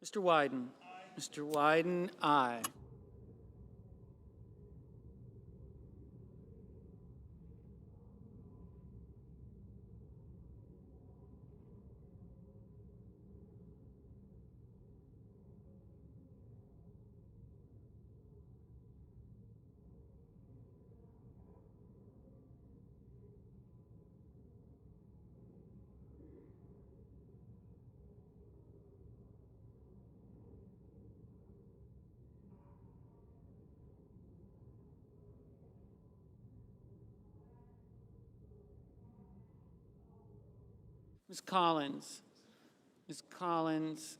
Mr. Wyden. Mr. Wyden, aye. Ms. Collins. Ms. Collins,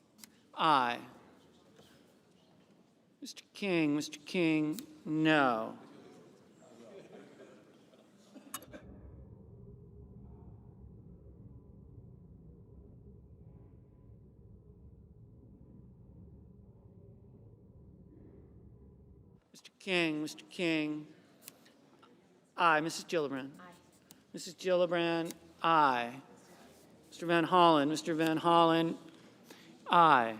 aye. Mr. King, no. Mr. King, aye. Mrs. Gillibrand. Aye. Mrs. Gillibrand, aye. Mr. Van Hollen, aye.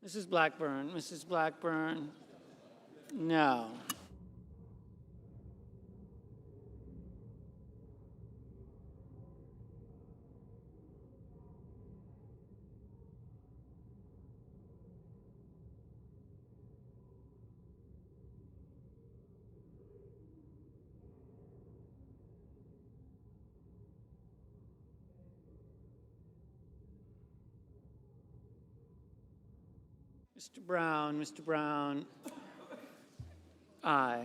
Mrs. Blackburn, no. Mr. Brown, aye.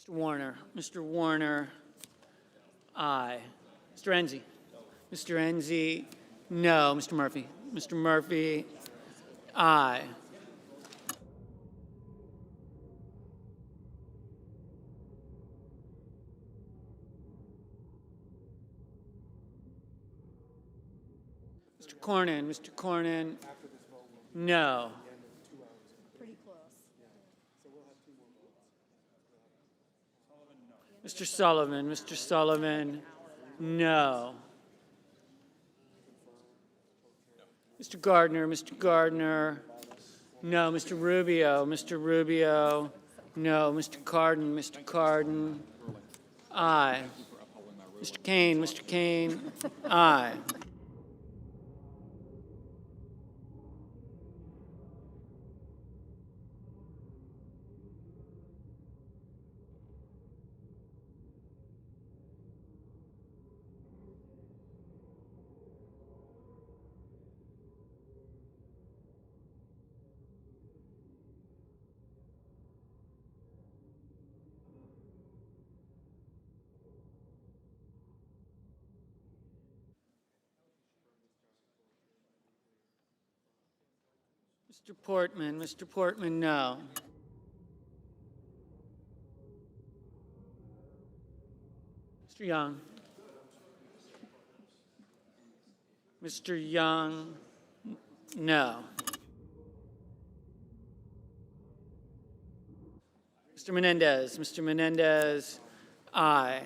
Mr. Warner, aye. Mr. Enzi. Mr. Enzi, no. Mr. Murphy, aye. Mr. Cornyn, no. Pretty close. Mr. Sullivan, no. Mr. Gardner, No. Mr. Rubio. Mr. Rubio. No. Mr. Cardin. Mr. Cardin. Aye. Mr. Kane. Mr. Kane. Aye. Mr. Portman. Mr. Portman, no. Mr. Young. Mr. Young, no. Mr. Menendez. Mr. Menendez, aye.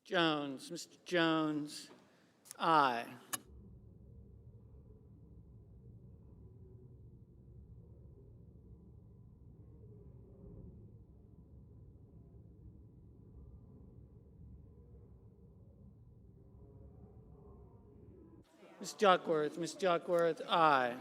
Mr. Jones. Mr. Jones, aye. Ms. Duckworth. Ms. Duckworth, aye.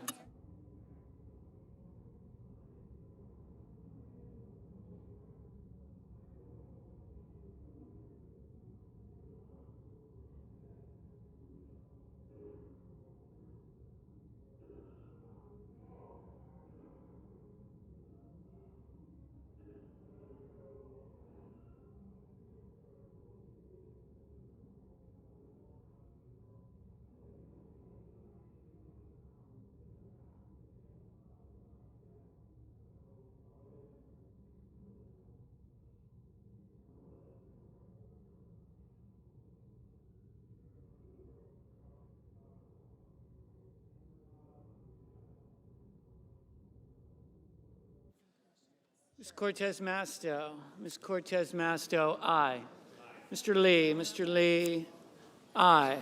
Ms. Cortez Masto. Ms. Cortez Masto, aye. Mr. Lee. Mr. Lee, aye.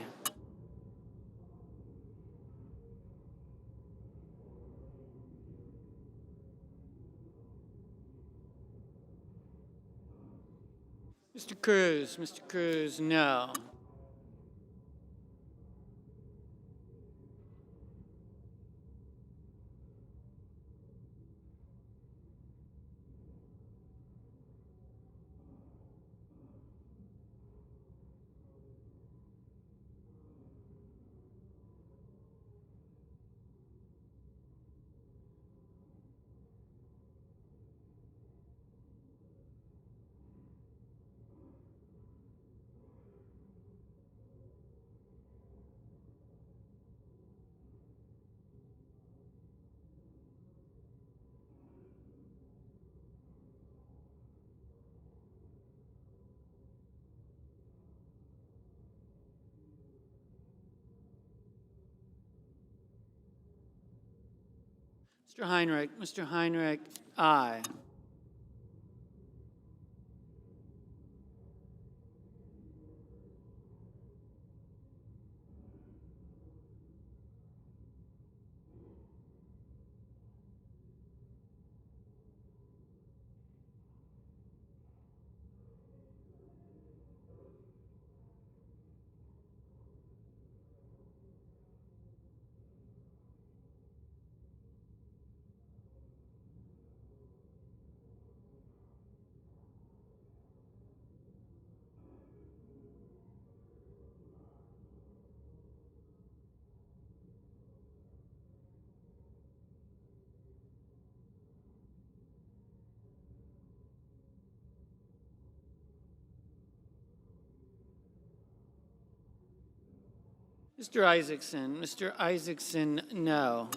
Mr. Cruz. Mr. Cruz, no. Mr. Heinrich. Mr. Heinrich, aye. Mr. Isaacson. Mr. Isaacson, no.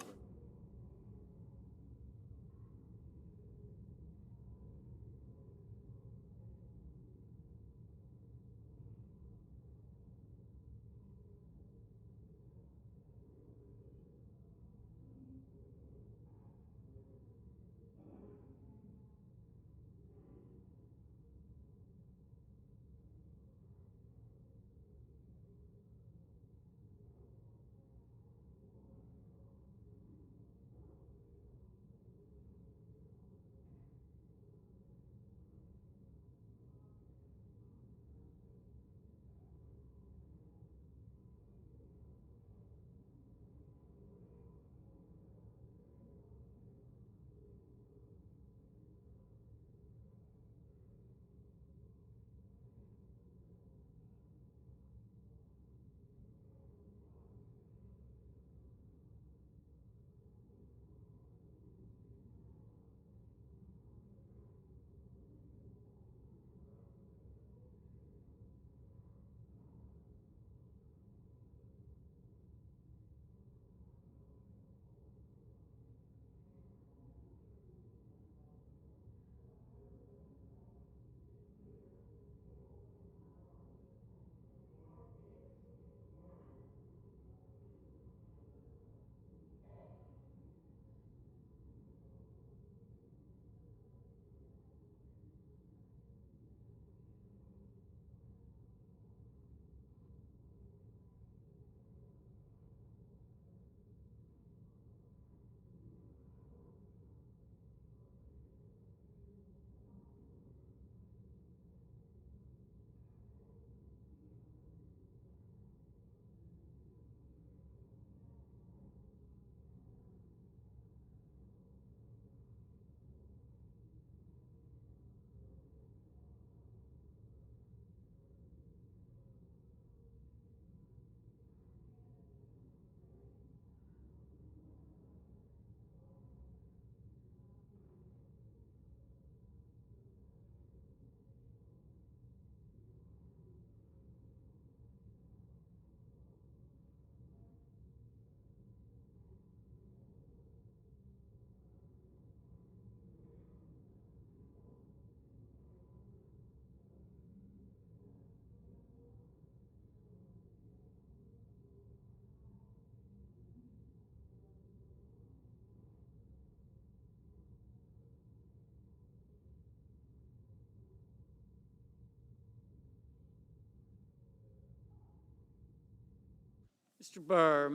Mr. Burr,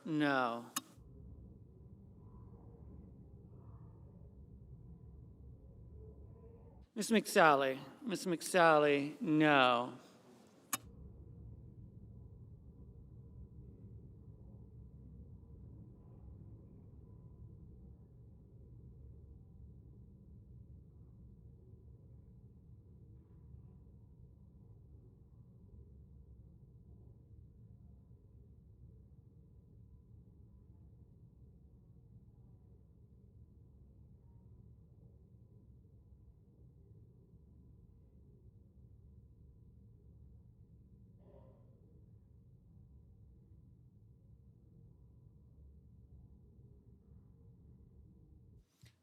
no. Ms. McSally, no.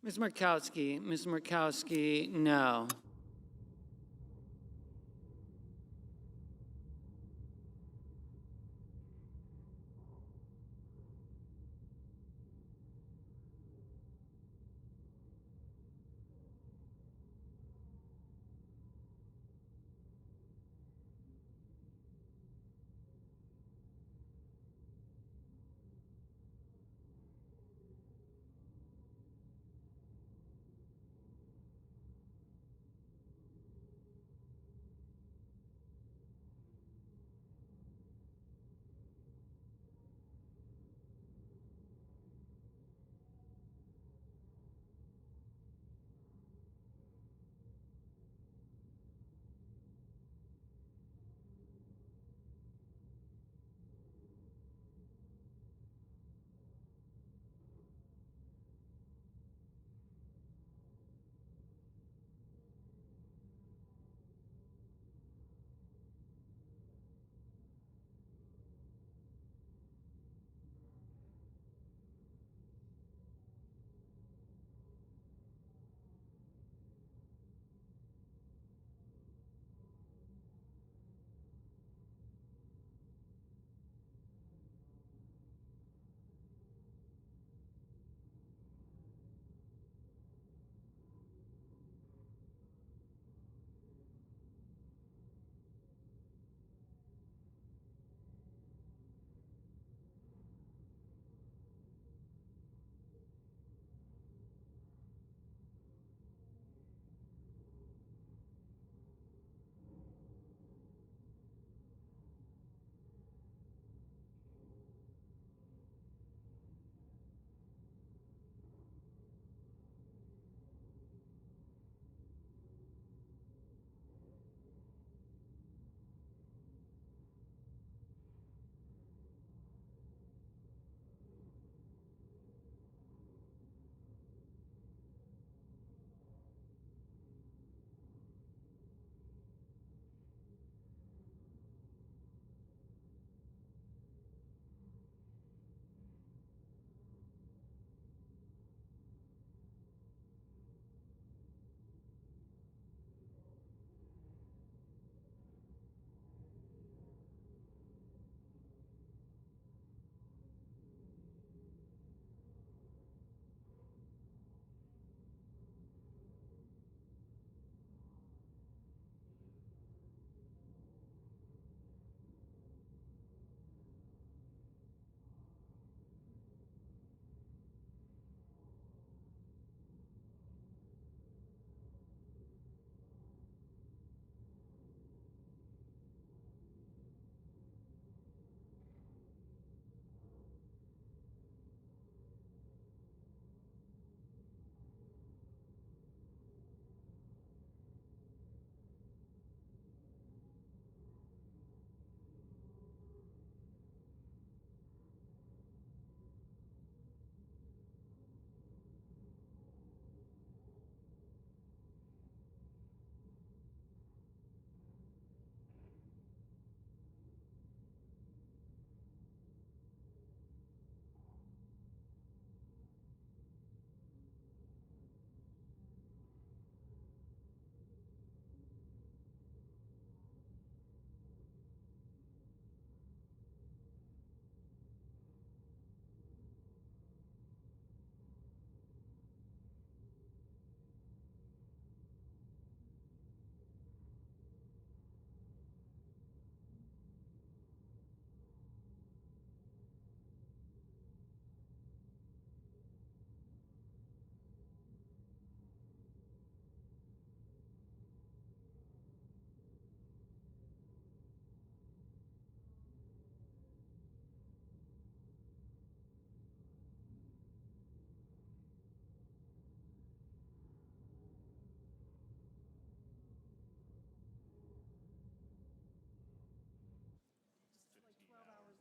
Ms. Murkowski, no.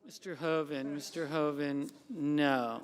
Mr. Hoven, no.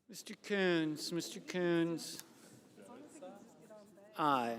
Mr. Coons, aye.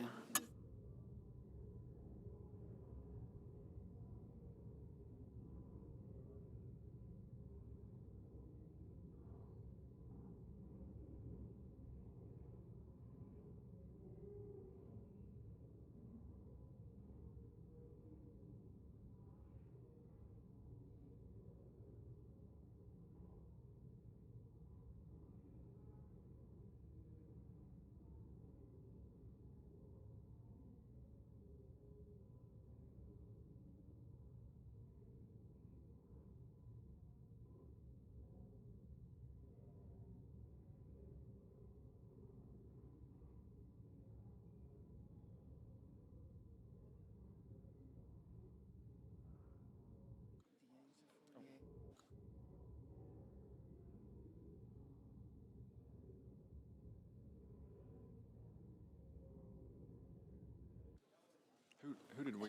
Who did we?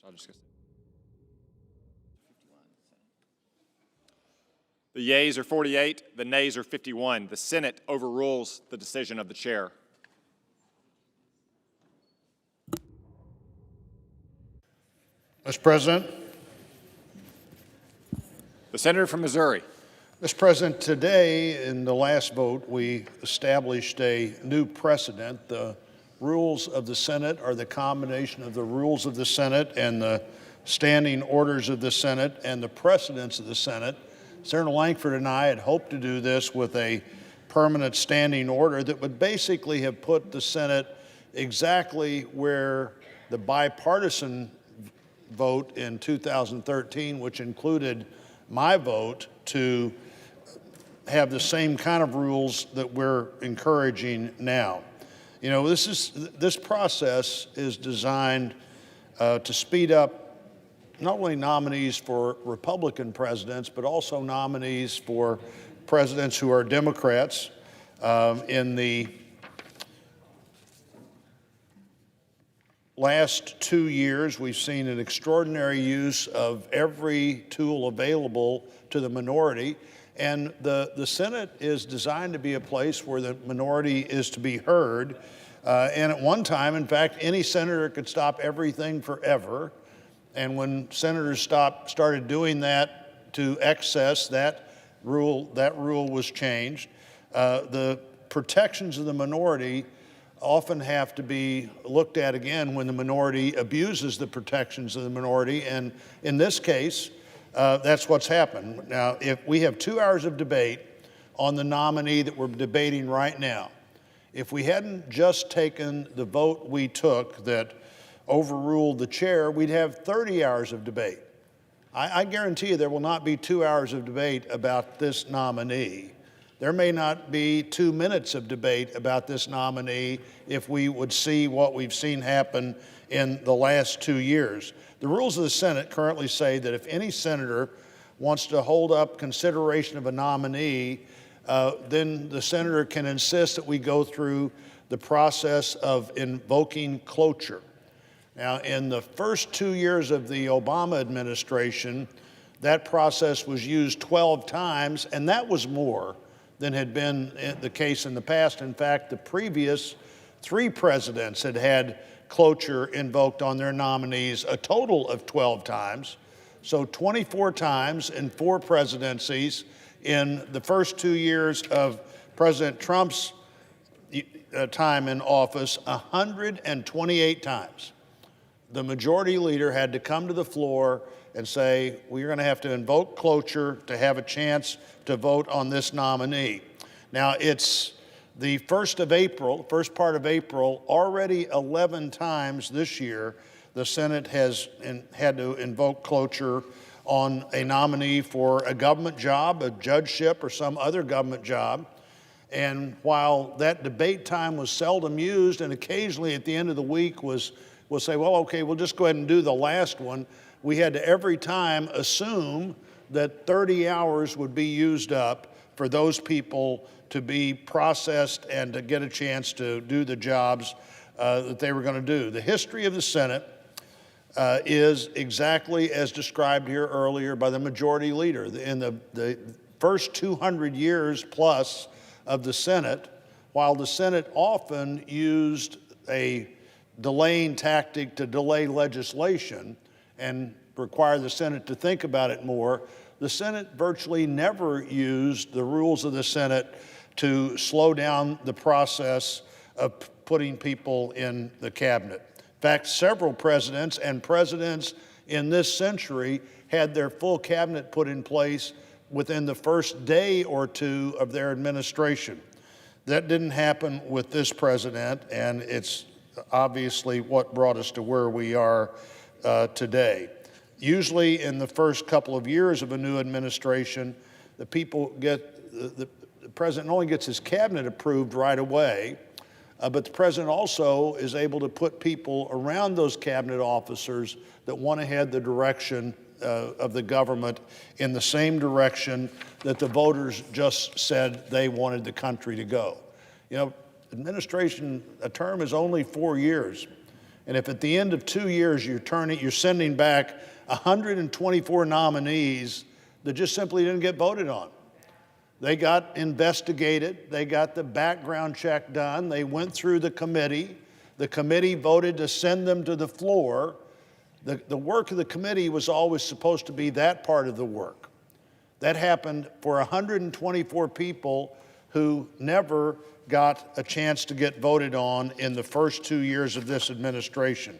I'll just. The yeas are 48, the nays are 51. The Senate overrules the decision of the chair. Mr. President. The senator from Missouri. Mr. President, today in the last vote, we established a new precedent. The rules of the Senate are the combination of the rules of the Senate and the standing orders of the Senate and the precedents of the Senate. Senator Lankford and I had hoped to do this with a permanent standing order that would basically have put the Senate exactly where the bipartisan vote in 2013, which included my vote, to have the same kind of rules that we're encouraging now. You know, this process is designed to speed up not only nominees for Republican presidents, but also nominees for presidents who are Democrats. In the last 2 years, we've seen an extraordinary use of every tool available to the minority. And the Senate is designed to be a place where the minority is to be heard. And at one time, in fact, any senator could stop everything forever And when senators started doing that to excess, that rule was changed. The protections of the minority often have to be looked at again when the minority abuses the protections of the minority. And in this case, that's what's happened. Now, if we have 2 hours of debate on the nominee that we're debating right now, if we hadn't just taken the vote we took that overruled the chair, we'd have 30 hours of debate. I guarantee you there will not be 2 hours of debate about this nominee. There may not be 2 minutes of debate about this nominee if we would see what we've seen happen in the last 2 years. The rules of the Senate currently say that if any senator wants to hold up consideration of a nominee, then the senator can insist that we go through the process of invoking cloture. Now, in the first 2 years of the Obama administration, that process was used 12 times, and that was more than had been the case in the past. In fact, the previous 3 presidents had had cloture invoked on their nominees a total of 12 times. So 24 times in 4 presidencies. In the first 2 years of President Trump's time in office, 128 times. The majority leader had to come to the floor and say, we're going to have to invoke cloture to have a chance to vote on this nominee. Now, it's the 1st of April, first part of April, already 11 times this year, the Senate has had to invoke cloture on a nominee for a government job, a judgeship, or some other government job. And while that debate time was seldom used, and occasionally at the end of the week we'll say, well, okay, we'll just go ahead and do the last one, we had to every time assume that 30 hours would be used up for those people to be processed and to get a chance to do the jobs that they were going to do. The history of the Senate is exactly as described here earlier by the majority leader. In the first 200 years plus of the Senate, while the Senate often used a delaying tactic to delay legislation and require the Senate to think about it more, the Senate virtually never used the rules of the Senate to slow down the process of putting people in the cabinet. In fact, several presidents and presidents in this century had their full cabinet put in place within the first day or 2 of their administration. That didn't happen with this president, and it's obviously what brought us to where we are today. Usually in the first couple of years of a new administration, the president only gets his cabinet approved right away, but the president also is able to put people around those cabinet officers that want to head the direction of the government in the same direction that the voters just said they wanted the country to go. You know, a term is only 4 years. And if at the end of 2 years you're sending back 124 nominees that just simply didn't get voted on. They got investigated, they got the background check done, they went through the committee voted to send them to the floor. The work of the committee was always supposed to be that part of the work. That happened for 124 people who never got a chance to get voted on in the first 2 years of this administration.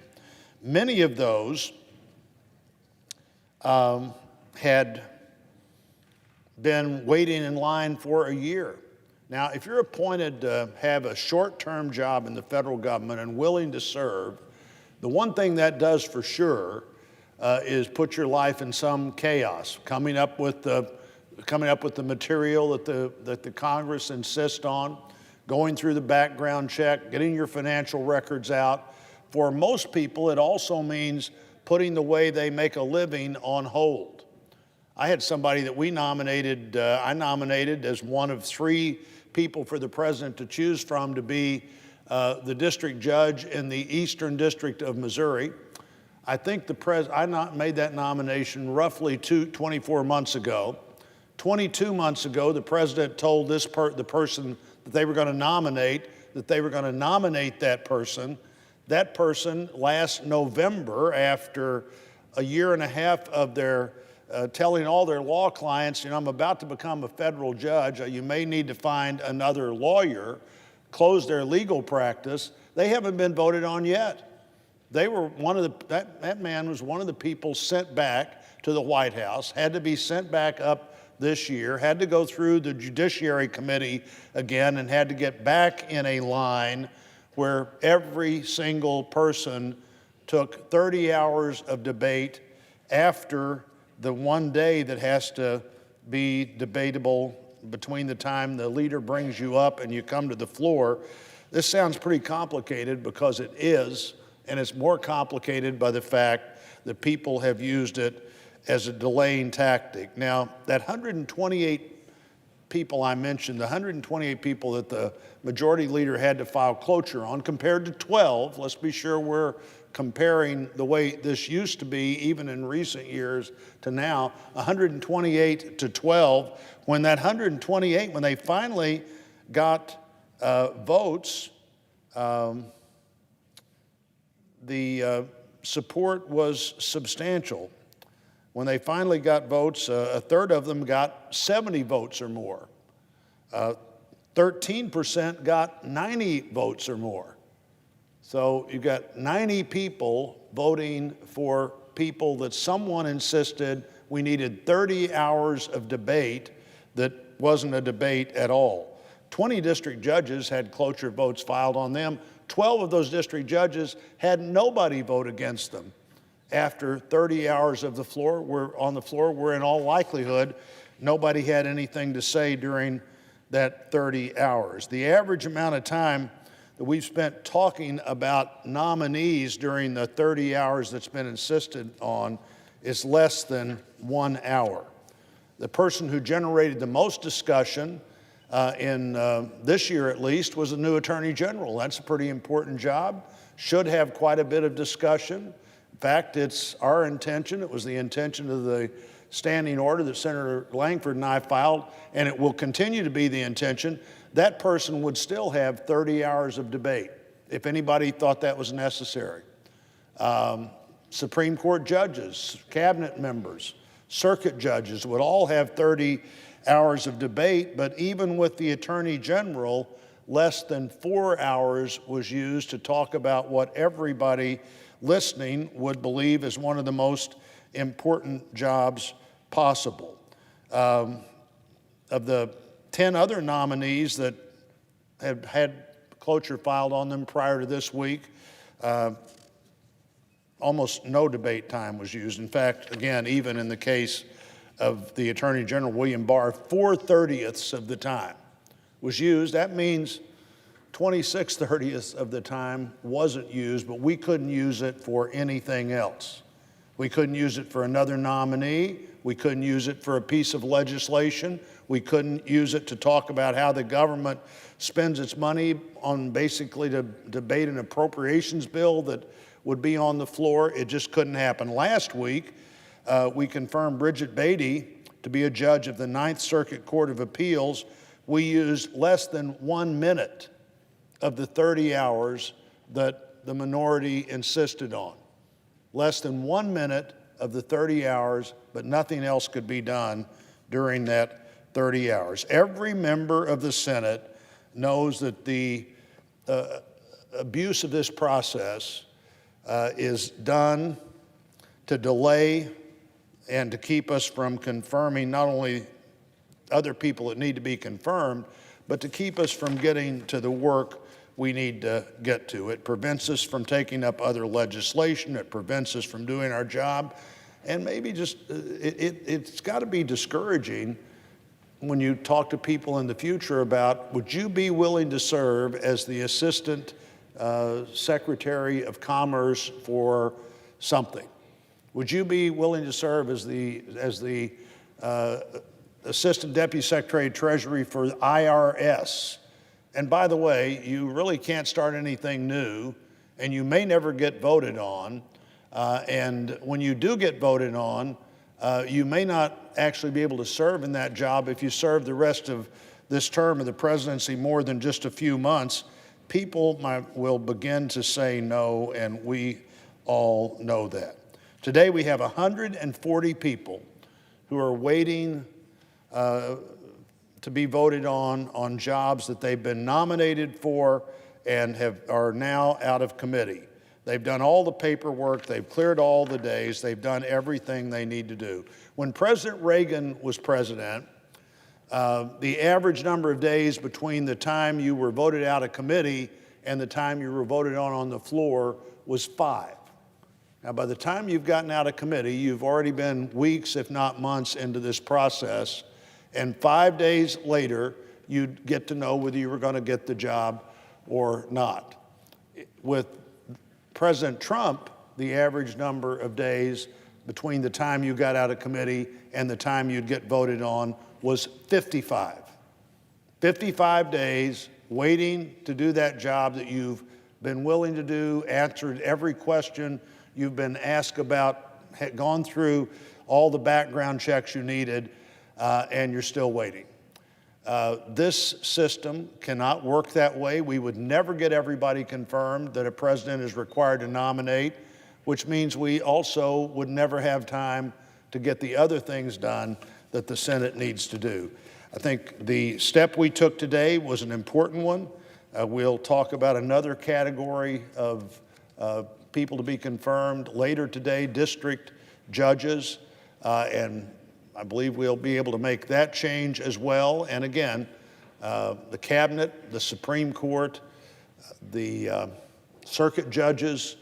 Many of those had been waiting in line for a year. Now, if you're appointed to have a short-term job in the federal government and willing to serve, the one thing that does for sure is put your life in some chaos, coming up with the material that the Congress insists on, going through the background check, getting your financial records out. For most people, it also means putting the way they make a living on hold. I had somebody that I nominated as one of 3 people for the president to choose from to be the district judge in the Eastern District of Missouri. I think I made that nomination roughly 24 months ago. 22 months ago, the president told the person that they were going to nominate that person. That person last November, after a year and a half of their telling all their law clients, I'm about to become a federal judge. You may need to find another lawyer, close their legal practice. They haven't been voted on yet. They were that man was one of the people sent back to the White House, had to be sent back up this year, had to go through the Judiciary Committee again, and had to get back in a line where every single person took 30 hours of debate after the one day that has to be debatable between the time the leader brings you up and you come to the floor. This sounds pretty complicated because it is, and it's more complicated by the fact that people have used it as a delaying tactic. Now, that 128 people I mentioned, the 128 people that the majority leader had to file cloture on, compared to 12, let's be sure we're comparing the way this used to be, even in recent years, to now, 128 to 12. When that 128, when they finally got votes, the support was substantial. When they finally got votes, a third of them got 70 votes or more. 13% got 90 votes or more. So you've got 90 people voting for people that someone insisted we needed 30 hours of debate that wasn't a debate at all. 20 district judges had cloture votes filed on them. 12 of those district judges had nobody vote against them. After 30 hours of the floor were on the floor, where in all likelihood, nobody had anything to say during that 30 hours. The average amount of time that we've spent talking about nominees during the 30 hours that's been insisted on is less than 1 hour. The person who generated the most discussion in this year at least was the new Attorney General. That's a pretty important job, should have quite a bit of discussion. In fact, it's our intention, it was the intention of the standing order that Senator Langford and I filed, and it will continue to be the intention, that person would still have 30 hours of debate if anybody thought that was necessary. Supreme Court judges, cabinet members, circuit judges would all have 30 hours of debate, but even with the Attorney General, less than 4 hours was used to talk about what everybody listening would believe is one of the most important jobs possible. Of the 10 other nominees that have had cloture filed on them prior to this week, almost no debate time was used. In fact, again, even in the case of the Attorney General, William Barr, 4/30ths of the time was used. That means 26/30ths of the time wasn't used, but we couldn't use it for anything else. We couldn't use it for another nominee. We couldn't use it for a piece of legislation. We couldn't use it to talk about how the government spends its money on basically to debate an appropriations bill that would be on the floor. It just couldn't happen. Last week, we confirmed Bridget Beatty to be a judge of the Ninth Circuit Court of Appeals. We used less than 1 minute of the 30 hours that the minority insisted on. Less than 1 minute of the 30 hours, but nothing else could be done during that 30 hours. Every member of the Senate knows that the abuse of this process is done to delay and to keep us from confirming not only other people that need to be confirmed, but to keep us from getting to the work we need to get to. It prevents us from taking up other legislation. It prevents us from doing our job. And maybe just, it's got to be discouraging when you talk to people in the future about, would you be willing to serve as the Assistant Secretary of Commerce for something? Would you be willing to serve as the Assistant Deputy Secretary of Treasury for the IRS? And by the way, you really can't start anything new, and you may never get voted on. And when you do get voted on, you may not actually be able to serve in that job if you serve the rest of this term of the presidency more than just a few months. People will begin to say no, and we all know that. Today we have 140 people who are waiting to be voted on jobs that they've been nominated for and are now out of committee. They've done all the paperwork, they've cleared all the days, they've done everything they need to do. When President Reagan was president, the average number of days between the time you were voted out of committee and the time you were voted on the floor was 5. Now, by the time you've gotten out of committee, you've already been weeks, if not months, into this process, and 5 days later, you'd get to know whether you were going to get the job or not. With President Trump, the average number of days between the time you got out of committee and the time you'd get voted on was 55. 55 days waiting to do that job that you've been willing to do, answered every question you've been asked about, had gone through all the background checks you needed, and you're still waiting. This system cannot work that way. We would never get everybody confirmed that a president is required to nominate, which means we also would never have time to get the other things done that the Senate needs to do. I think the step we took today was an important one. We'll talk about another category of people to be confirmed later today, district judges, and I believe we'll be able to make that change as well. And again, the cabinet, the Supreme Court, the circuit judges,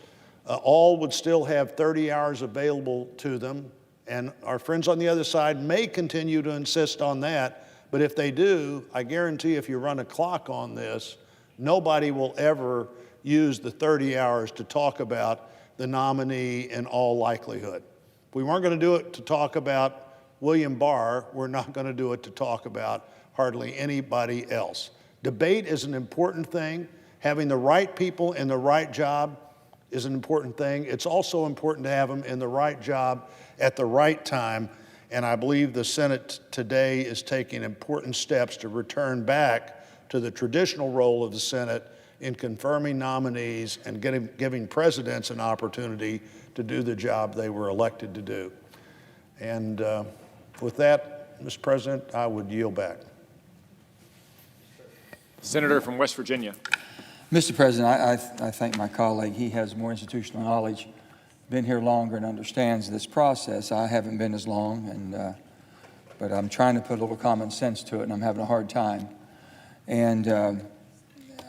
all would still have 30 hours available to them. And our friends on the other side may continue to insist on that. But if they do, I guarantee if you run a clock on this, nobody will ever use the 30 hours to talk about the nominee in all likelihood. If we weren't going to do it to talk about William Barr, we're not going to do it to talk about hardly anybody else. Debate is an important thing. Having the right people in the right job is an important thing. It's also important to have them in the right job at the right time. And I believe the Senate today is taking important steps to return back to the traditional role of the Senate in confirming nominees and giving presidents an opportunity to do the job they were elected to do. And with that, Mr. President, I would yield back. Senator from West Virginia. Mr. President, I thank my colleague. He has more institutional knowledge, been here longer and understands this process. I haven't been as long, but I'm trying to put a little common sense to it, and I'm having a hard time. And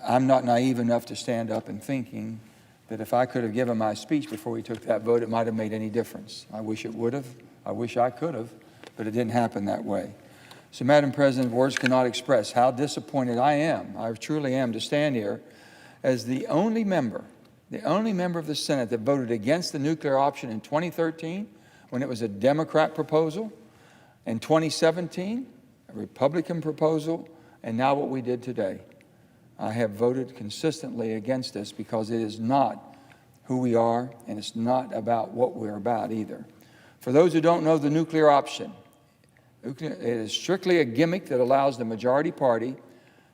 I'm not naive enough to stand up and thinking that if I could have given my speech before we took that vote, it might have made any difference. I wish it would have. I wish I could have, but it didn't happen that way. So, Madam President, words cannot express how disappointed I am. I truly am to stand here as the only member of the Senate that voted against the nuclear option in 2013 when it was a Democrat proposal, in 2017, a Republican proposal, and now what we did today. I have voted consistently against this because it is not who we are, and it's not about what we're about either. For those who don't know the nuclear option, it is strictly a gimmick that allows the majority party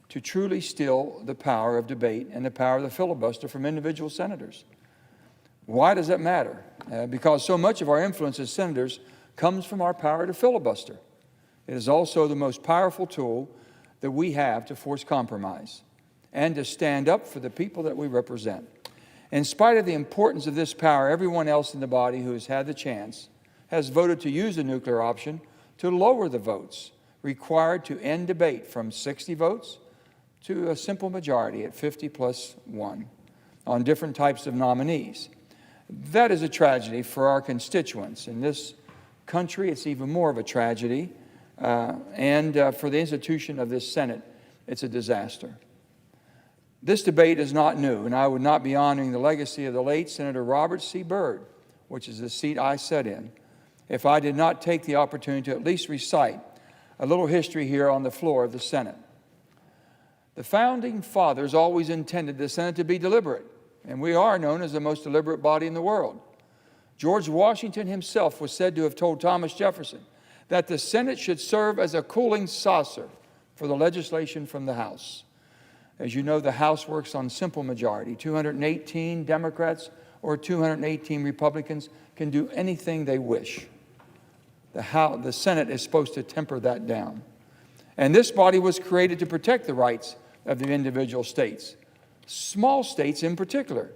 to truly steal the power of debate and the power of the filibuster from individual senators. Why does that matter? Because so much of our influence as senators comes from our power to filibuster. It is also the most powerful tool that we have to force compromise and to stand up for the people that we represent. In spite of the importance of this power, everyone else in the body who has had the chance has voted to use the nuclear option to lower the votes required to end debate from 60 votes to a simple majority at 50 plus 1 on different types of nominees. That is a tragedy for our constituents. In this country, it's even more of a tragedy. And for the institution of this Senate, it's a disaster. This debate is not new, and I would not be honoring the legacy of the late Senator Robert C. Byrd, which is the seat I sat in, if I did not take the opportunity to at least recite a little history here on the floor of the Senate. The Founding Fathers always intended the Senate to be deliberate, and we are known as the most deliberate body in the world. George Washington himself was said to have told Thomas Jefferson that the Senate should serve as a cooling saucer for the legislation from the House. As you know, the House works on simple majority, 218 Democrats or 218 Republicans can do anything they wish. The Senate is supposed to temper that down. And this body was created to protect the rights of the individual states, small states in particular.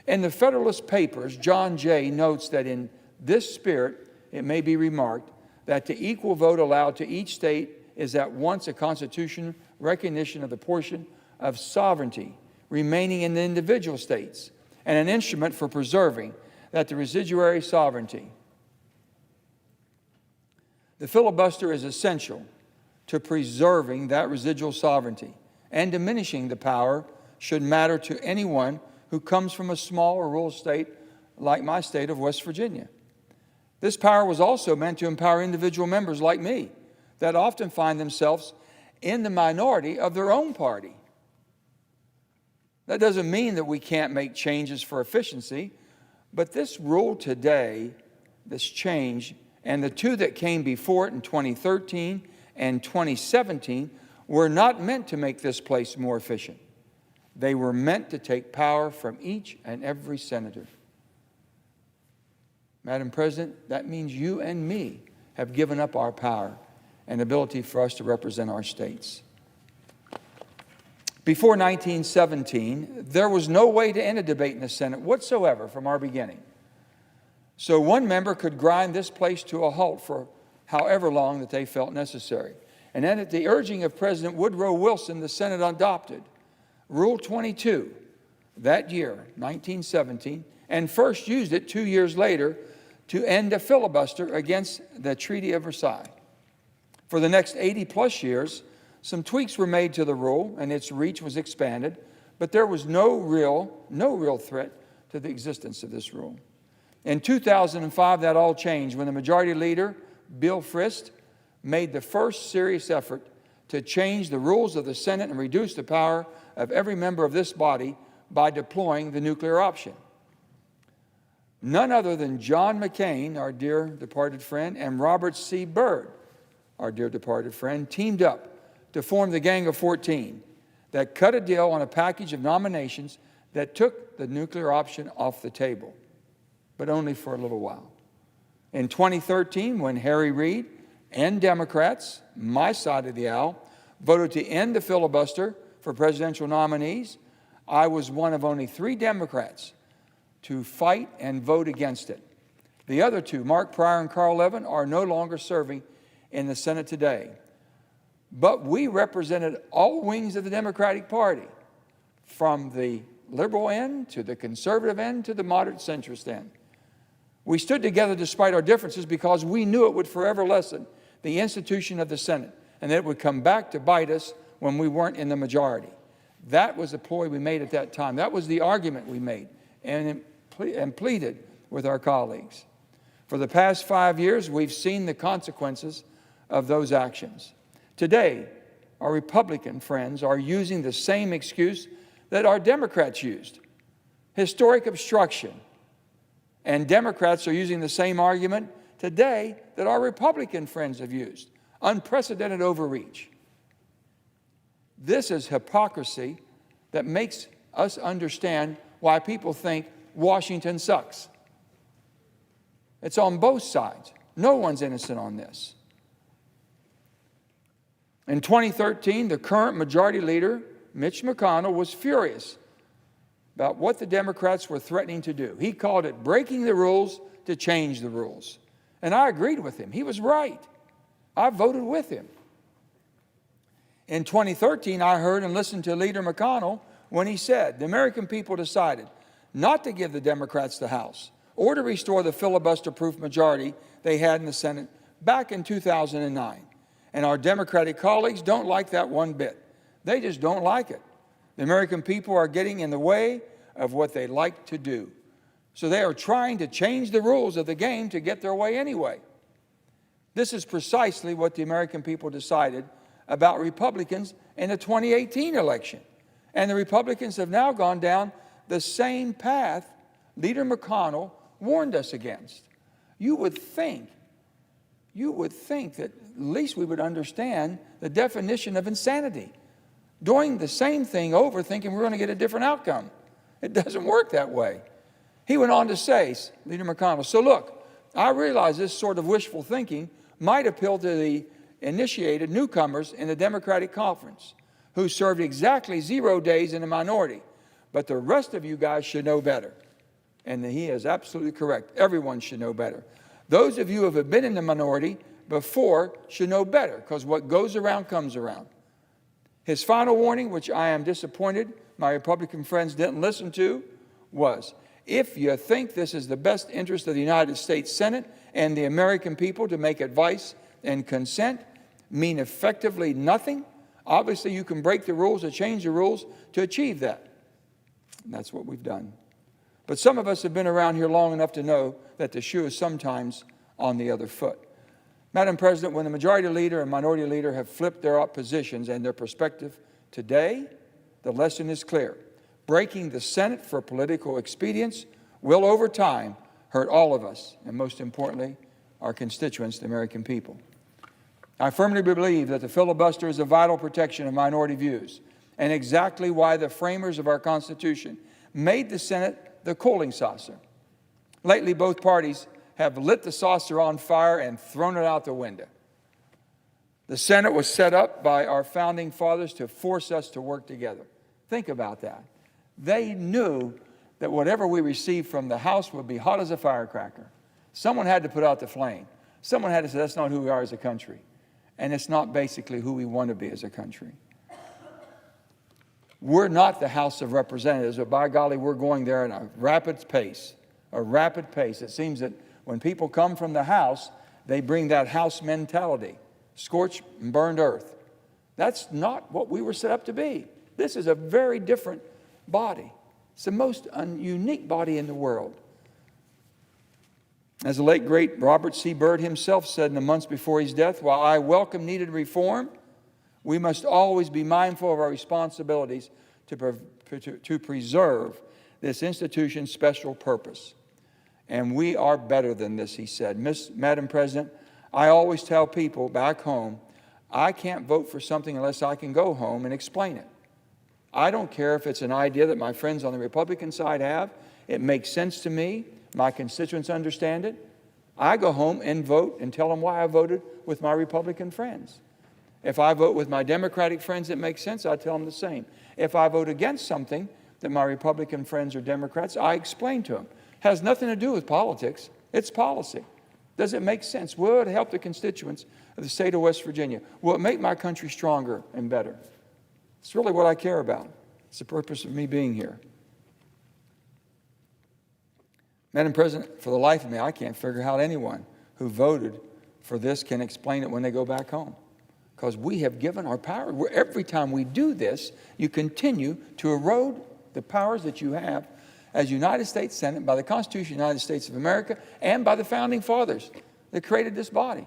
In the Federalist Papers, John Jay notes that in this spirit, it may be remarked that the equal vote allowed to each state is at once a constitutional recognition of the portion of sovereignty remaining in the individual states and an instrument for preserving that the residuary sovereignty. The filibuster is essential to preserving that residual sovereignty and diminishing the power should matter to anyone who comes from a small or rural state like my state of West Virginia. This power was also meant to empower individual members like me that often find themselves in the minority of their own party. That doesn't mean that we can't make changes for efficiency, but this rule today, this change, and the two that came before it in 2013 and 2017 were not meant to make this place more efficient. They were meant to take power from each and every senator. Madam President, that means you and me have given up our power and ability for us to represent our states. Before 1917, there was no way to end a debate in the Senate whatsoever from our beginning. So one member could grind this place to a halt for however long that they felt necessary. And then at the urging of President Woodrow Wilson, the Senate adopted Rule 22 that year, 1917, and first used it 2 years later to end a filibuster against the Treaty of Versailles. For the next 80-plus years, some tweaks were made to the rule, and its reach was expanded, but there was no real threat to the existence of this rule. In 2005, that all changed when the Majority Leader, Bill Frist, made the first serious effort to change the rules of the Senate and reduce the power of every member of this body by deploying the nuclear option. None other than John McCain, our dear departed friend, and Robert C. Byrd, our dear departed friend, teamed up to form the Gang of 14 that cut a deal on a package of nominations that took the nuclear option off the table, but only for a little while. In 2013, when Harry Reid and Democrats, my side of the aisle, voted to end the filibuster for presidential nominees, I was one of only 3 Democrats to fight and vote against it. The other 2, Mark Pryor and Carl Levin, are no longer serving in the Senate today. But we represented all wings of the Democratic Party, from the liberal end to the conservative end to the moderate centrist end. We stood together despite our differences because we knew it would forever lessen the institution of the Senate and that it would come back to bite us when we weren't in the majority. That was the ploy we made at that time. That was the argument we made and pleaded with our colleagues. For the past 5 years, we've seen the consequences of those actions. Today, our Republican friends are using the same excuse that our Democrats used: historic obstruction. And Democrats are using the same argument today that our Republican friends have used: unprecedented overreach. This is hypocrisy that makes us understand why people think Washington sucks. It's on both sides. No one's innocent on this. In 2013, the current Majority Leader, Mitch McConnell, was furious about what the Democrats were threatening to do. He called it breaking the rules to change the rules. And I agreed with him. He was right. I voted with him. In 2013, I heard and listened to Leader McConnell when he said the American people decided not to give the Democrats the House or to restore the filibuster-proof majority they had in the Senate back in 2009. And our Democratic colleagues don't like that one bit. They just don't like it. The American people are getting in the way of what they like to do. So they are trying to change the rules of the game to get their way anyway. This is precisely what the American people decided about Republicans in the 2018 election. And the Republicans have now gone down the same path Leader McConnell warned us against. You would think that at least we would understand the definition of insanity. Doing the same thing over, thinking we're going to get a different outcome. It doesn't work that way. He went on to say, Leader McConnell, so look, I realize this sort of wishful thinking might appeal to the initiated newcomers in the Democratic Conference who served exactly 0 days in the minority, but the rest of you guys should know better. And he is absolutely correct. Everyone should know better. Those of you who have been in the minority before should know better, because what goes around comes around. His final warning, which I am disappointed my Republican friends didn't listen to, was, if you think this is the best interest of the United States Senate and the American people to make advice and consent mean effectively nothing, obviously you can break the rules or change the rules to achieve that. And that's what we've done. But some of us have been around here long enough to know that the shoe is sometimes on the other foot. Madam President, when the majority leader and minority leader have flipped their positions and their perspective today, the lesson is clear. Breaking the Senate for political expedience will, over time, hurt all of us, and most importantly, our constituents, the American people. I firmly believe that the filibuster is a vital protection of minority views, and exactly why the framers of our Constitution made the Senate the cooling saucer. Lately, both parties have lit the saucer on fire and thrown it out the window. The Senate was set up by our founding fathers to force us to work together. Think about that. They knew that whatever we received from the House would be hot as a firecracker. Someone had to put out the flame. Someone had to say, that's not who we are as a country. And it's not basically who we want to be as a country. We're not the House of Representatives, but by golly, we're going there at a rapid pace. A rapid pace. It seems that when people come from the House, they bring that House mentality. Scorched and burned earth. That's not what we were set up to be. This is a very different body. It's the most unique body in the world. As the late, great Robert C. Byrd himself said in the months before his death, while I welcome needed reform, we must always be mindful of our responsibilities to preserve this institution's special purpose. And we are better than this, he said. Madam President, I always tell people back home, I can't vote for something unless I can go home and explain it. I don't care if it's an idea that my friends on the Republican side have. It makes sense to me. My constituents understand it. I go home and vote and tell them why I voted with my Republican friends. If I vote with my Democratic friends, it makes sense. I tell them the same. If I vote against something that my Republican friends are Democrats, I explain to them. It has nothing to do with politics. It's policy. Does it make sense? Will it help the constituents of the state of West Virginia? Will it make my country stronger and better? It's really what I care about. It's the purpose of me being here. Madam President, for the life of me, I can't figure out how anyone who voted for this can explain it when they go back home. Because we have given our power. Every time we do this, you continue to erode the powers that you have as United States Senate by the Constitution of the United States of America and by the founding fathers that created this body.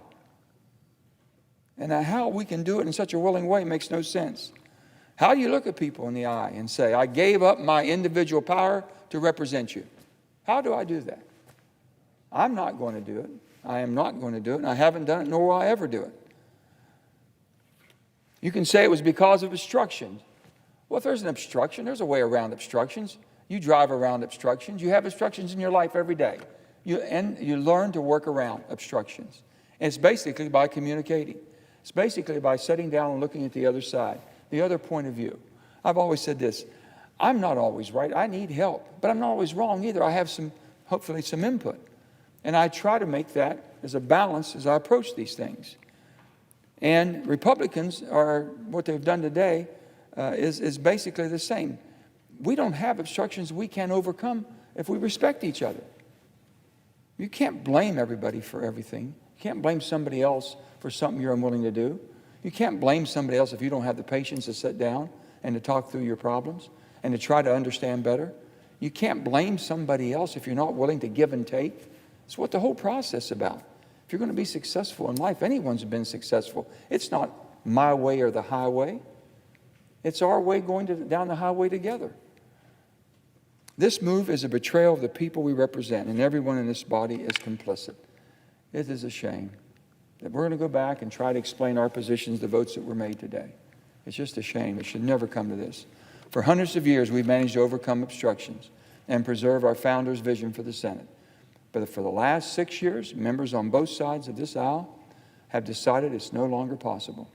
And how we can do it in such a willing way makes no sense. How do you look at people in the eye and say, I gave up my individual power to represent you? How do I do that? I'm not going to do it. I am not going to do it, and I haven't done it, nor will I ever do it. You can say it was because of obstructions. Well, if there's an obstruction, there's a way around obstructions. You drive around obstructions. You have obstructions in your life every day. And you learn to work around obstructions. And it's basically by communicating. It's basically by sitting down and looking at the other side, the other point of view. I've always said this. I'm not always right. I need help. But I'm not always wrong either. I have hopefully some input. And I try to make that as a balance as I approach these things. And Republicans are, what they've done today is basically the same. We don't have obstructions we can't overcome if we respect each other. You can't blame everybody for everything. You can't blame somebody else for something you're unwilling to do. You can't blame somebody else if you don't have the patience to sit down and to talk through your problems and to try to understand better. You can't blame somebody else if you're not willing to give and take. It's what the whole process is about. If you're going to be successful in life, anyone's been successful. It's not my way or the highway. It's our way going down the highway together. This move is a betrayal of the people we represent, and everyone in this body is complicit. It is a shame that we're going to go back and try to explain our positions, the votes that were made today. It's just a shame. It should never come to this. For hundreds of years, we've managed to overcome obstructions. and preserve our founders' vision for the Senate. But for the last 6 years, members on both sides of this aisle have decided it's no longer possible.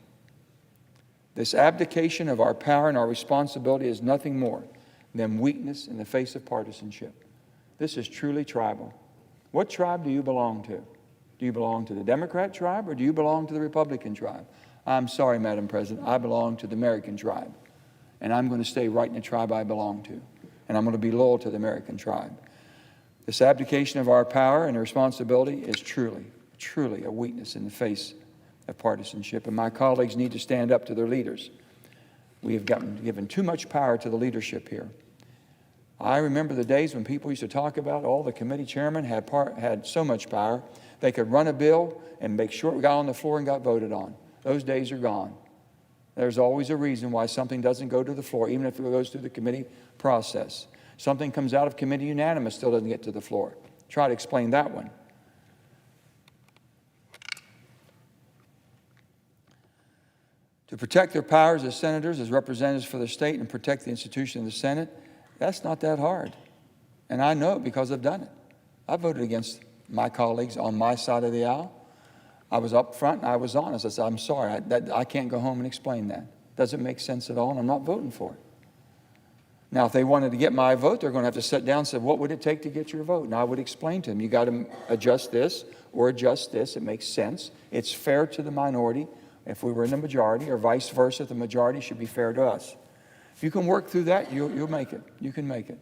This abdication of our power and our responsibility is nothing more than weakness in the face of partisanship. This is truly tribal. What tribe do you belong to? Do you belong to the Democrat tribe or do you belong to the Republican tribe? I'm sorry, Madam President, I belong to the American tribe. And I'm going to stay right in the tribe I belong to. And I'm going to be loyal to the American tribe. This abdication of our power and responsibility is truly, truly a weakness in the face of partisanship. And my colleagues need to stand up to their leaders. We have given too much power to the leadership here. I remember the days when people used to talk about all the committee chairmen had so much power, they could run a bill and make sure it got on the floor and got voted on. Those days are gone. There's always a reason why something doesn't go to the floor, even if it goes through the committee process. Something comes out of committee unanimous, still doesn't get to the floor. Try to explain that one. To protect their powers as senators, as representatives for the state, and protect the institution of the Senate, that's not that hard. And I know it because I've done it. I voted against my colleagues on my side of the aisle. I was up front and I was honest. I said, I'm sorry, I can't go home and explain that. Doesn't make sense at all, and I'm not voting for it. Now, if they wanted to get my vote, they're going to have to sit down and say, what would it take to get your vote? And I would explain to them, you got to adjust this or adjust this. It makes sense. It's fair to the minority if we were in the majority, or vice versa, the majority should be fair to us. If you can work through that, you'll make it. You can make it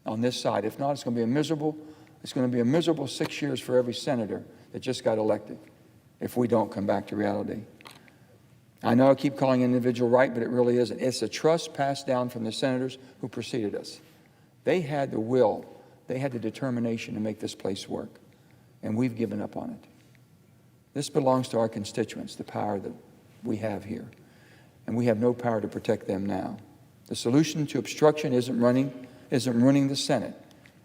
on this side. If not, it's going to be a miserable 6 years for every senator that just got elected if we don't come back to reality. I know I keep calling it individual right, but it really isn't. It's a trust passed down from the senators who preceded us. They had the will, they had the determination to make this place work, and we've given up on it. This belongs to our constituents, the power that we have here, and we have no power to protect them now. The solution to obstruction isn't ruining the Senate.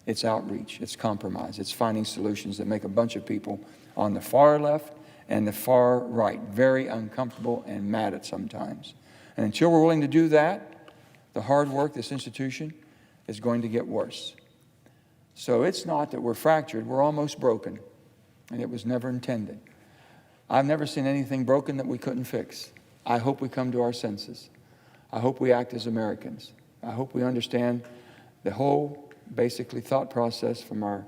It's outreach, it's compromise, it's finding solutions that make a bunch of people on the far left and the far right very uncomfortable and mad at sometimes. And until we're willing to do that, the hard work, this institution, is going to get worse. So it's not that we're fractured, we're almost broken, and it was never intended. I've never seen anything broken that we couldn't fix. I hope we come to our senses. I hope we act as Americans. I hope we understand the whole, basically, thought process from our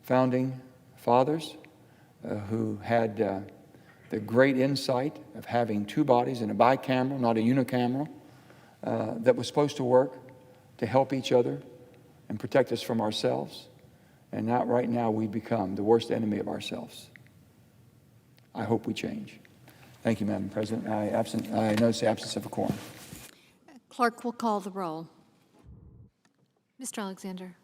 founding fathers who had the great insight of having two bodies in a bicameral, not a unicameral, that was supposed to work to help each other and protect us from ourselves. And now, right now, we become the worst enemy of ourselves. I hope we change. Thank you, Madam President. I notice the absence of a quorum. Clerk will call the roll. Mr. Alexander.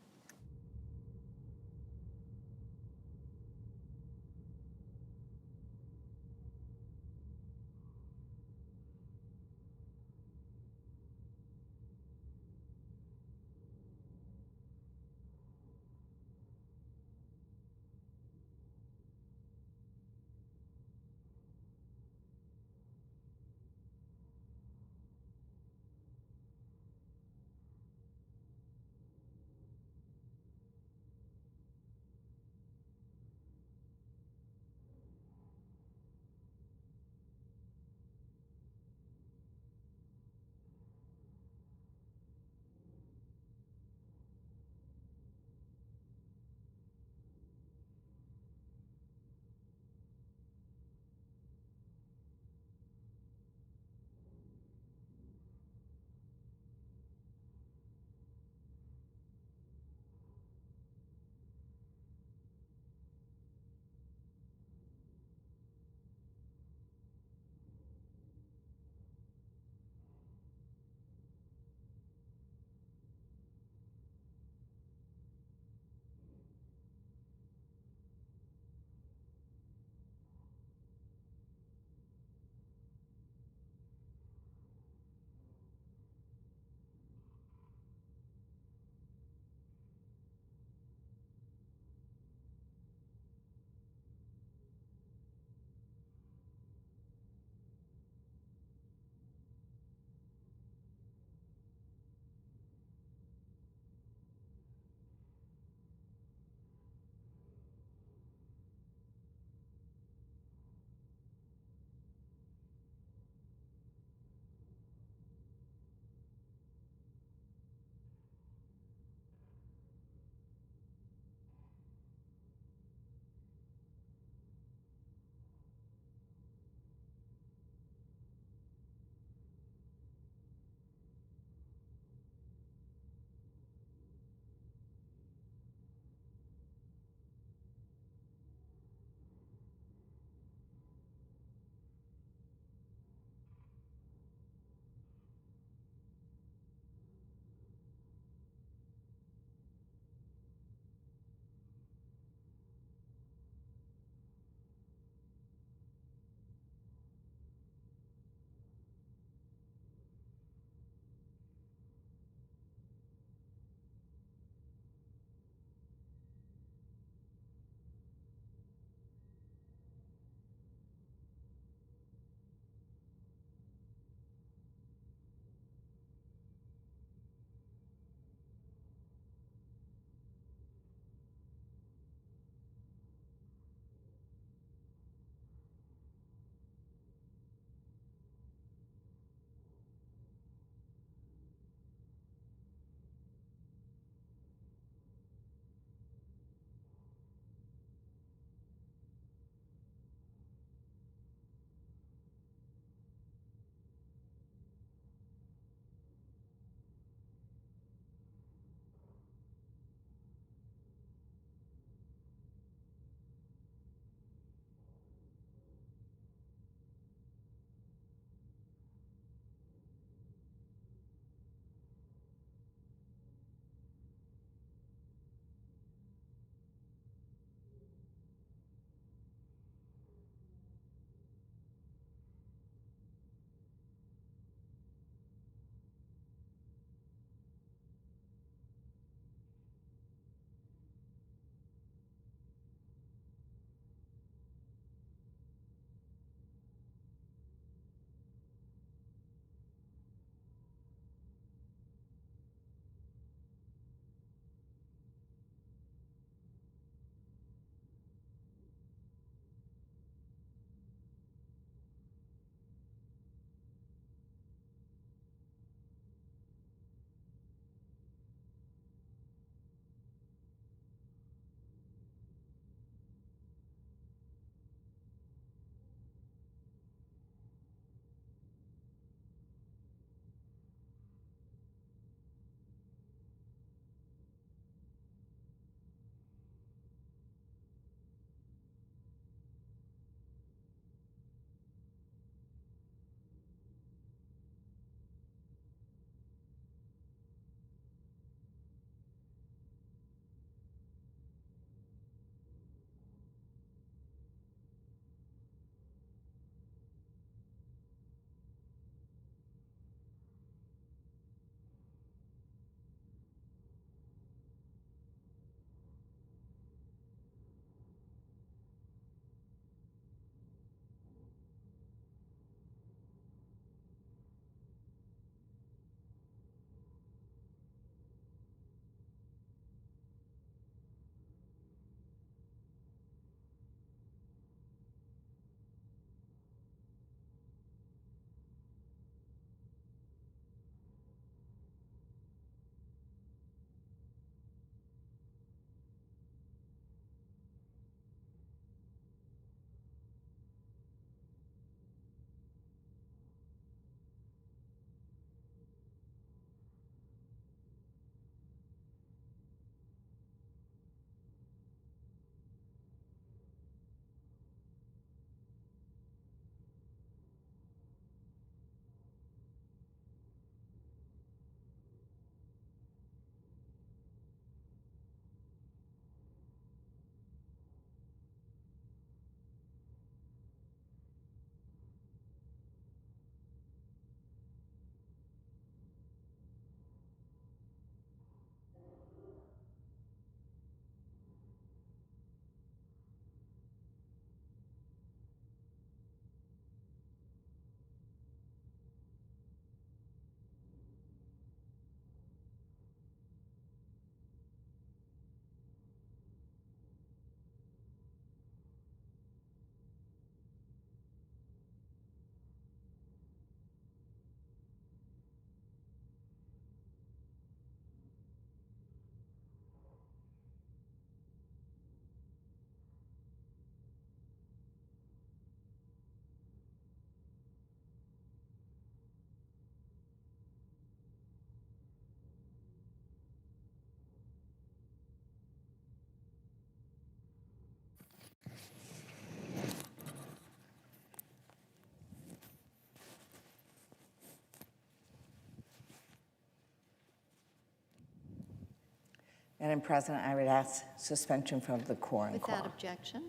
Madam President, I would ask suspension from the quorum Without clause. objection.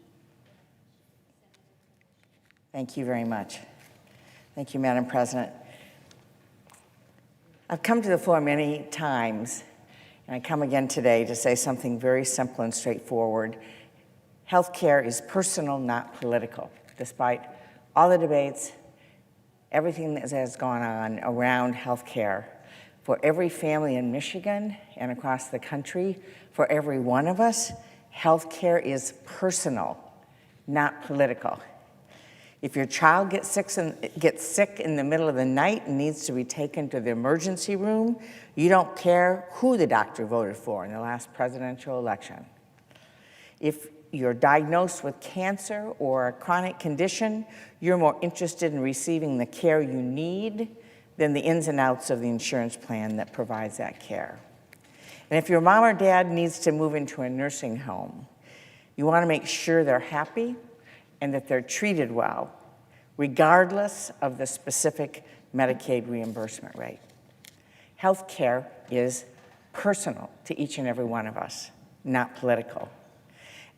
Thank you very much. Thank you, Madam President. I've come to the floor many times, and I come again today to say something very simple and straightforward. Healthcare is personal, not political. Despite all the debates, everything that has gone on around healthcare, for every family in Michigan and across the country, for every one of us, healthcare is personal, not political. If your child gets sick in the middle of the night and needs to be taken to the emergency room, you don't care who the doctor voted for in the last presidential election. If you're diagnosed with cancer or a chronic condition, you're more interested in receiving the care you need than the ins and outs of the insurance plan that provides that care. And if your mom or dad needs to move into a nursing home, you want to make sure they're happy and that they're treated well, regardless of the specific Medicaid reimbursement rate. Health care is personal to each and every one of us, not political.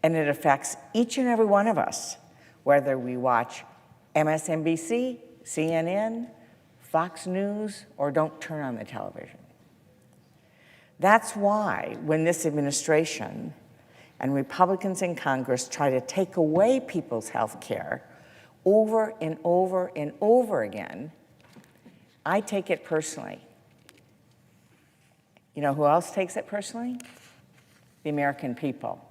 And it affects each and every one of us, whether we watch MSNBC, CNN, Fox News, or don't turn on the television. That's why when this administration and Republicans in Congress try to take away people's health care over and over and over again, I take it personally. You know who else takes it personally? The American people.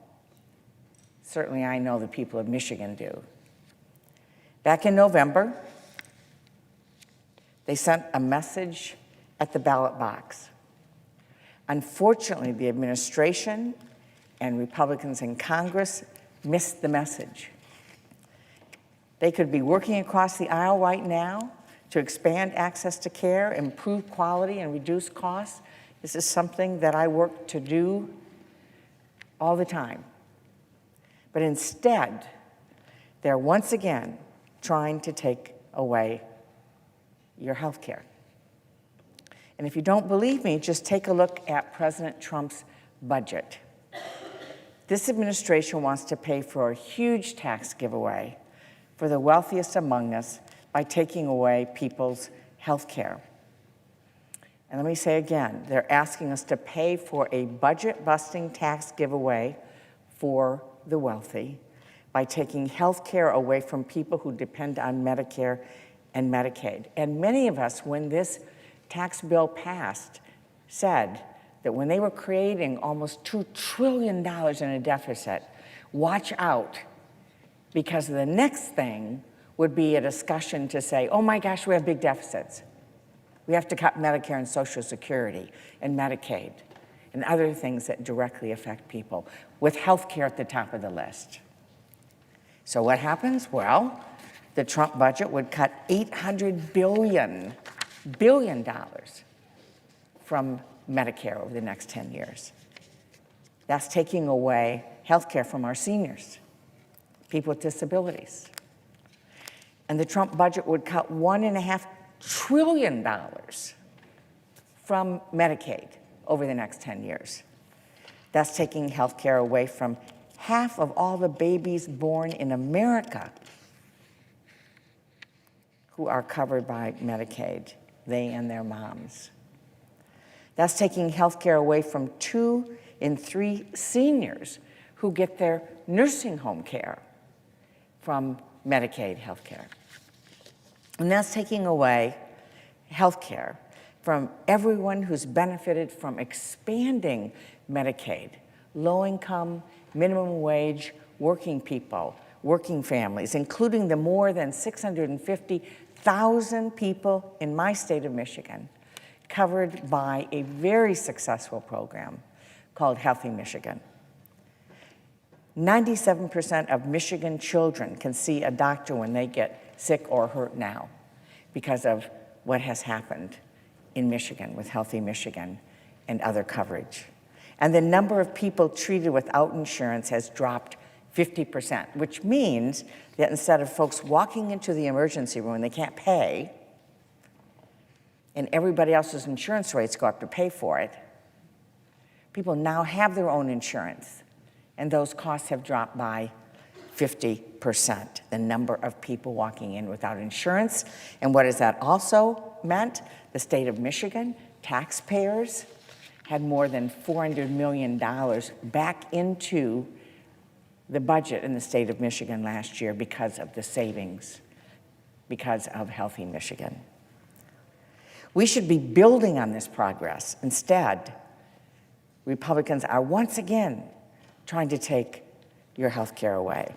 Certainly I know the people of Michigan do. Back in November, they sent a message at the ballot box. Unfortunately, the administration and Republicans in Congress missed the message. They could be working across the aisle right now to expand access to care, improve quality, and reduce costs. This is something that I work to do all the time. But instead, they're once again trying to take away your health care. And if you don't believe me, just take a look at President Trump's budget. This administration wants to pay for a huge tax giveaway for the wealthiest among us by taking away people's health care. And let me say again, they're asking us to pay for a budget-busting tax giveaway for the wealthy by taking health care away from people who depend on Medicare and Medicaid. And many of us, when this tax bill passed, said that when they were creating almost $2 trillion in a deficit, watch out, because the next thing would be a discussion to say, oh my gosh, we have big deficits. We have to cut Medicare and Social Security and Medicaid and other things that directly affect people, with health care at the top of the list. So what happens? Well, the Trump budget would cut $800 billion from Medicare over the next 10 years. That's taking away health care from our seniors, people with disabilities. And the Trump budget would cut $1.5 trillion from Medicaid over the next 10 years. That's taking health care away from half of all the babies born in America who are covered by Medicaid, they and their moms. That's taking health care away from 2 in 3 seniors who get their nursing home care from Medicaid health care. And that's taking away health care from everyone who's benefited from expanding Medicaid, low-income, minimum wage, working people, working families, including the more than 650,000 people in my state of Michigan covered by a very successful program called Healthy Michigan. 97% of Michigan children can see a doctor when they get sick or hurt now because of what has happened in Michigan with Healthy Michigan and other coverage. And the number of people treated without insurance has dropped 50%, which means that instead of folks walking into the emergency room and they can't pay, and everybody else's insurance rates go up to pay for it, People now have their own insurance, and those costs have dropped by 50%, the number of people walking in without insurance. And what has that also meant? The state of Michigan, taxpayers, had more than $400 million back into the budget in the state of Michigan last year because of the savings, because of Healthy Michigan. We should be building on this progress. Instead, Republicans are once again trying to take your health care away.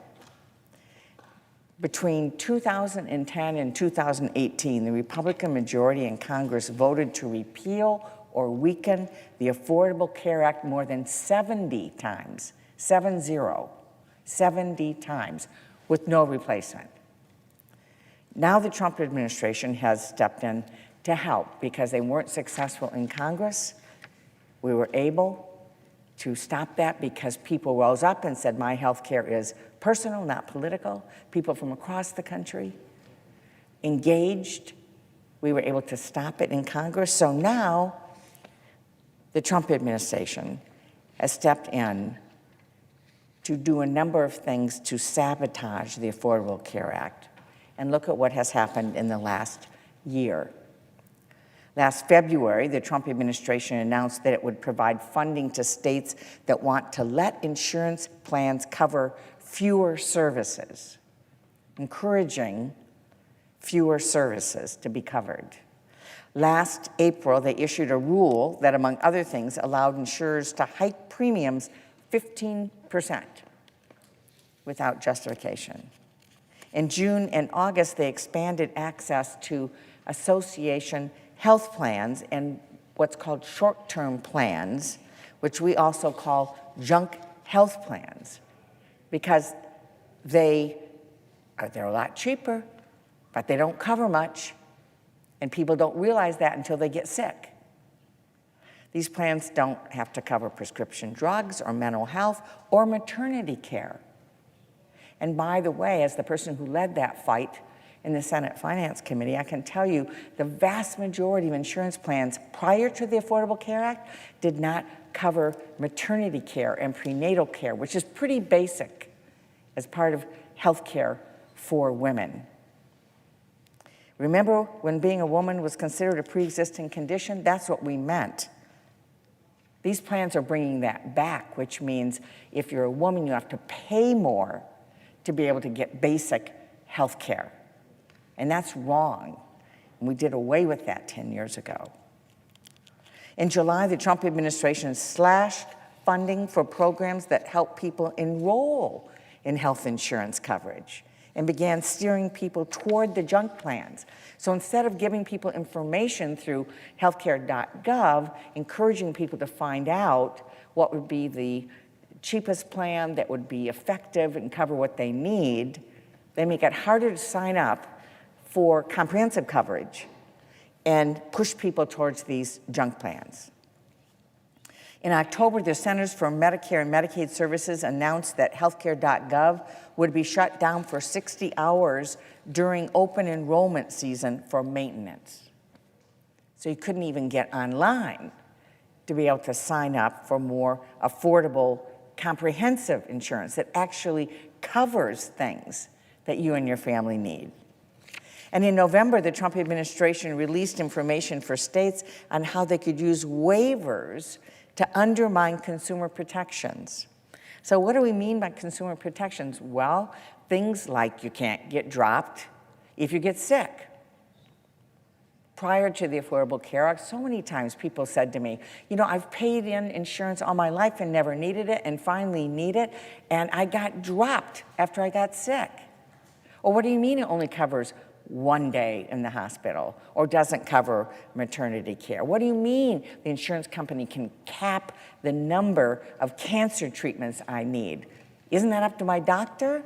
Between 2010 and 2018, the Republican majority in Congress voted to repeal or weaken the Affordable Care Act more than 70 times, 70 times, with no replacement. Now the Trump administration has stepped in to help because they weren't successful in Congress. We were able to stop that because people rose up and said, my health care is personal, not political. People from across the country engaged. We were able to stop it in Congress. So now the Trump administration has stepped in to do a number of things to sabotage the Affordable Care Act. And look at what has happened in the last year. Last February, the Trump administration announced that it would provide funding to states that want to let insurance plans cover fewer services, encouraging fewer services to be covered. Last April, they issued a rule that, among other things, allowed insurers to hike premiums 15% without justification. In June and August, they expanded access to association health plans and what's called short-term plans, which we also call junk health plans, because they're a lot cheaper, but they don't cover much, and people don't realize that until they get sick. These plans don't have to cover prescription drugs or mental health or maternity care. And by the way, as the person who led that fight in the Senate Finance Committee, I can tell you the vast majority of insurance plans prior to the Affordable Care Act did not cover maternity care and prenatal care, which is pretty basic as part of health care for women. Remember when being a woman was considered a pre-existing condition? That's what we meant. These plans are bringing that back, which means if you're a woman, you have to pay more to be able to get basic health care. And that's wrong. And we did away with that 10 years ago. In July, the Trump administration slashed funding for programs that help people enroll in health insurance coverage and began steering people toward the junk plans. So instead of giving people information through healthcare.gov, encouraging people to find out what would be the cheapest plan that would be effective and cover what they need, they make it harder to sign up for comprehensive coverage and push people towards these junk plans. In October, the Centers for Medicare and Medicaid Services announced that healthcare.gov would be shut down for 60 hours during open enrollment season for maintenance. So you couldn't even get online to be able to sign up for more affordable, comprehensive insurance that actually covers things that you and your family need. And in November, the Trump administration released information for states on how they could use waivers to undermine consumer protections. So what do we mean by consumer protections? Well, things like you can't get dropped if you get sick. Prior to the Affordable Care Act, so many times people said to me, you know, I've paid in insurance all my life and never needed it and finally need it, and I got dropped after I got sick. Or what do you mean it only covers one day in the hospital or doesn't cover maternity care? What do you mean the insurance company can cap the number of cancer treatments I need? Isn't that up to my doctor?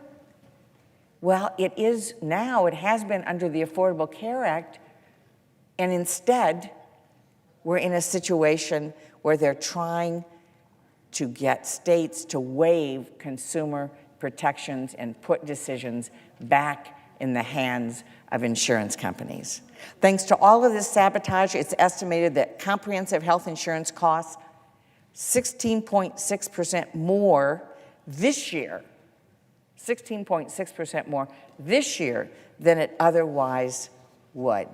Well, it is now. It has been under the Affordable Care Act, and instead we're in a situation where they're trying to get states to waive consumer protections and put decisions back in the hands of insurance companies. Thanks to all of this sabotage, it's estimated that comprehensive health insurance costs 16.6% more this year, 16.6% more this year than it otherwise would.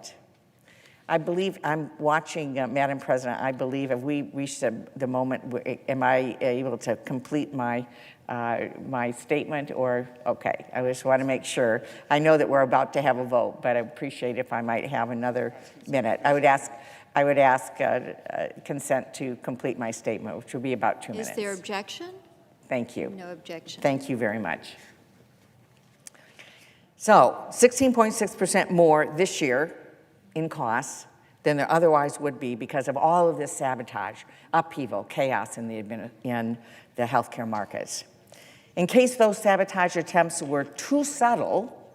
I believe, I'm watching, Madam President, I believe if we reach the moment, am I able to complete my my statement, or, okay, I just want to make sure. I know that we're about to have a vote, but I appreciate if I might have another minute. I would ask consent to complete my statement, which will be about 2 minutes. Is there objection? Thank you. No objection. Thank you very much. So 16.6% more this year in costs than there otherwise would be because of all of this sabotage, upheaval, chaos in the healthcare markets. In case those sabotage attempts were too subtle,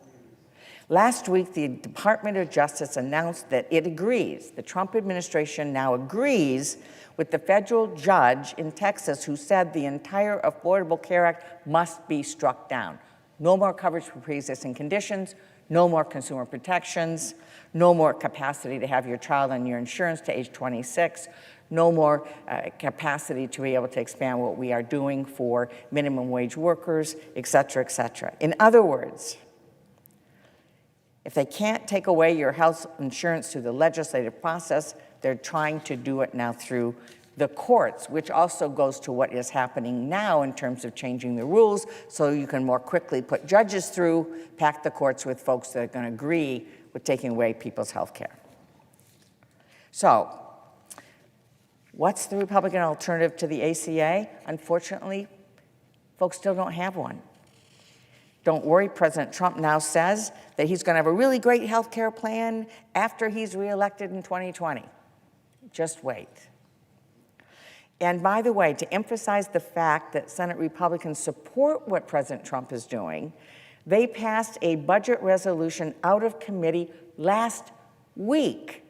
last week the Department of Justice announced that it agrees, the Trump administration now agrees with the federal judge in Texas who said the entire Affordable Care Act must be struck down. No more coverage for pre-existing conditions, no more consumer protections, no more capacity to have your child on your insurance to age 26, no more capacity to be able to expand what we are doing for minimum wage workers, et cetera, et cetera. In other words, if they can't take away your health insurance through the legislative process, they're trying to do it now through the courts, which also goes to what is happening now in terms of changing the rules so you can more quickly put judges through, pack the courts with folks that are going to agree with taking away people's health care. So, what's the Republican alternative to the ACA? Unfortunately, folks still don't have one. Don't worry, President Trump now says that he's going to have a really great health care plan after he's reelected in 2020. Just wait. And by the way, to emphasize the fact that Senate Republicans support what President Trump is doing, they passed a budget resolution out of committee last week.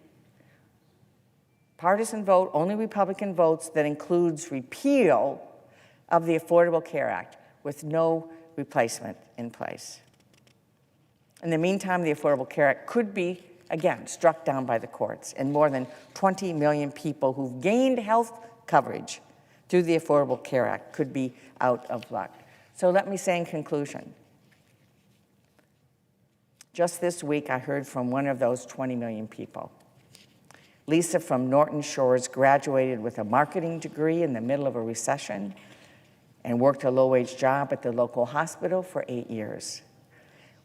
Partisan vote, only Republican votes, that includes repeal of the Affordable Care Act with no replacement in place. In the meantime, the Affordable Care Act could be, again, struck down by the courts, and more than 20 million people who've gained health coverage through the Affordable Care Act could be out of luck. So let me say in conclusion, just this week I heard from one of those 20 million people. Lisa from Norton Shores graduated with a marketing degree in the middle of a recession and worked a low-wage job at the local hospital for 8 years.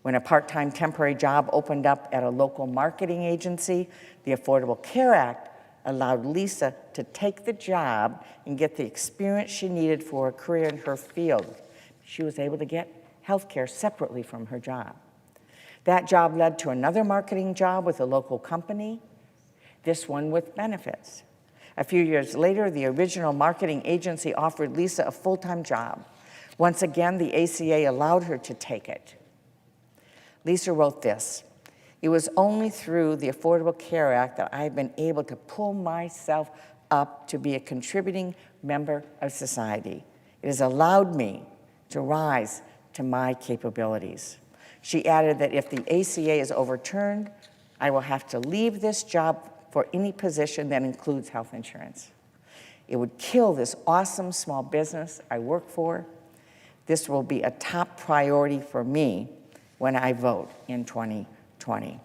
When a part-time temporary job opened up at a local marketing agency, the Affordable Care Act allowed Lisa to take the job and get the experience she needed for a career in her field. She was able to get health care separately from her job. That job led to another marketing job with a local company, this one with benefits. A few years later, the original marketing agency offered Lisa a full-time job. Once again, the ACA allowed her to take it. Lisa wrote this: "It was only through the Affordable Care Act that I've been able to pull myself up to be a contributing member of society. It has allowed me to rise to my capabilities." She added that if the ACA is overturned, I will have to leave this job for any position that includes health insurance. It would kill this awesome small business I work for. This will be a top priority for me when I vote in 2020.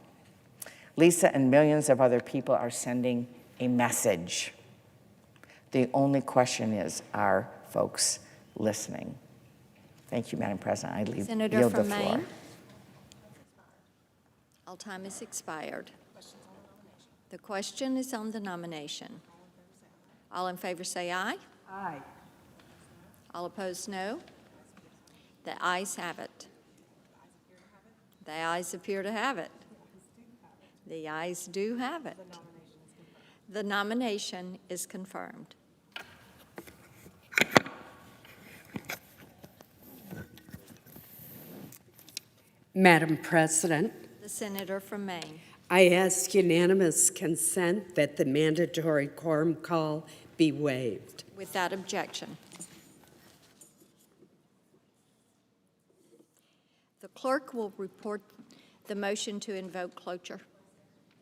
Lisa and millions of other people are sending a message. The only question is, are folks listening? Thank you, Madam President. I Senator yield the from floor. Maine. All time is expired. The question is on the nomination. All in favor say aye. Aye. All opposed, no. The ayes have it. The ayes appear to have it. The ayes do have it. The nomination is confirmed. Madam President, The senator from Maine. I ask unanimous consent that the mandatory quorum call be waived. Without objection. The clerk will report the motion to invoke cloture.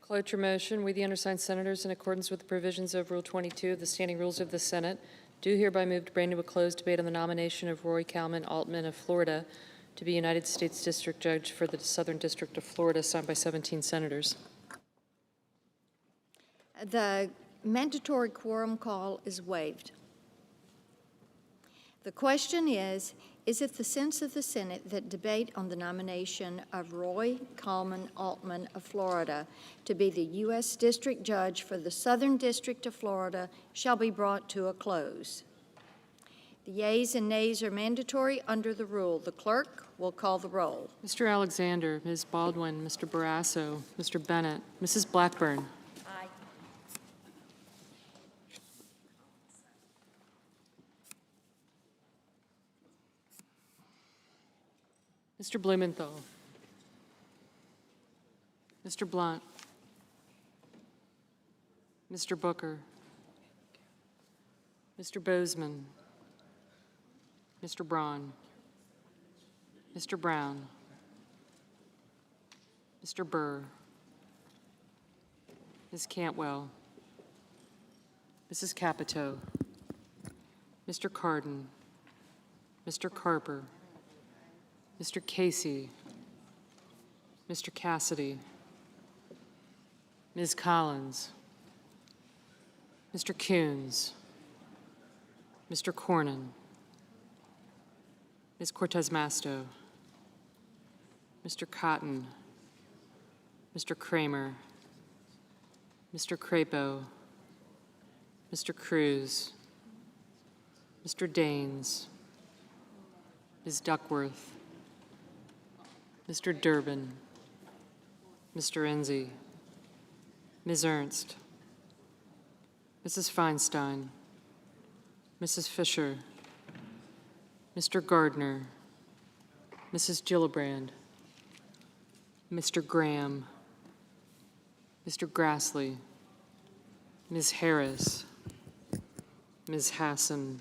Cloture motion. We, the undersigned senators, in accordance with the provisions of Rule 22 of the Standing Rules of the Senate, Do hereby move to bring to a closed debate on the nomination of Roy Kalman Altman of Florida to be United States District Judge for the Southern District of Florida, signed by 17 senators. The mandatory quorum call is waived. The question is it the sense of the Senate that debate on the nomination of Roy Kalman Altman of Florida to be the U.S. District Judge for the Southern District of Florida shall be brought to a close? The yeas and nays are mandatory under the rule. The clerk will call the roll. Mr. Alexander, Ms. Baldwin, Mr. Barrasso, Mr. Bennett, Mrs. Blackburn. Aye. Mr. Blumenthal. Mr. Blunt. Mr. Booker. Mr. Bozeman. Mr. Braun. Mr. Brown. Mr. Burr. Ms. Cantwell. Mrs. Capito. Mr. Cardin. Mr. Carper. Mr. Casey. Mr. Cassidy. Ms. Collins. Mr. Coons. Mr. Cornyn. Ms. Cortez Masto. Mr. Cotton. Mr. Kramer. Mr. Crapo. Mr. Cruz. Mr. Daines. Ms. Duckworth. Mr. Durbin. Mr. Enzi. Ms. Ernst. Mrs. Feinstein. Mrs. Fisher. Mr. Gardner. Mrs. Gillibrand. Mr. Graham. Mr. Grassley. Ms. Harris. Ms. Hassan.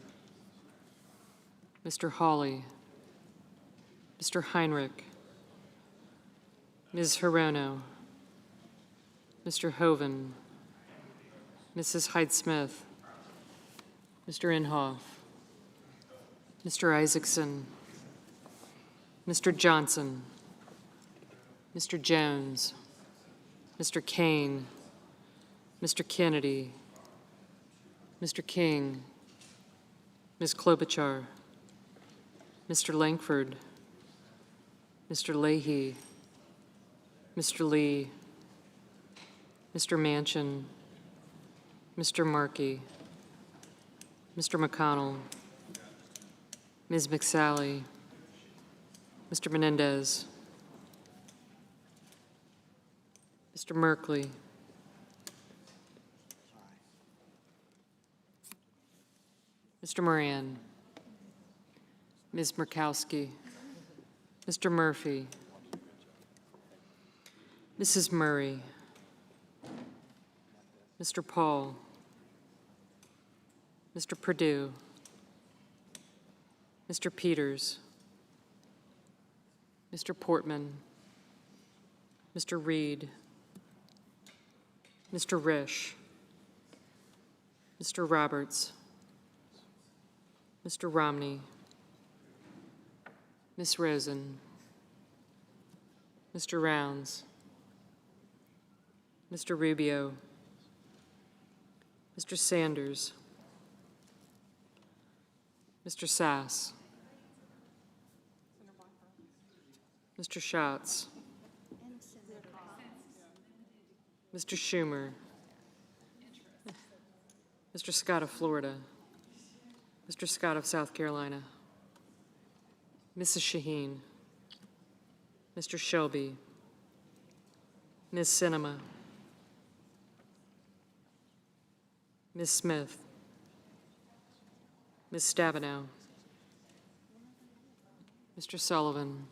Mr. Hawley. Mr. Heinrich. Ms. Hirono. Mr. Hoven. Mrs. Hyde-Smith. Mr. Inhofe. Mr. Isaacson. Mr. Johnson. Mr. Jones. Mr. Kane. Mr. Kennedy. Mr. King. Ms. Klobuchar. Mr. Langford. Mr. Leahy. Mr. Lee. Mr. Manchin. Mr. Markey. Mr. McConnell. Ms. McSally. Mr. Menendez. Mr. Merkley. Mr. Moran. Ms. Murkowski. Mr. Murphy. Mrs. Murray. Mr. Paul. Mr. Perdue. Mr. Peters. Mr. Portman. Mr. Reed. Mr. Risch. Mr. Roberts. Mr. Romney. Ms. Rosen. Mr. Rounds. Mr. Rubio. Mr. Sanders. Mr. Sass. Mr. Schatz. Mr. Schumer. Mr. Scott of Florida. Mr. Scott of South Carolina. Mrs. Shaheen. Mr. Shelby. Ms. Sinema. Ms. Smith. Ms. Stabenow. Mr. Sullivan.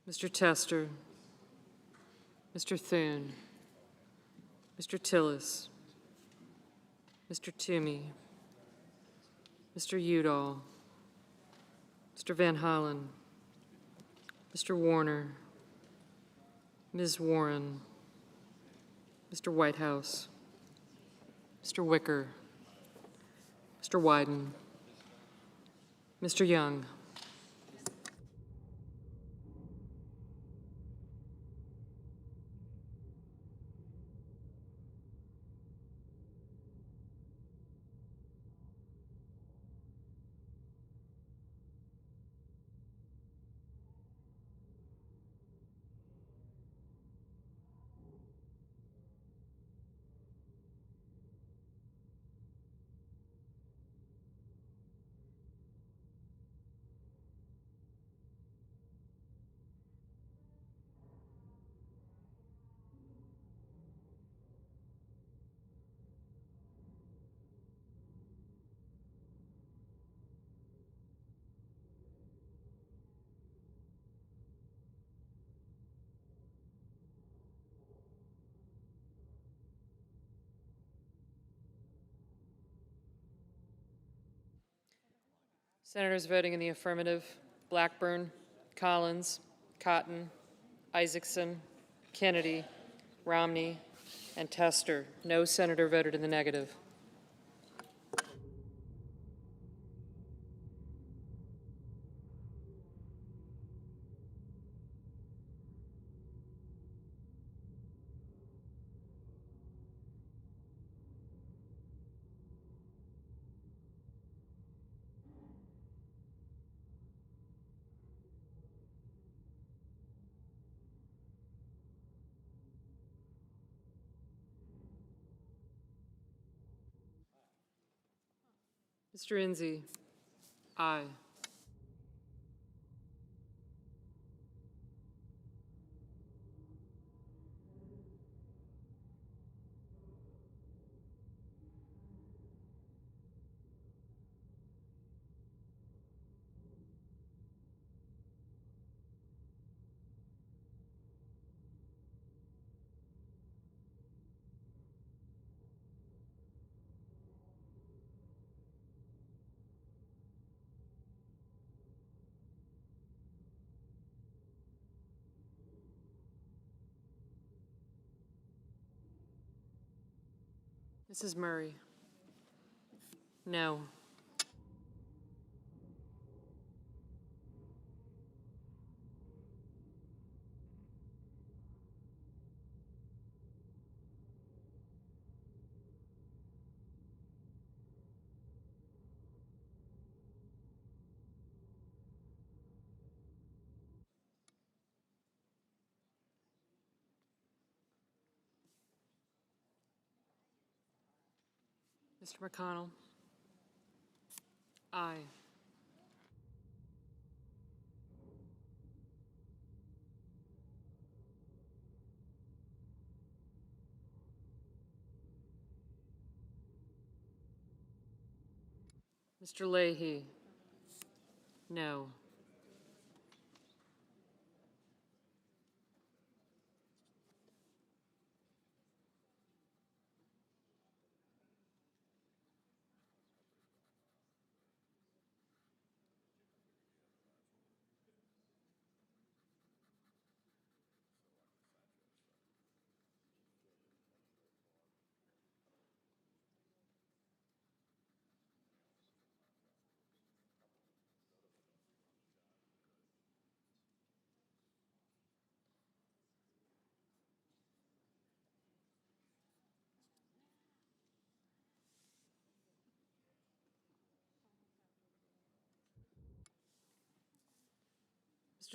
Mr. Tester. Mr. Thune. Mr. Tillis. Mr. Toomey. Mr. Udall. Mr. Van Hollen. Mr. Warner. Ms. Warren. Mr. Whitehouse. Mr. Wicker, Mr. Wyden, Mr. Young, Senators voting in the affirmative: Blackburn, Collins, Cotton, Isaacson, Kennedy, Romney, and Tester. No senator voted in the negative. Mr. Inzie, aye. Mrs. Murray, no. Mr. McConnell, aye. Mr. Leahy, no.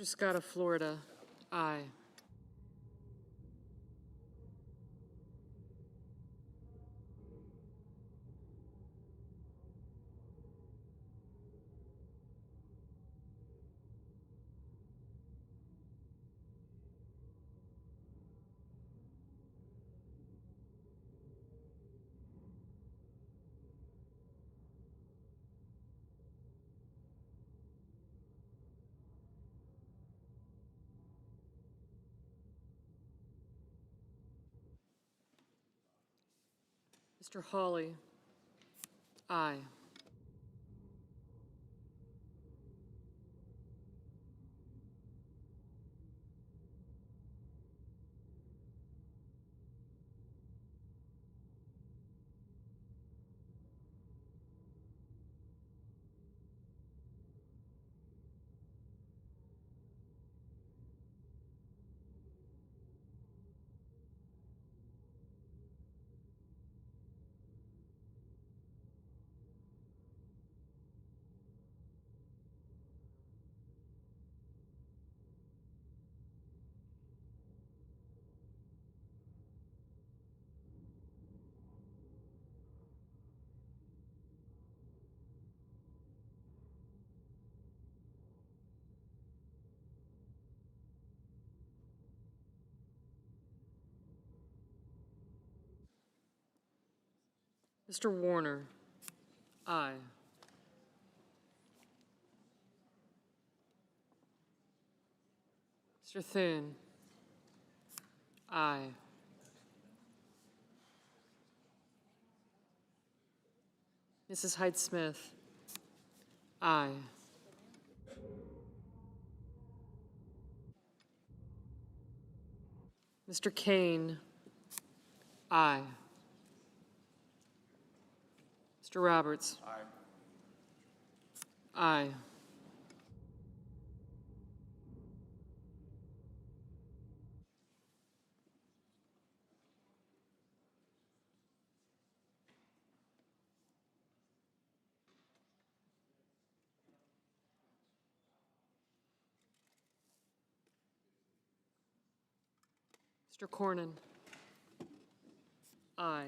Mr. Scott of Florida, aye. Mr. Hawley, aye. Mr. Warner? Aye. Mr. Thune? Aye. Mrs. Hyde-Smith? Aye. Mr. Kane? Aye. Mr. Roberts? Aye. Mr. Cornyn? Aye.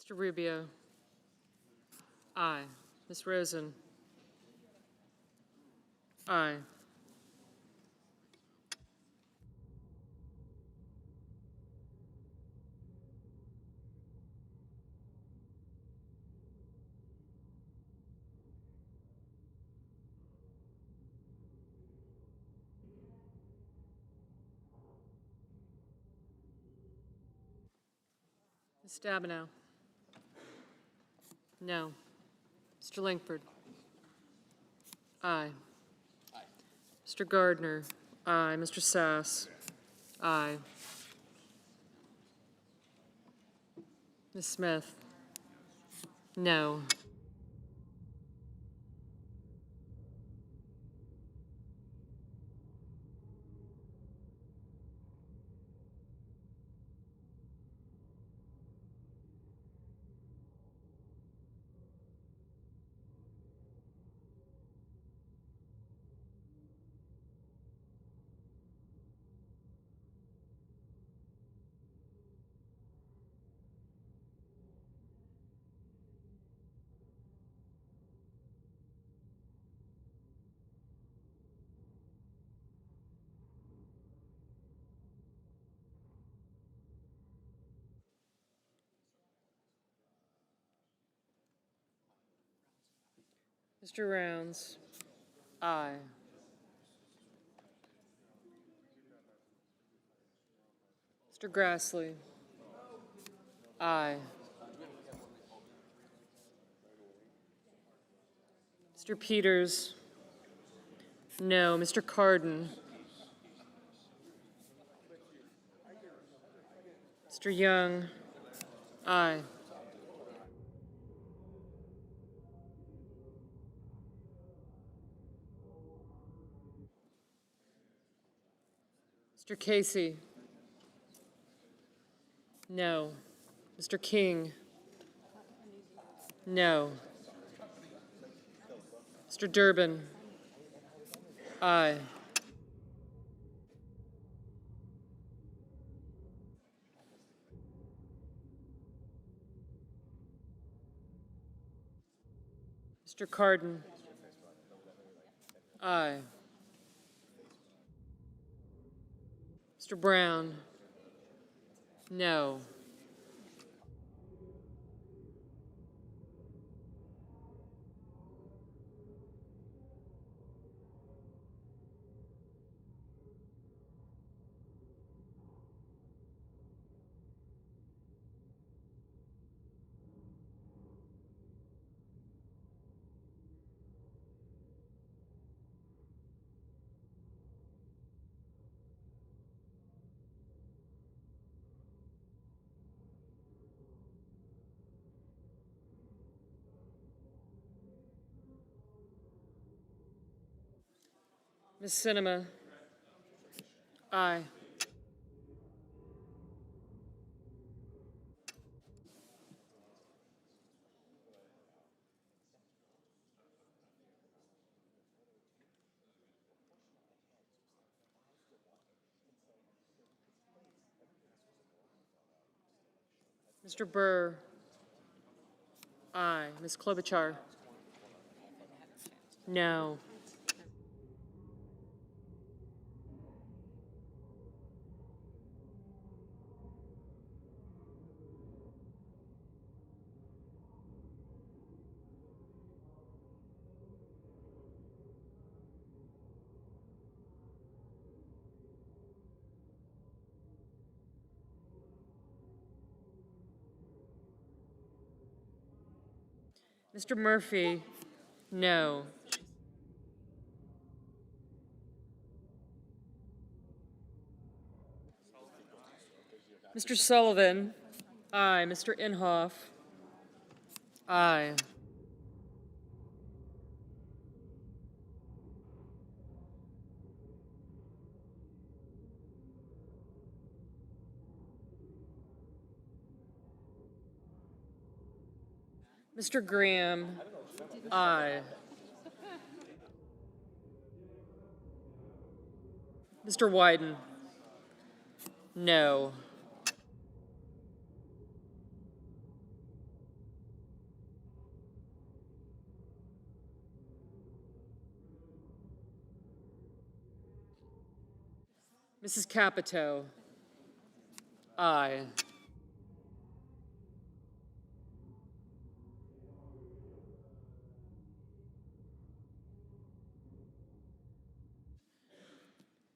Mr. Rubio? Aye. Ms. Rosen? Aye. Ms. Stabenow? No. Mr. Langford? Aye. Mr. Gardner? Aye. Mr. Sass? Aye. Ms. Smith? No. Mr. Rounds? Aye. Mr. Grassley? Aye. Mr. Peters? No. Mr. Cardin? Mr. Young? Aye. Mr. Casey? No. Mr. King? No. Mr. Durbin? Aye. Mr. Cardin? Aye. Mr. Brown? No. Ms. Sinema? Aye. Mr. Burr? Aye. Ms. Klobuchar? No. Mr. Murphy? No. Mr. Sullivan? Aye. Mr. Inhofe? Aye. Mr. Graham? Aye. Mr. Wyden? No. Mrs. Capito? Aye.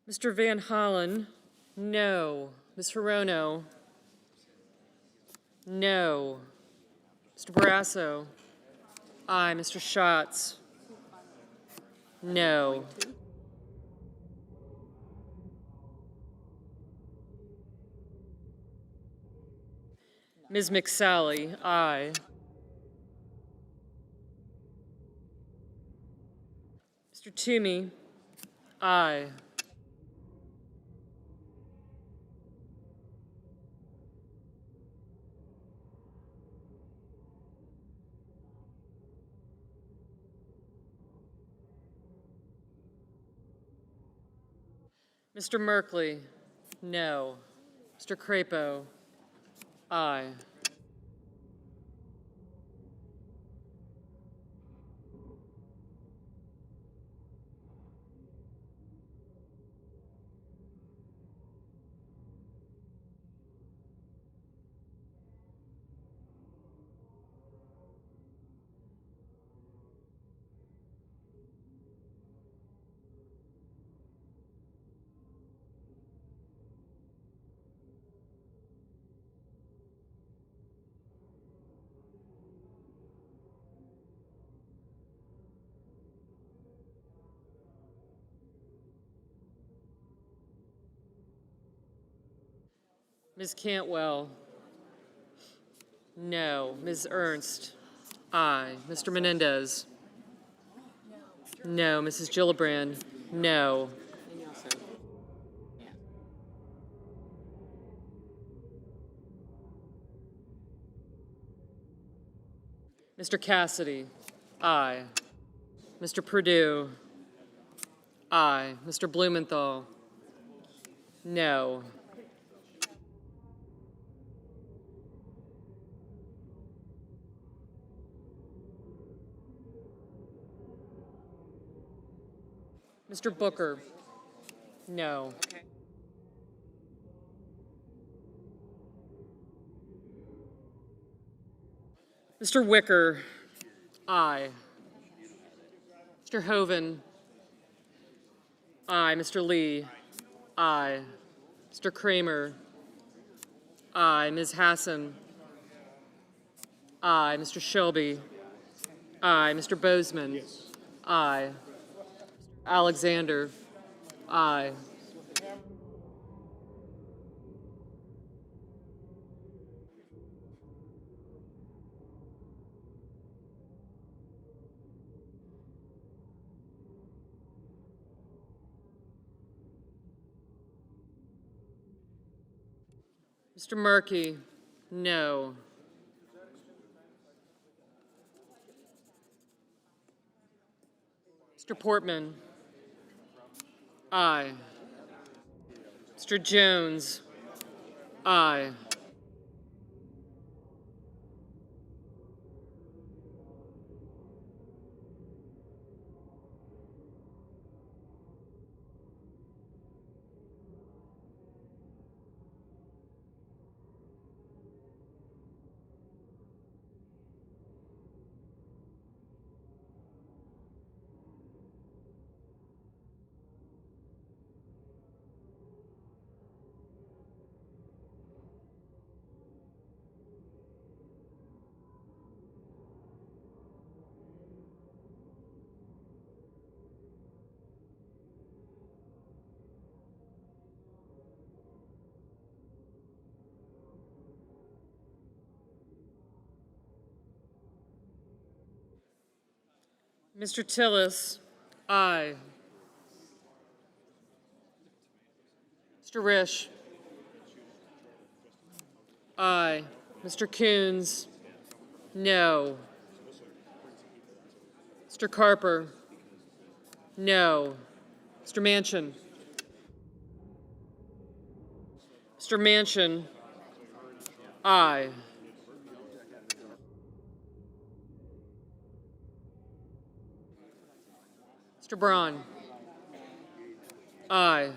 Mr. Van Hollen? No. Ms. Hirono? No. Mr. Barrasso? Aye. Mr. Schatz? No. Ms. McSally? Aye. Mr. Toomey? Aye. Mr. Merkley? No. Mr. Crapo? Aye. Ms. Cantwell? No. Ms. Ernst? Aye. Mr. Menendez? No. Mrs. Gillibrand? No. Mr. Cassidy? Aye. Mr. Perdue? Aye. Mr. Blumenthal? No. Mr. Booker? No. Mr. Wicker? Aye. Mr. Hoven? Aye. Mr. Lee? Aye. Mr. Kramer? Aye. Ms. Hassan? Aye. Mr. Shelby? Aye. Mr. Bozeman? Aye. Alexander? Aye. Mr. Murky? No. Mr. Portman? Aye. Mr. Jones? Aye. Mr. Tillis? Aye. Mr. Risch? Aye. Mr. Coons? No. Mr. Carper? No. Mr. Manchin? Mr. Manchin? Aye. Mr. Braun? Aye.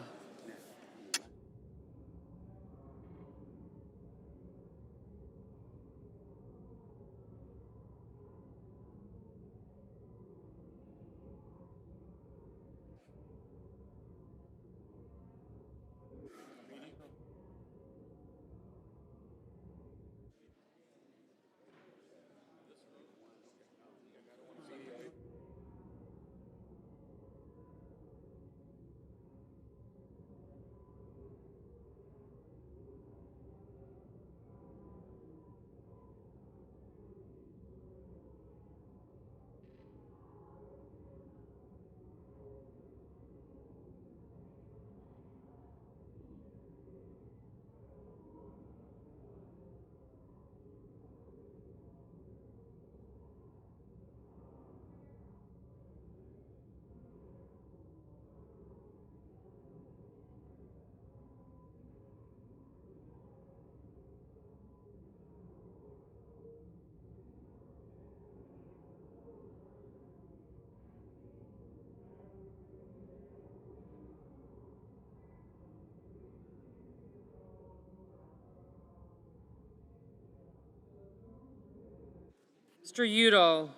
Mr. Udall?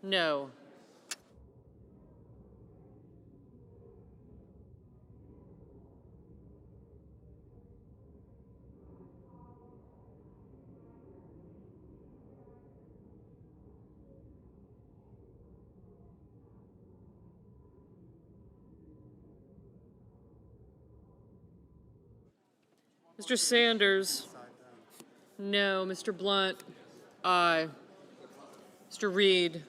No. Mr. Sanders? No. Mr. Blunt? Aye. Mr. Reed?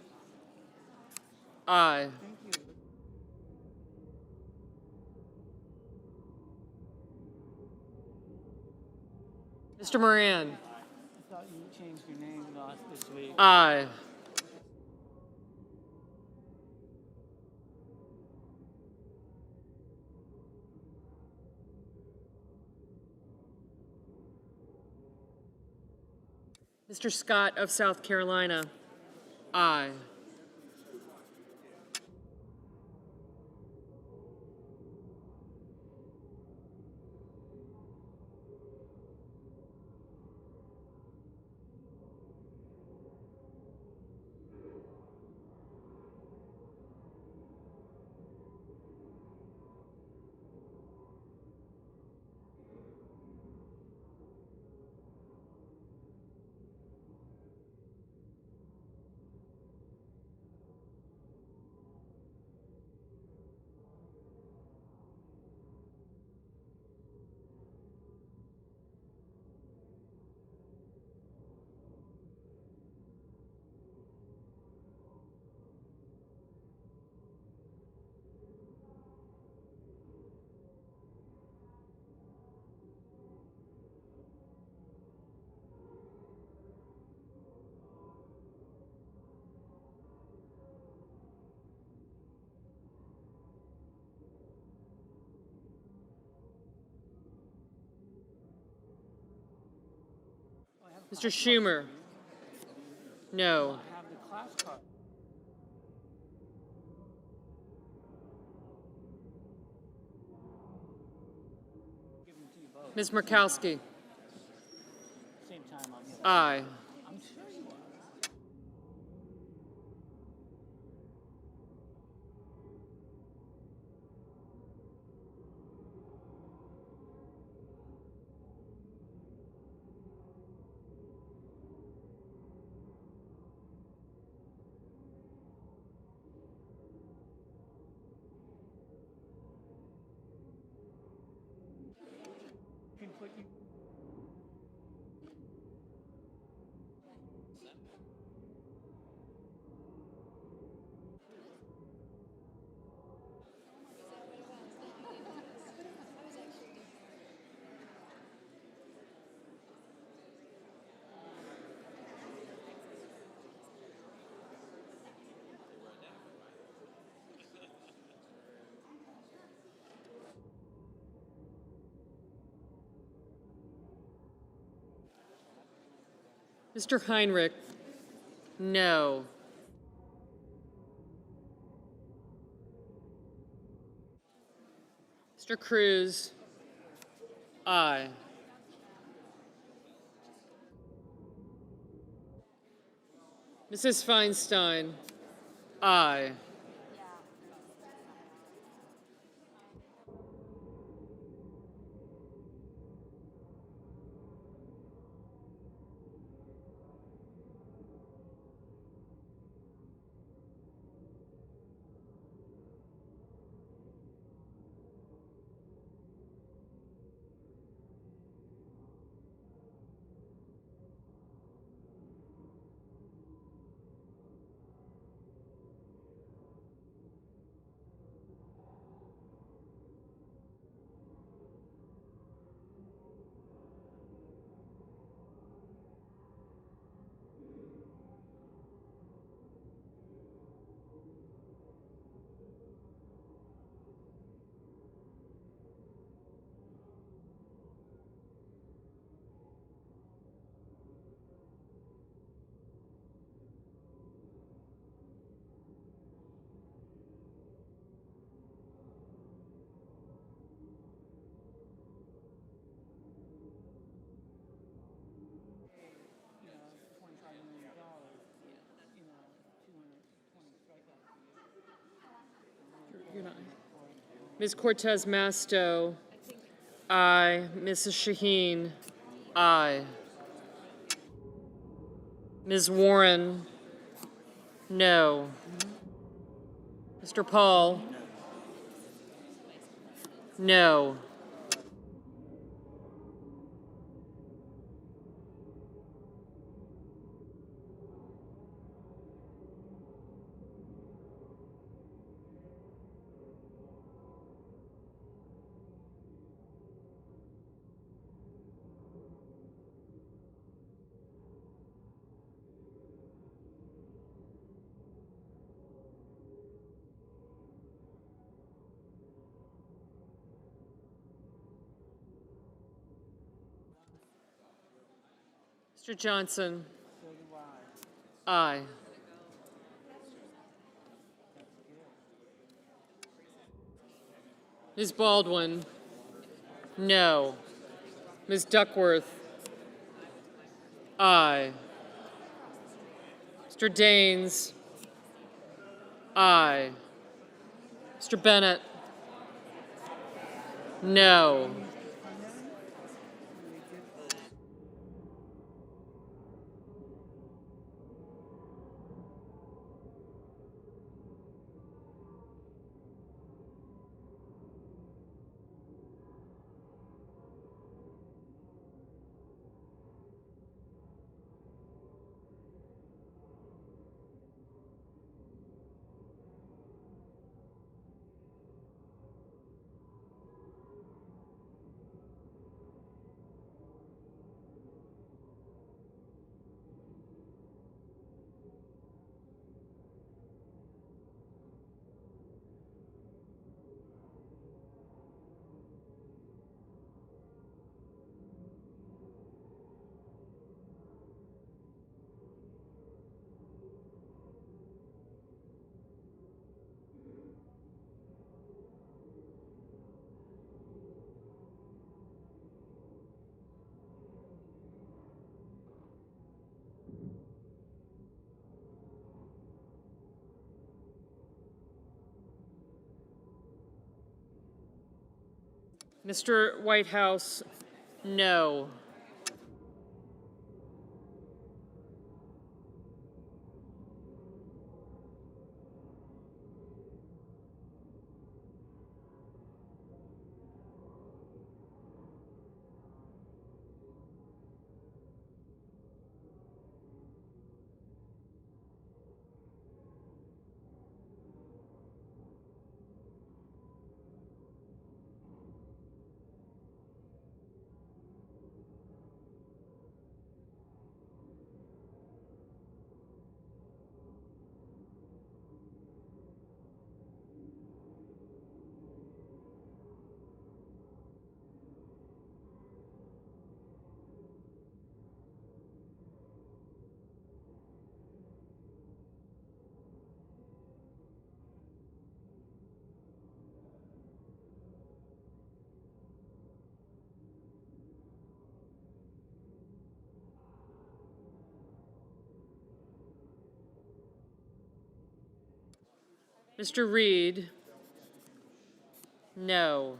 Aye. Mr. Moran? I thought you changed your name this week. Aye. Mr. Scott of South Carolina, aye. Mr. Schumer, no. Ms. Murkowski, aye. Mr. Heinrich, no. Mr. Cruz, aye. Mrs. Feinstein, aye. Ms. Cortez Masto, aye. Mrs. Shaheen, aye. Ms. Warren, no. Mr. Paul, no. Mr. Johnson, Aye. Ms. Baldwin? No. Ms. Duckworth? Aye. Mr. Daines? Aye. Mr. Bennett? No. Mr. Whitehouse? No. Mr. Reed? No.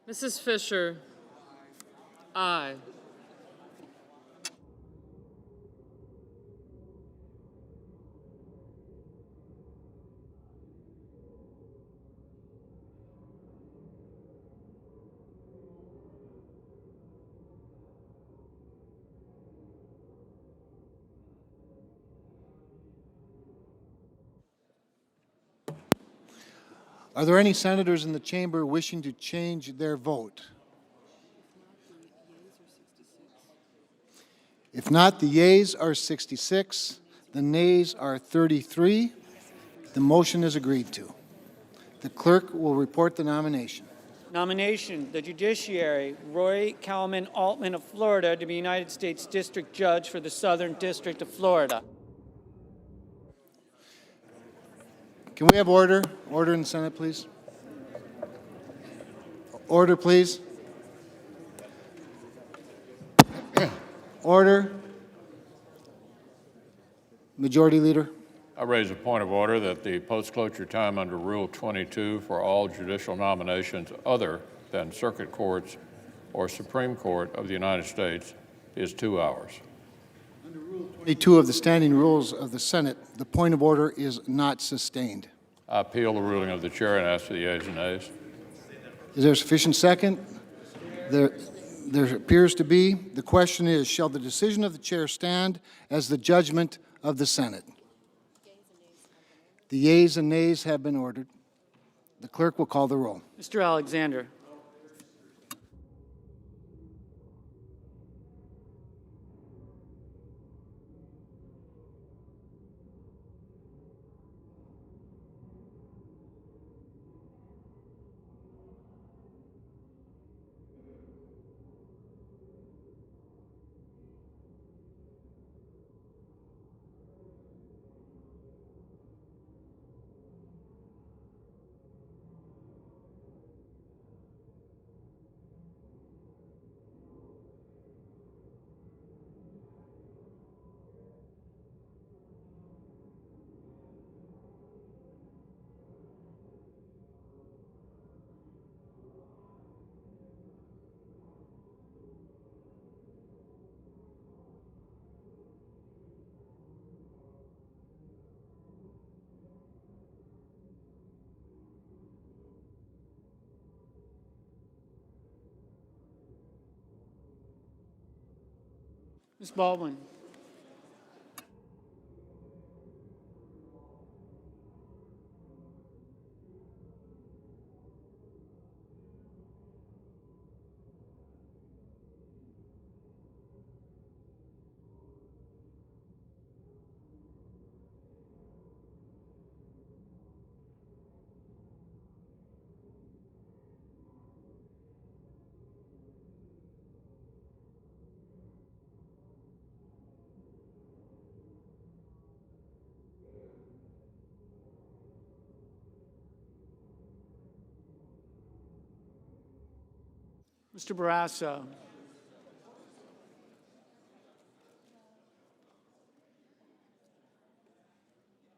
Mrs. Fisher? Aye. Are there any senators in the chamber wishing to change their vote? If not, the yeas are 66, the nays are 33. The motion is agreed to. The clerk will report the nomination. Nomination, the judiciary, Roy Kalman Altman of Florida to be United States District Judge for the Southern District of Florida. Can we have order? Order in the Senate, please. Order, please. Order. Majority Leader. I raise a point of order that the post-cloture time under Rule 22 for all judicial nominations other than circuit courts or Supreme Court of the United States is 2 hours. 22 of the standing rules of the Senate, the point of order is not sustained. I appeal the ruling of the chair and ask for the yeas and nays. Is there sufficient second? There appears to be. The question is, shall the decision of the chair stand as the judgment of the Senate? The yeas and nays have been ordered. The clerk will call the roll. Mr. Alexander. Ms. Baldwin. Mr. Barrasso.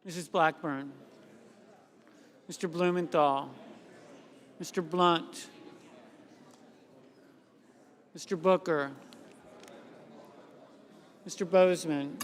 Mrs. Blackburn. Mr. Blumenthal. Mr. Blunt. Mr. Booker. Mr. Bozeman.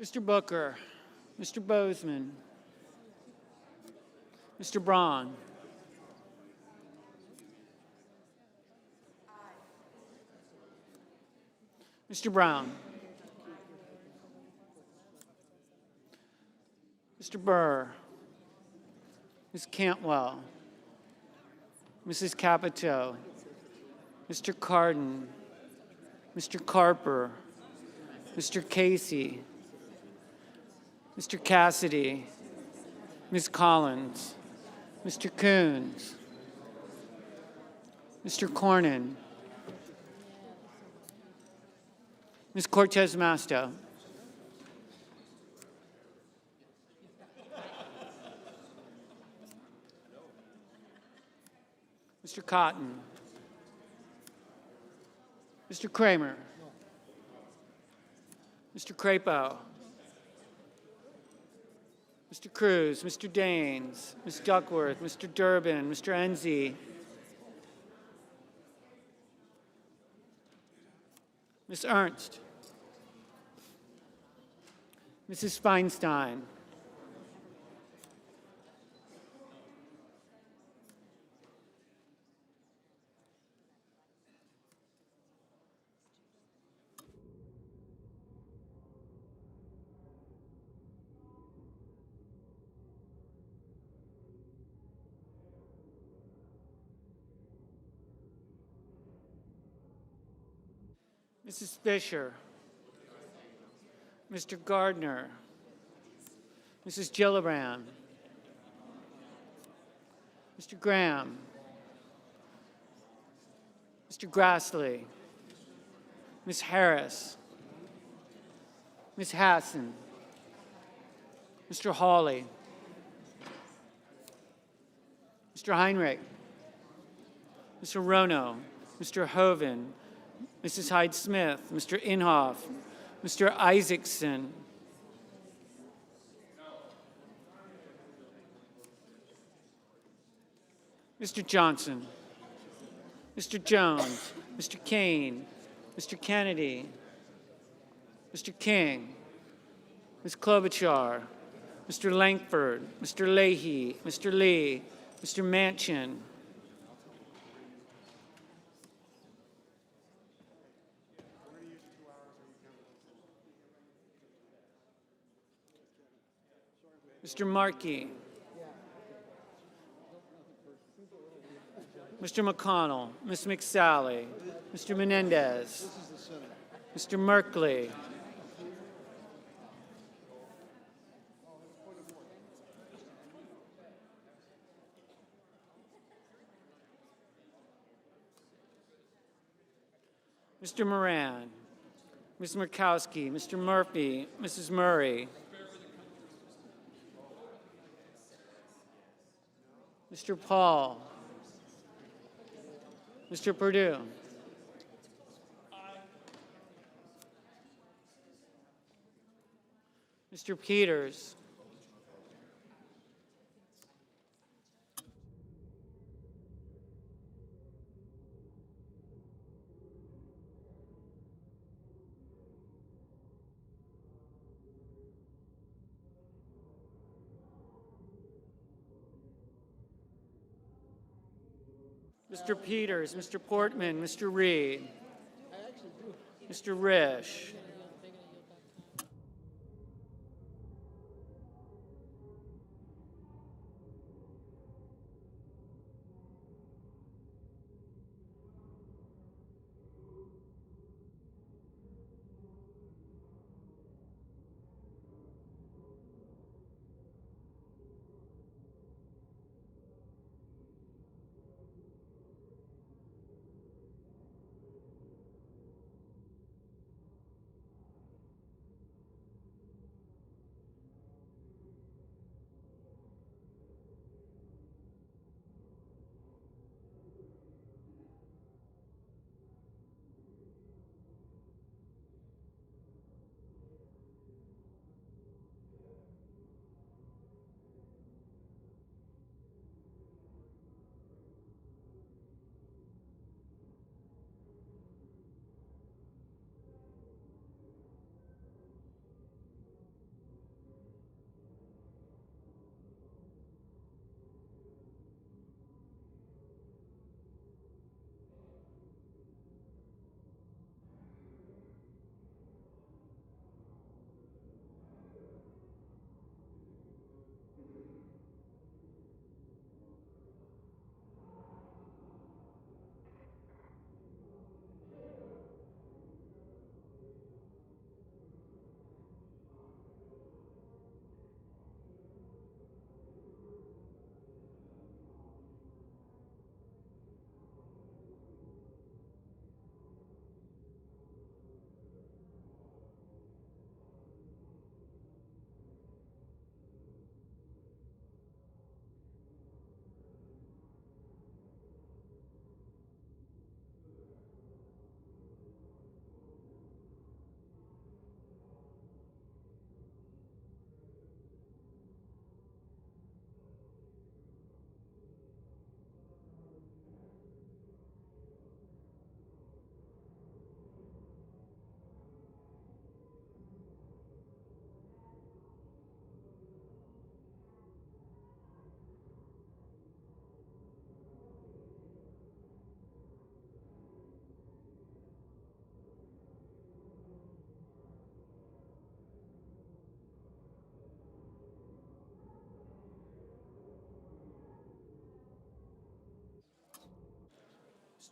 Mr. Booker. Mr. Bozeman. Mr. Braun. Mr. Brown. Mr. Burr. Ms. Cantwell. Mrs. Capito. Mr. Cardin. Mr. Carper. Mr. Casey. Mr. Cassidy. Ms. Collins. Mr. Coons. Mr. Cornyn. Ms. Cortez Masto. Mr. Cotton. Mr. Kramer. Mr. Crapo. Mr. Cruz, Mr. Daines, Ms. Duckworth, Mr. Durbin, Mr. Enzi. Ms. Ernst. Mrs. Feinstein. Mrs. Fisher. Mr. Gardner. Mrs. Gillibrand. Mr. Graham. Mr. Grassley. Ms. Harris. Ms. Hassan. Mr. Hawley. Mr. Heinrich. Mr. Rono. Mr. Hoven. Mrs. Hyde-Smith. Mr. Inhofe. Mr. Isaacson. Mr. Johnson. Mr. Jones. Mr. Kane. Mr. Kennedy. Mr. King. Ms. Klobuchar. Mr. Langford. Mr. Leahy. Mr. Lee. Mr. Manchin. Mr. Markey. Mr. McConnell, Ms. McSally, Mr. Menendez, Mr. Merkley, Mr. Moran, Ms. Murkowski, Mr. Murphy, Mrs. Murray, Mr. Paul, Mr. Perdue. Mr. Peters. Mr. Peters, Mr. Portman, Mr. Reed, Mr. Risch,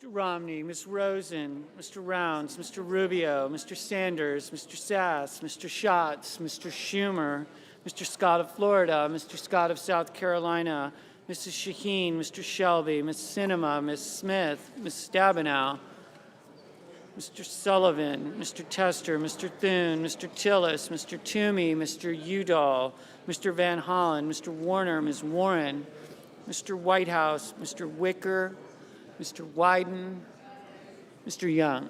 Mr. Romney, Ms. Rosen, Mr. Rounds, Mr. Rubio, Mr. Sanders, Mr. Sass, Mr. Schatz, Mr. Schumer, Mr. Scott of Florida, Mr. Scott of South Carolina, Mrs. Shaheen, Mr. Shelby, Ms. Sinema, Ms. Smith, Ms. Stabenow, Mr. Sullivan, Mr. Tester, Mr. Thune, Mr. Tillis, Mr. Toomey, Mr. Udall, Mr. Van Hollen, Mr. Warner, Ms. Warren, Mr. Whitehouse, Mr. Wicker, Mr. Wyden, Mr. Young.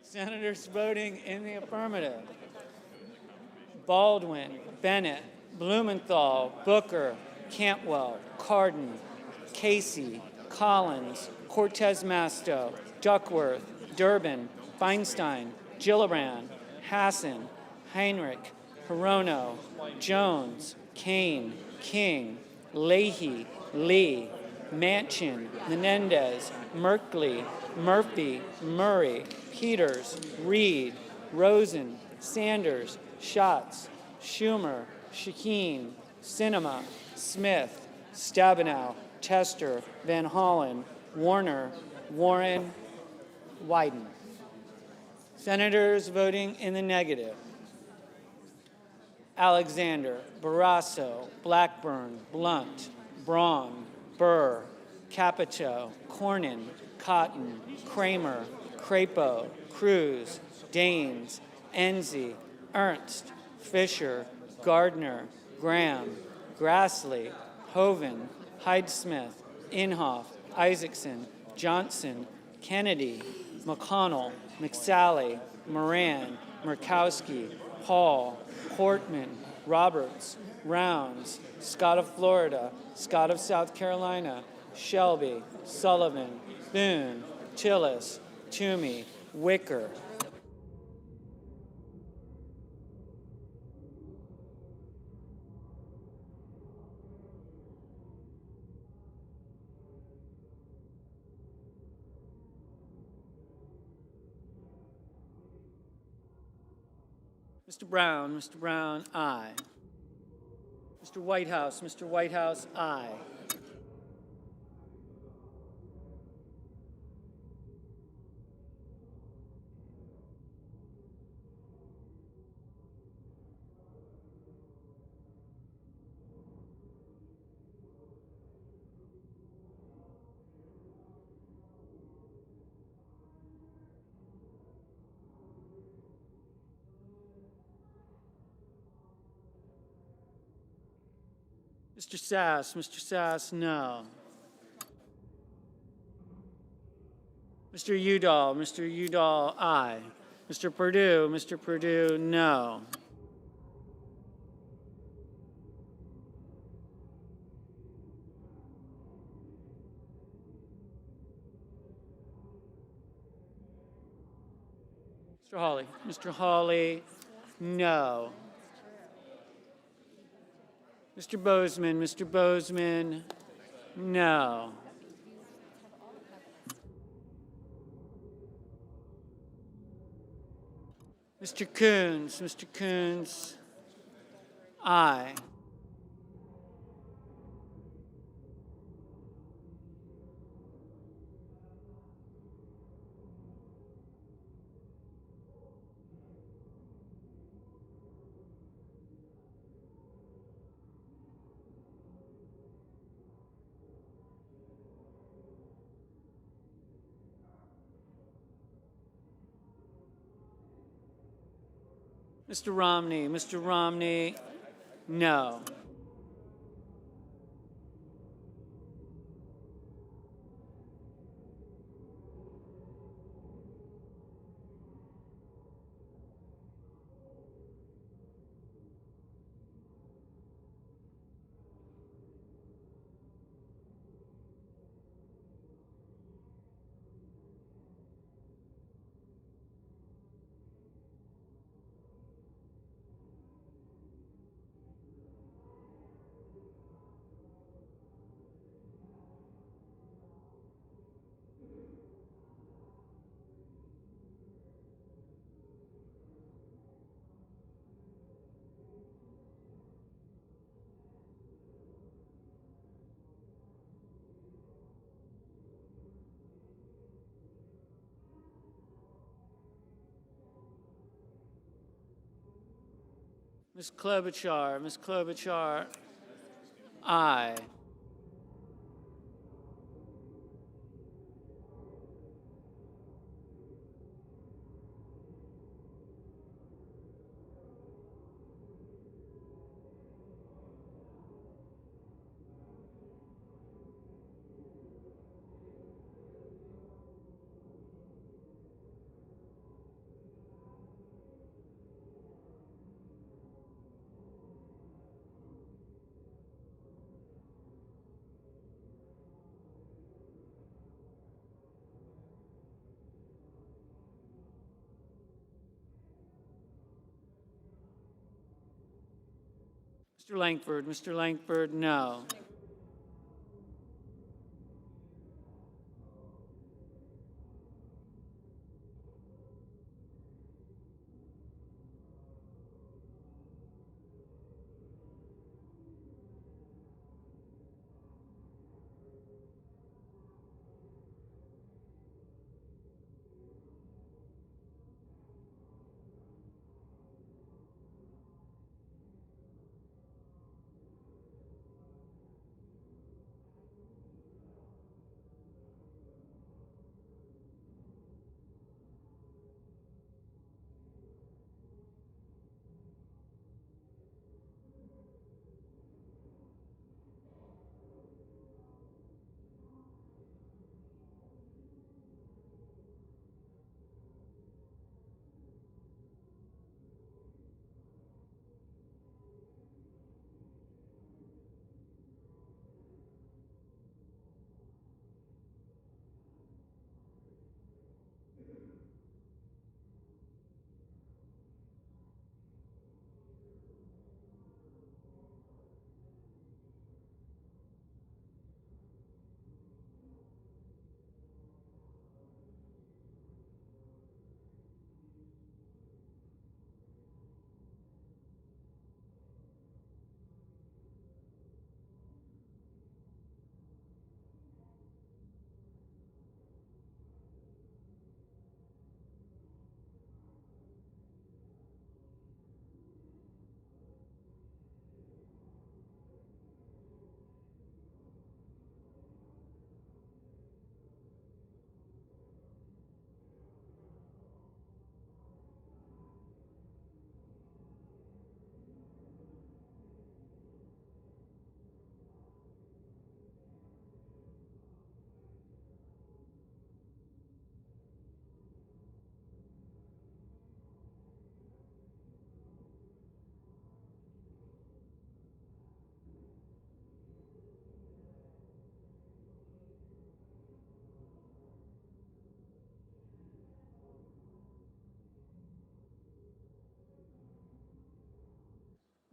Senators voting in the affirmative: Baldwin, Bennett, Blumenthal, Booker, Cantwell, Cardin, Casey, Collins, Cortez Masto, Duckworth, Durbin, Feinstein, Gillibrand, Hassan, Heinrich, Hirono, Jones, Kane, King, Leahy, Lee, Manchin, Menendez, Merkley, Murphy, Murray, Peters, Reed, Rosen, Sanders, Schatz, Schumer, Shaheen, Sinema, Smith, Stabenow, Tester, Van Hollen, Warner, Warren, Wyden. Senators voting in the negative: Alexander, Barrasso, Blackburn, Blunt, Braun, Burr, Capito, Cornyn, Cotton, Kramer, Crapo, Cruz, Daines, Enzi, Ernst, Fisher, Gardner, Graham, Grassley, Hoven, Hyde-Smith, Inhofe, Isaacson, Johnson, Kennedy, McConnell, McSally, Moran, Murkowski, Hall, Portman, Roberts, Rounds, Scott of Florida, Scott of South Carolina, Shelby, Sullivan, Thune, Tillis, Toomey, Wicker. Mr. Brown, aye. Mr. Whitehouse, aye. Mr. Sass, no. Mr. Udall, aye. Mr. Purdue, no. Mr. Hawley, no. Mr. Bozeman, no. Mr. Coons, aye. Mr. Romney, no. Ms. Klobuchar, aye. Mr. Langford, no.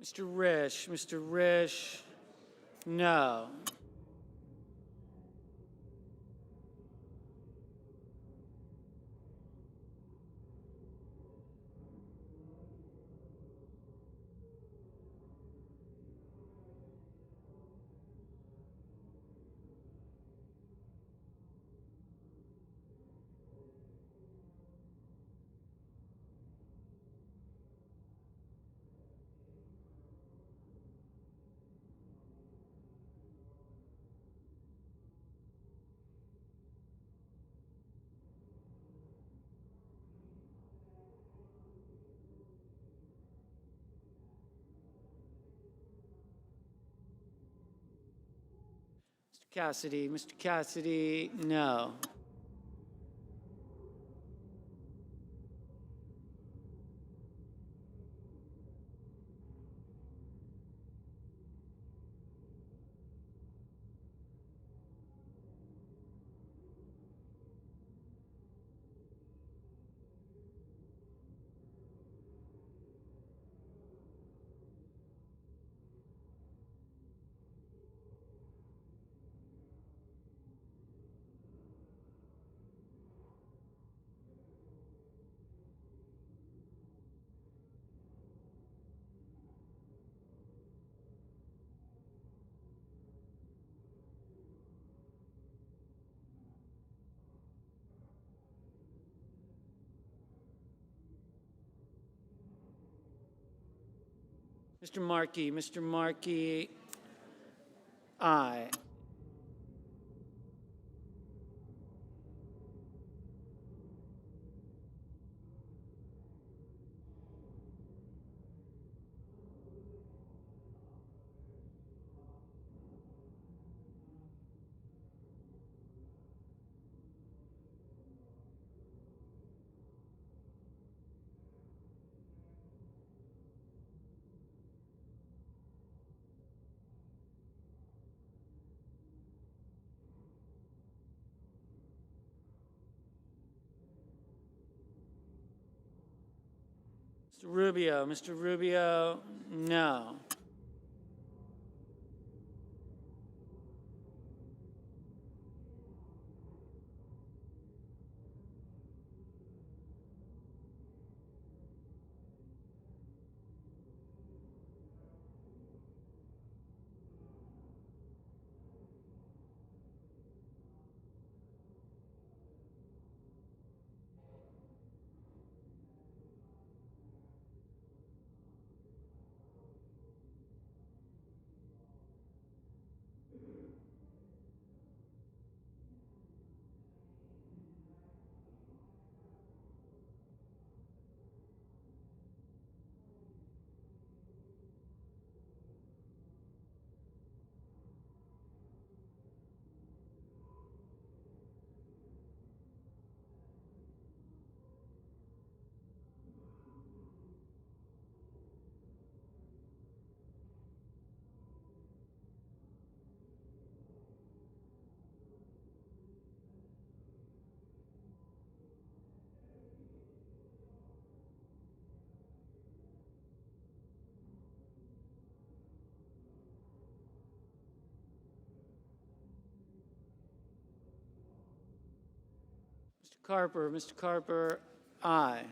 Mr. Risch. Mr. Risch, no. Mr. Cassidy. Mr. Cassidy, no. Mr. Markey. Mr. Markey, aye. Mr. Rubio. Mr. Rubio, no. Mr. Carper. Mr. Carper, aye.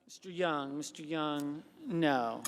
Mr. Young, no.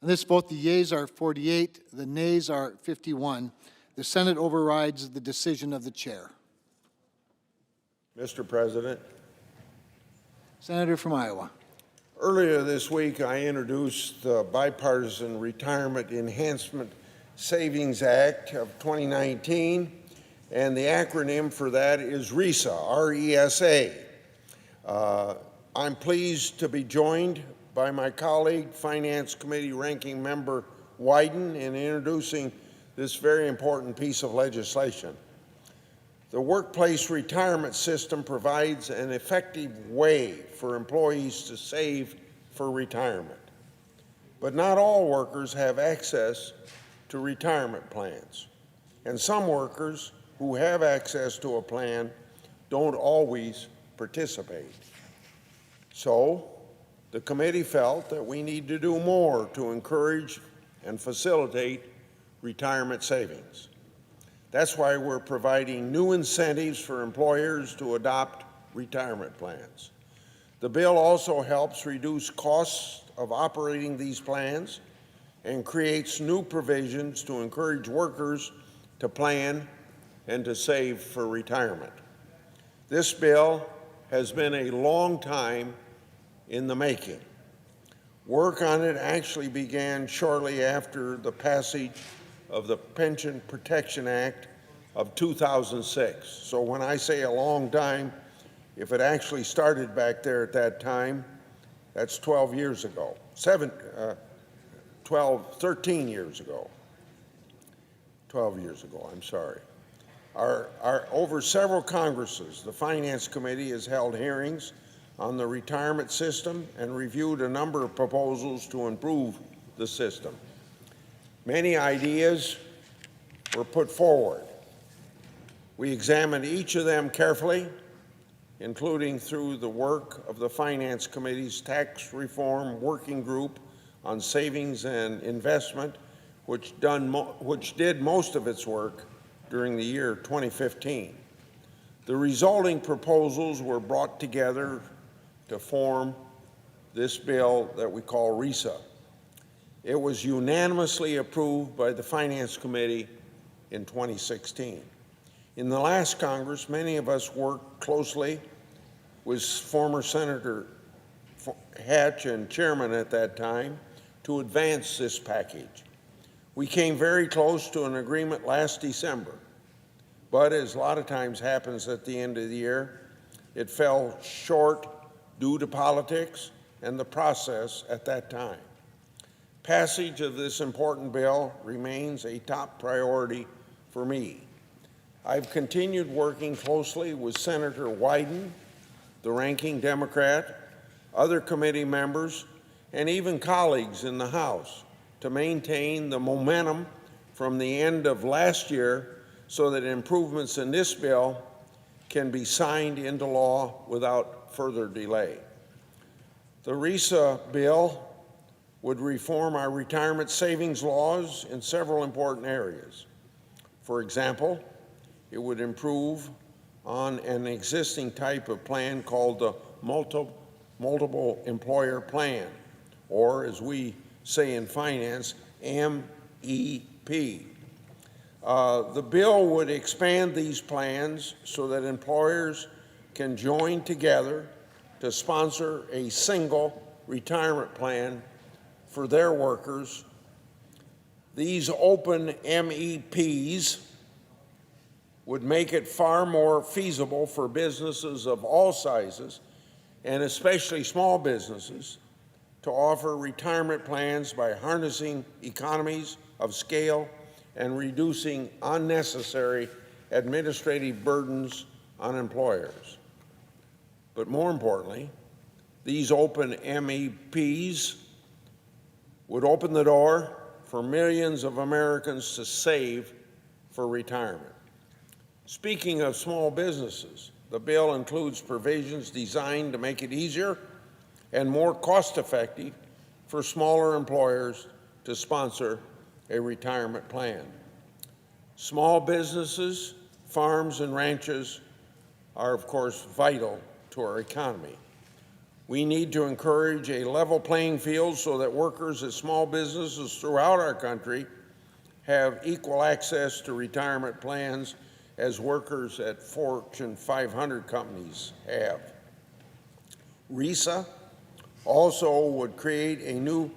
On this vote, the yeas are 48, the nays are 51. The Senate overrides the decision of the chair. Mr. President, Senator from Iowa. earlier this week I introduced the Bipartisan Retirement Enhancement Savings Act of 2019, and the acronym for that is RESA, R-E-S-A. I'm pleased to be joined by my colleague, Finance Committee Ranking Member Wyden, in introducing this very important piece of legislation. The workplace retirement system provides an effective way for employees to save for retirement. But not all workers have access to retirement plans, and some workers who have access to a plan don't always participate. So, the committee felt that we need to do more to encourage and facilitate retirement savings. That's why we're providing new incentives for employers to adopt retirement plans. The bill also helps reduce costs of operating these plans and creates new provisions to encourage workers to plan and to save for retirement. This bill has been a long time in the making. Work on it actually began shortly after the passage of the Pension Protection Act of 2006. So when I say a long time, if it actually started back there at that time, that's 12 years ago, 13 years ago. 12 years ago, I'm sorry. Over several Congresses, the Finance Committee has held hearings on the retirement system and reviewed a number of proposals to improve the system. Many ideas were put forward. We examined each of them carefully, including through the work of the Finance Committee's Tax Reform Working Group on Savings and Investment, which did most of its work during the year 2015. The resulting proposals were brought together to form this bill that we call RESA. It was unanimously approved by the Finance Committee in 2016. In the last Congress, many of us worked closely with former Senator Hatch and chairman at that time to advance this package. We came very close to an agreement last December, but as a lot of times happens at the end of the year, it fell short due to politics and the process at that time. Passage of this important bill remains a top priority for me. I've continued working closely with Senator Wyden, the ranking Democrat, other committee members, and even colleagues in the House to maintain the momentum from the end of last year so that improvements in this bill can be signed into law without further delay. The RESA bill would reform our retirement savings laws in several important areas. For example, it would improve on an existing type of plan called the multiple employer plan, or as we say in finance, MEP. The bill would expand these plans so that employers can join together to sponsor a single retirement plan for their workers. These open MEPs would make it far more feasible for businesses of all sizes, and especially small businesses, to offer retirement plans by harnessing economies of scale and reducing unnecessary administrative burdens on employers. But more importantly, these open MEPs would open the door for millions of Americans to save for retirement. Speaking of small businesses, the bill includes provisions designed to make it easier and more cost-effective for smaller employers to sponsor a retirement plan. Small businesses, farms, and ranches are, of course, vital to our economy. We need to encourage a level playing field so that workers at small businesses throughout our country have equal access to retirement plans as workers at Fortune 500 companies have. RISA also would create a new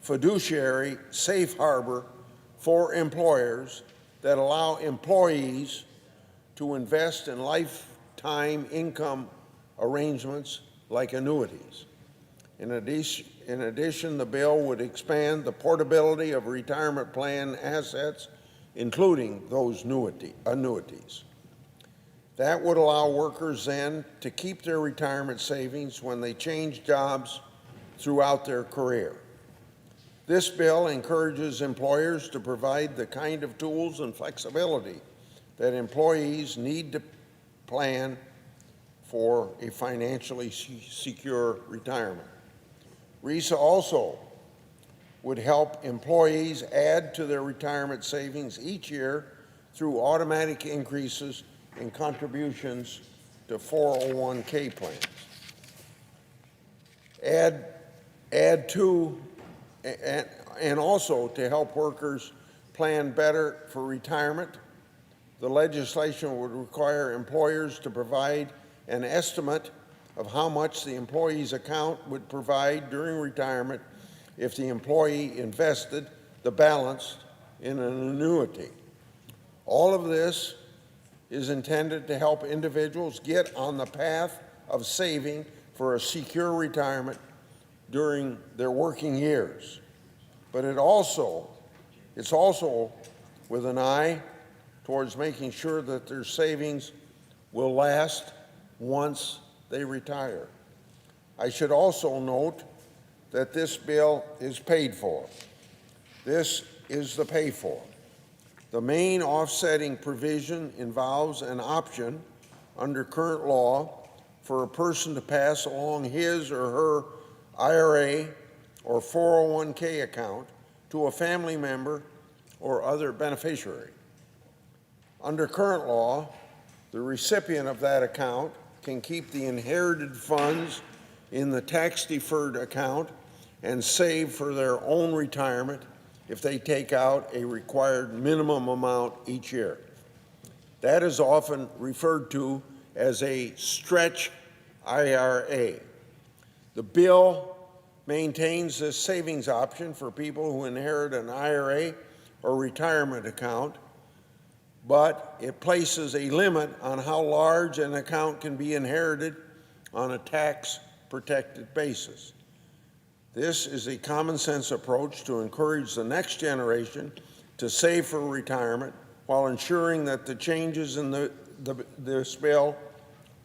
fiduciary safe harbor for employers that allow employees to invest in lifetime income arrangements like annuities. In addition, the bill would expand the portability of retirement plan assets, including those annuities. That would allow workers then to keep their retirement savings when they change jobs throughout their career. This bill encourages employers to provide the kind of tools and flexibility that employees need to plan for a financially secure retirement. RISA also would help employees add to their retirement savings each year through automatic increases in contributions to 401k plans. Add to and also to help workers plan better for retirement, the legislation would require employers to provide an estimate of how much the employee's account would provide during retirement if the employee invested the balance in an annuity. All of this is intended to help individuals get on the path of saving for a secure retirement during their working years. But it's also with an eye towards making sure that their savings will last once they retire. I should also note that this bill is paid for. This is the pay for. The main offsetting provision involves an option under current law for a person to pass along his or her IRA or 401k account to a family member or other beneficiary. Under current law, the recipient of that account can keep the inherited funds in the tax-deferred account and save for their own retirement if they take out a required minimum amount each year. That is often referred to as a stretch IRA. The bill maintains this savings option for people who inherit an IRA or retirement account, but it places a limit on how large an account can be inherited on a tax-protected basis. This is a common-sense approach to encourage the next generation to save for retirement while ensuring that the changes in this bill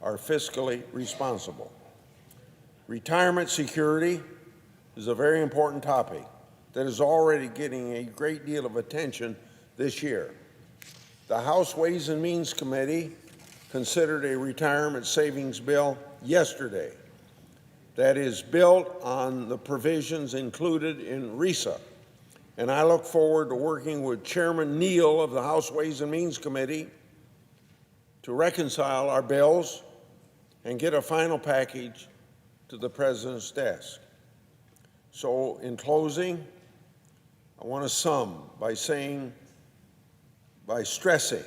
are fiscally responsible. Retirement security is a very important topic that is already getting a great deal of attention this year. The House Ways and Means Committee considered a retirement savings bill yesterday that is built on the provisions included in RISA. And I look forward to working with Chairman Neal of the House Ways and Means Committee to reconcile our bills and get a final package to the President's desk. So in closing, I want to sum by stressing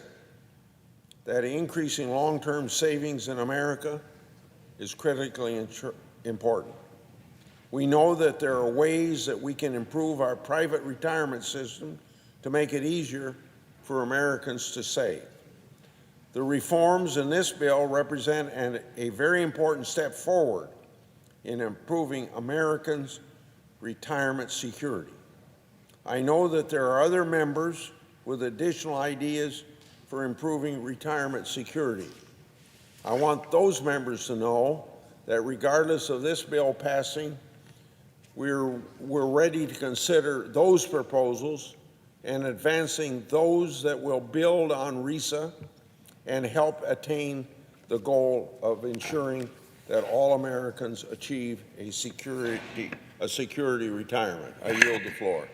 that increasing long-term savings in America is critically important. We know that there are ways that we can improve our private retirement system to make it easier for Americans to save. The reforms in this bill represent a very important step forward in improving Americans' retirement security. I know that there are other members with additional ideas for improving retirement security. I want those members to know that regardless of this bill passing, we're ready to consider those proposals and advancing those that will build on RISA and help attain the goal of ensuring that all Americans achieve a security retirement. I yield the floor.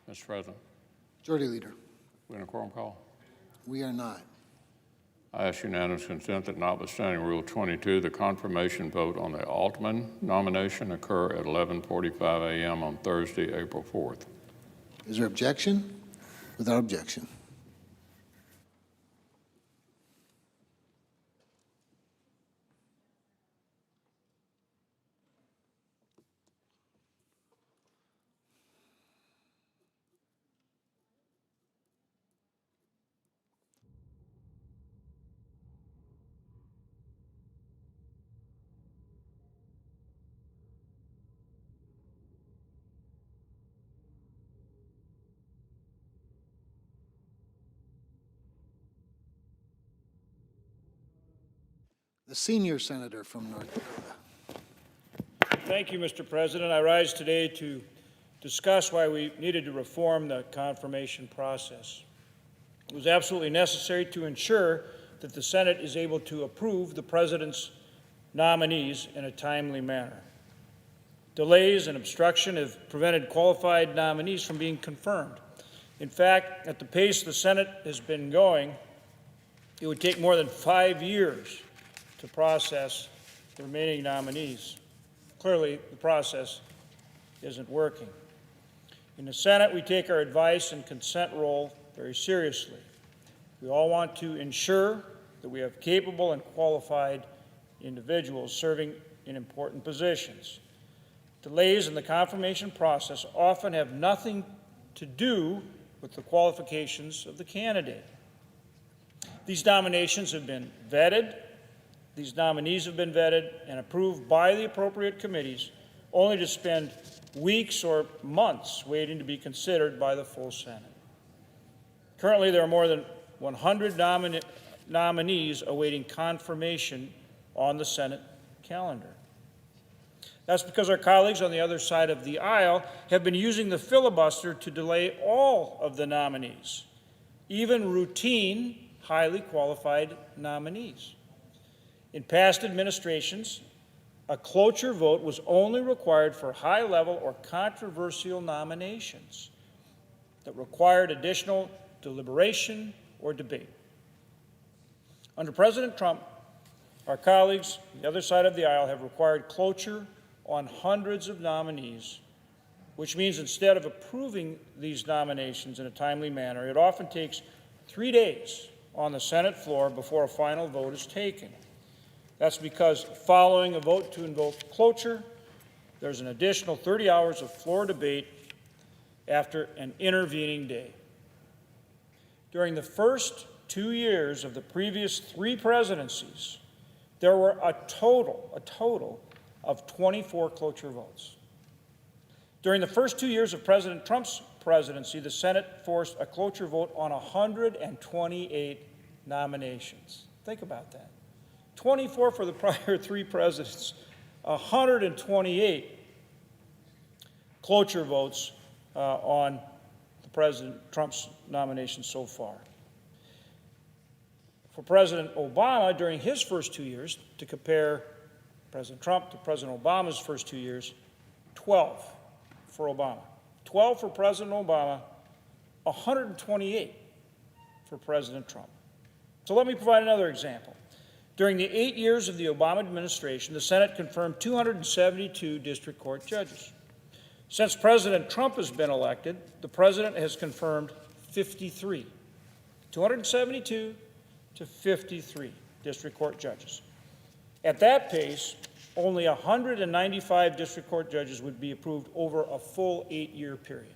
Mr. President, Majority Leader. we in a quorum call? We are not. I ask unanimous consent that notwithstanding Rule 22, the confirmation vote on the Altman nomination occur at 11:45 a.m. on Thursday, April 4th. Is there objection? Without objection. The senior senator from North Dakota. Thank you, Mr. President. I rise today to discuss why we needed to reform the confirmation process. It was absolutely necessary to ensure that the Senate is able to approve the President's nominees in a timely manner. Delays and obstruction have prevented qualified nominees from being confirmed. In fact, at the pace the Senate has been going, it would take more than 5 years to process the remaining nominees. Clearly, the process isn't working. In the Senate, we take our advice and consent role very seriously. We all want to ensure that we have capable and qualified individuals serving in important positions. Delays in the confirmation process often have nothing to do with the qualifications of the candidate. These nominations have been vetted. These nominees have been vetted and approved by the appropriate committees, only to spend weeks or months waiting to be considered by the full Senate. Currently, there are more than 100 nominees awaiting confirmation on the Senate calendar. That's because our colleagues on the other side of the aisle have been using the filibuster to delay all of the nominees, even routine, highly qualified nominees. In past administrations, a cloture vote was only required for high-level or controversial nominations that required additional deliberation or debate. Under President Trump, our colleagues on the other side of the aisle have required cloture on hundreds of nominees, which means instead of approving these nominations in a timely manner, it often takes 3 days on the Senate floor before a final vote is taken. That's because following a vote to invoke cloture, there's an additional 30 hours of floor debate after an intervening day. During the first 2 years of the previous 3 presidencies, there were a total of 24 cloture votes. During the first 2 years of President Trump's presidency, the Senate forced a cloture vote on 128 nominations. Think about that. 24 for the prior 3 presidents, 128 cloture votes on the President Trump's nomination so far. For President Obama, during his first 2 years, to compare President Trump to President Obama's first 2 years, 12 for Obama. 12 for President Obama, 128 for President Trump. So let me provide another example. During the 8 years of the Obama administration, the Senate confirmed 272 district court judges. Since President Trump has been elected, the President has confirmed 53, 272 to 53 district court judges. At that pace, only 195 district court judges would be approved over a full 8-year period,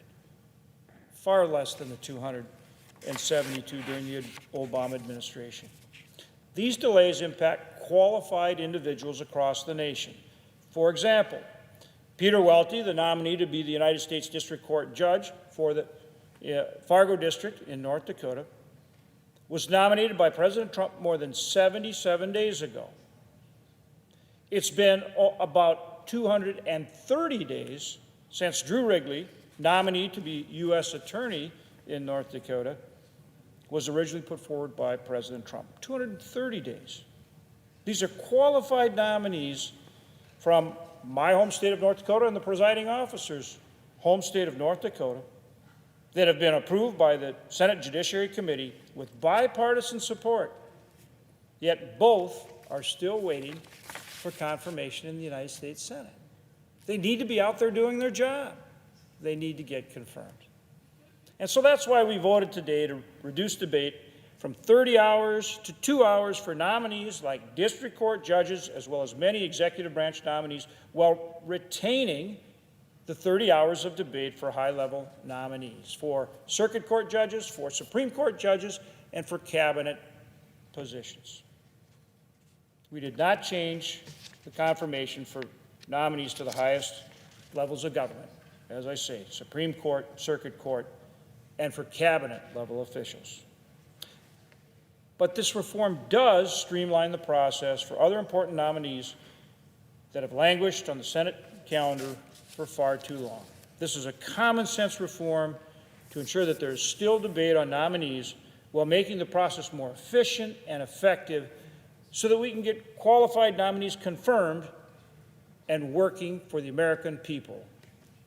far less than the 272 during the Obama administration. These delays impact qualified individuals across the nation. For example, Peter Welty, the nominee to be the United States District Court Judge for the Fargo District in North Dakota, was nominated by President Trump more than 77 days ago. It's been about 230 days since Drew Wrigley, nominee to be U.S. Attorney in North Dakota, was originally put forward by President Trump. 230 days. These are qualified nominees from my home state of North Dakota and the presiding officer's home state of North Dakota, that have been approved by the Senate Judiciary Committee with bipartisan support, yet both are still waiting for confirmation in the United States Senate. They need to be out there doing their job. They need to get confirmed. And so that's why we voted today to reduce debate from 30 hours to 2 hours for nominees like district court judges, as well as many executive branch nominees, while retaining the 30 hours of debate for high-level nominees, for circuit court judges, for Supreme Court judges, and for cabinet positions. We did not change the confirmation for nominees to the highest levels of government, as I say, Supreme Court, Circuit Court, and for cabinet-level officials. But this reform does streamline the process for other important nominees that have languished on the Senate calendar for far too long. This is a common-sense reform to ensure that there is still debate on nominees while making the process more efficient and effective so that we can get qualified nominees confirmed and working for the American people,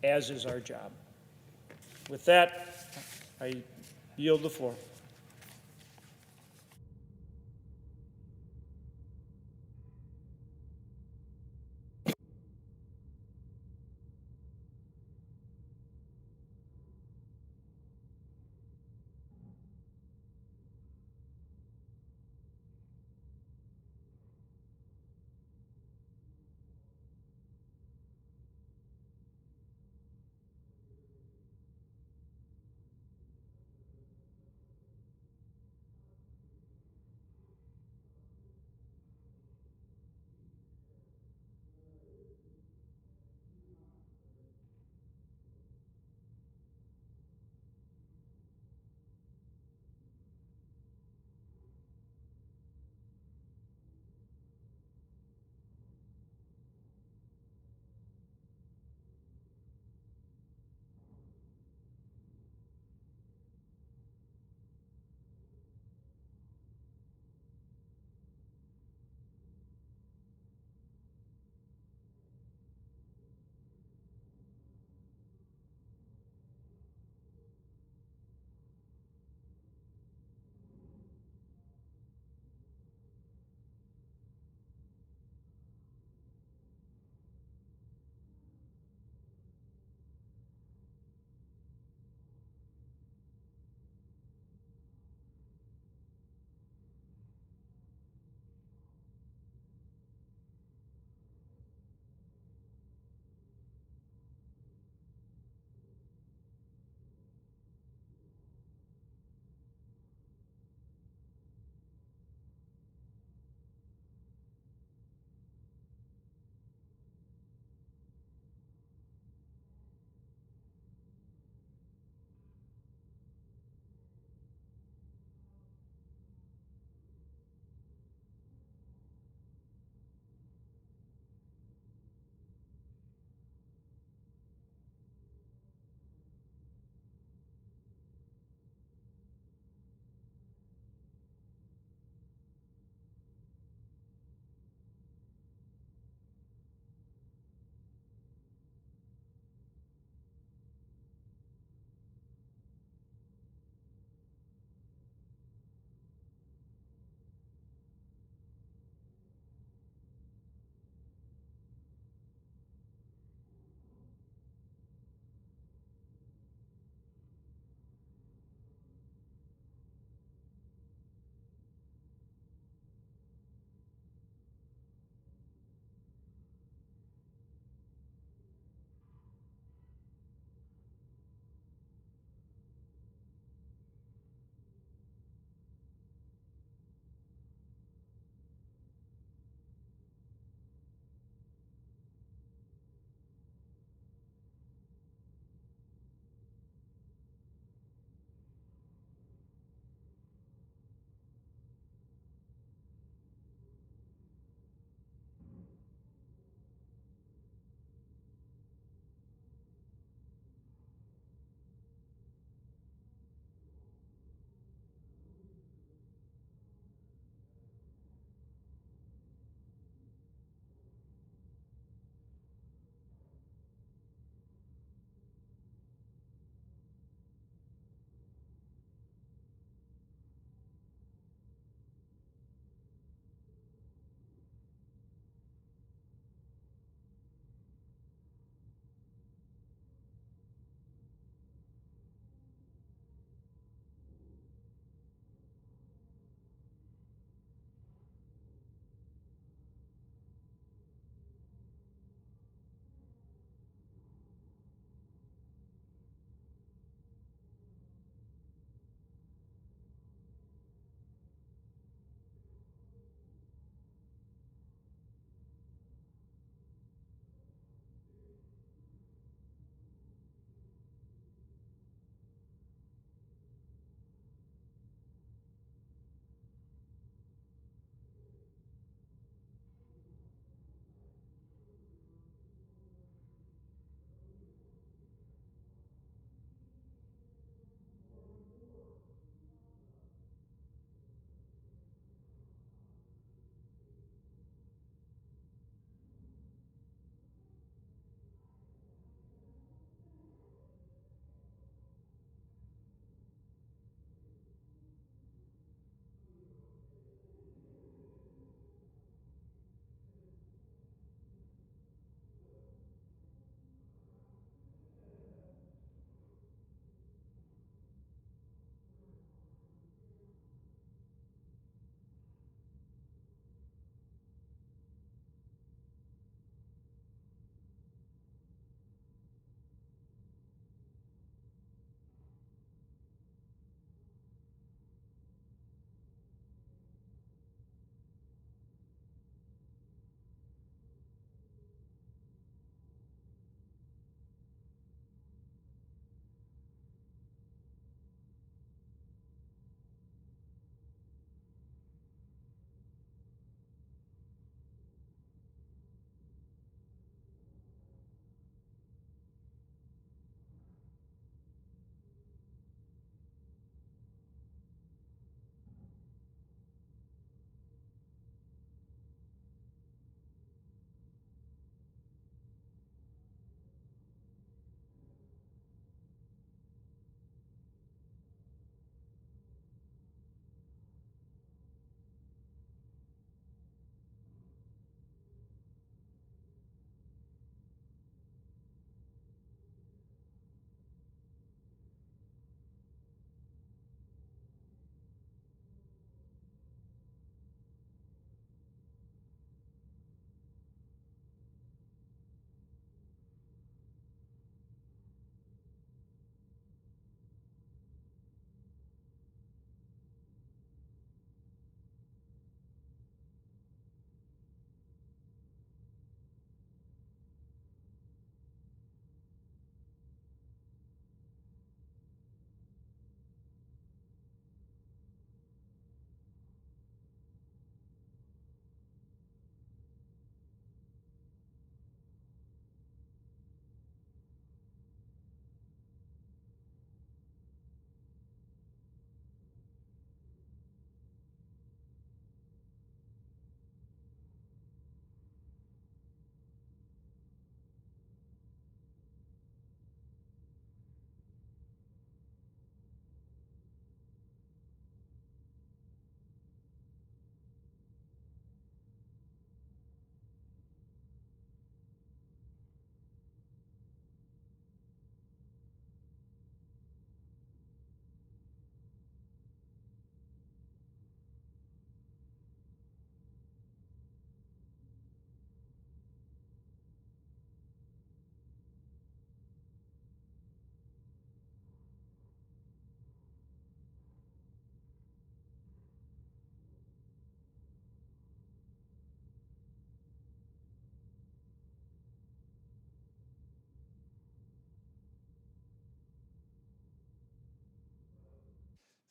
as is our job. With that, I yield the floor.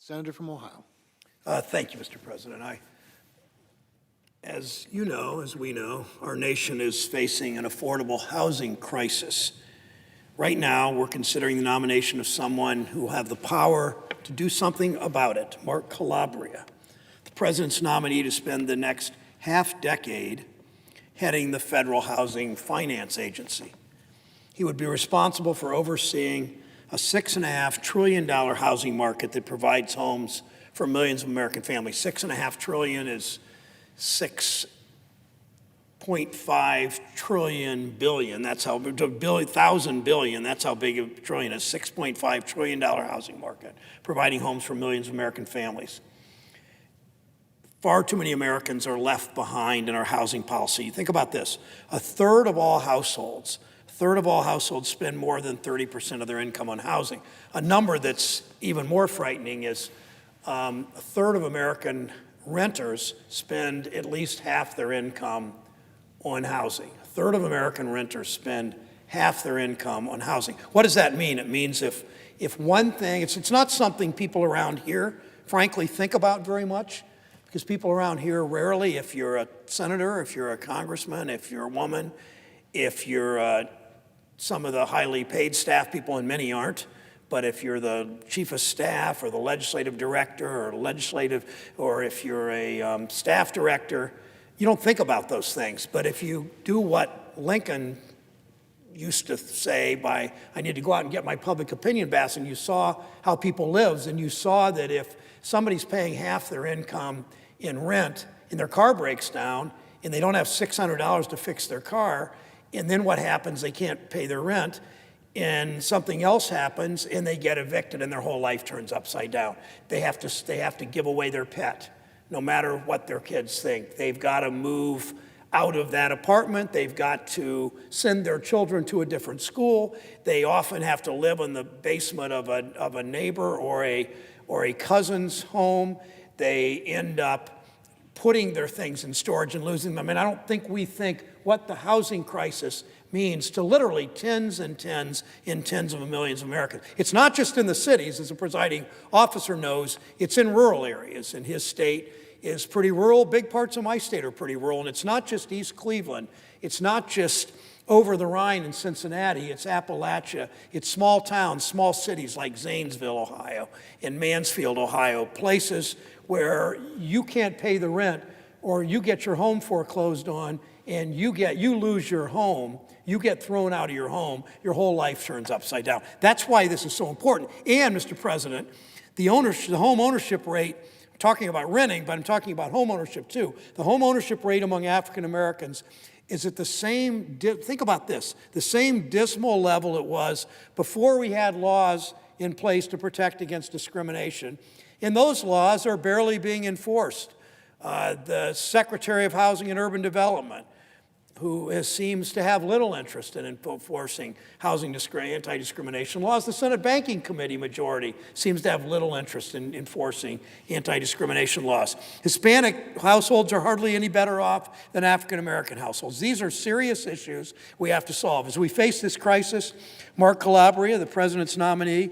Senator from Ohio. Thank you, Mr. President. As you know, as we know, our nation is facing an affordable housing crisis. Right now, we're considering the nomination of someone who will have the power to do something about it, Mark Calabria, the president's nominee to spend the next half-decade heading the Federal Housing Finance Agency. He would be responsible for overseeing a $6.5 trillion housing market that provides homes for millions of American families. $6.5 trillion is 6.5 trillion billion. That's how thousand billion. That's how big a trillion is. $6.5 trillion housing market, providing homes for millions of American families. Far too many Americans are left behind in our housing policy. Think about this: a third of all households spend more than 30% of their income on housing. A number that's even more frightening is a third of American renters spend at least half their income on housing. A third of American renters spend half their income on housing. What does that mean? It means if one thing, it's not something people around here, frankly, think about very much, because people around here rarely, if you're a senator, if you're a congressman, if you're a woman, if you're some of the highly paid staff people, and many aren't, but if you're the chief of staff or the legislative director or if you're a staff director, you don't think about those things. But if you do what Lincoln used to say I need to go out and get my public opinion back, and you saw how people live, and you saw that if somebody's paying half their income in rent and their car breaks down and they don't have $600 to fix their car, and then what happens? They can't pay their rent, and something else happens, and they get evicted, and their whole life turns upside down. They have to give away their pet, no matter what their kids think. They've got to move out of that apartment. They've got to send their children to a different school. They often have to live in the basement of a neighbor or a cousin's home. They end up putting their things in storage and losing them. And I don't think we think what the housing crisis means to literally tens and tens and tens of millions of Americans. It's not just in the cities, as the presiding officer knows, it's in rural areas, and his state is pretty rural. Big parts of my state are pretty rural, and it's not just East Cleveland. It's not just over the Rhine in Cincinnati. It's Appalachia. It's small towns, small cities like Zanesville, Ohio, and Mansfield, Ohio, places where you can't pay the rent or you get your home foreclosed on and you lose your home, you get thrown out of your home, your whole life turns upside down. That's why this is so important. And, Mr. President, the home ownership rate, I'm talking about renting, but I'm talking about home ownership too. The home ownership rate among African Americans is at the same, think about this, the same dismal level it was before we had laws in place to protect against discrimination. And those laws are barely being enforced. The Secretary of Housing and Urban Development, who seems to have little interest in enforcing anti-discrimination laws. The Senate Banking Committee majority seems to have little interest in enforcing anti-discrimination laws. Hispanic households are hardly any better off than African-American households. These are serious issues we have to solve. As we face this crisis, Mark Calabria, the president's nominee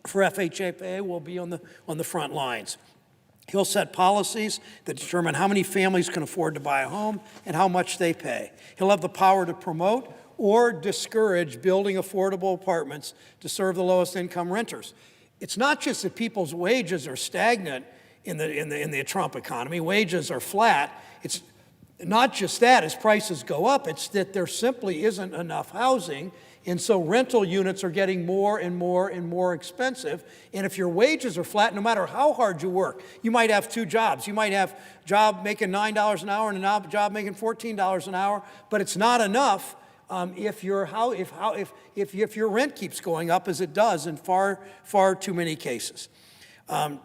for FHFA, will be on the front lines. He'll set policies that determine how many families can afford to buy a home and how much they pay. He'll have the power to promote or discourage building affordable apartments to serve the lowest income renters. It's not just that people's wages are stagnant in the Trump economy. Wages are flat. It's not just that as prices go up. It's that there simply isn't enough housing. And so rental units are getting more and more and more expensive. And if your wages are flat, no matter how hard you work, you might have two jobs. You might have a job making $9 an hour and a job making $14 an hour, but it's not enough if your rent keeps going up as it does in far, far too many cases. The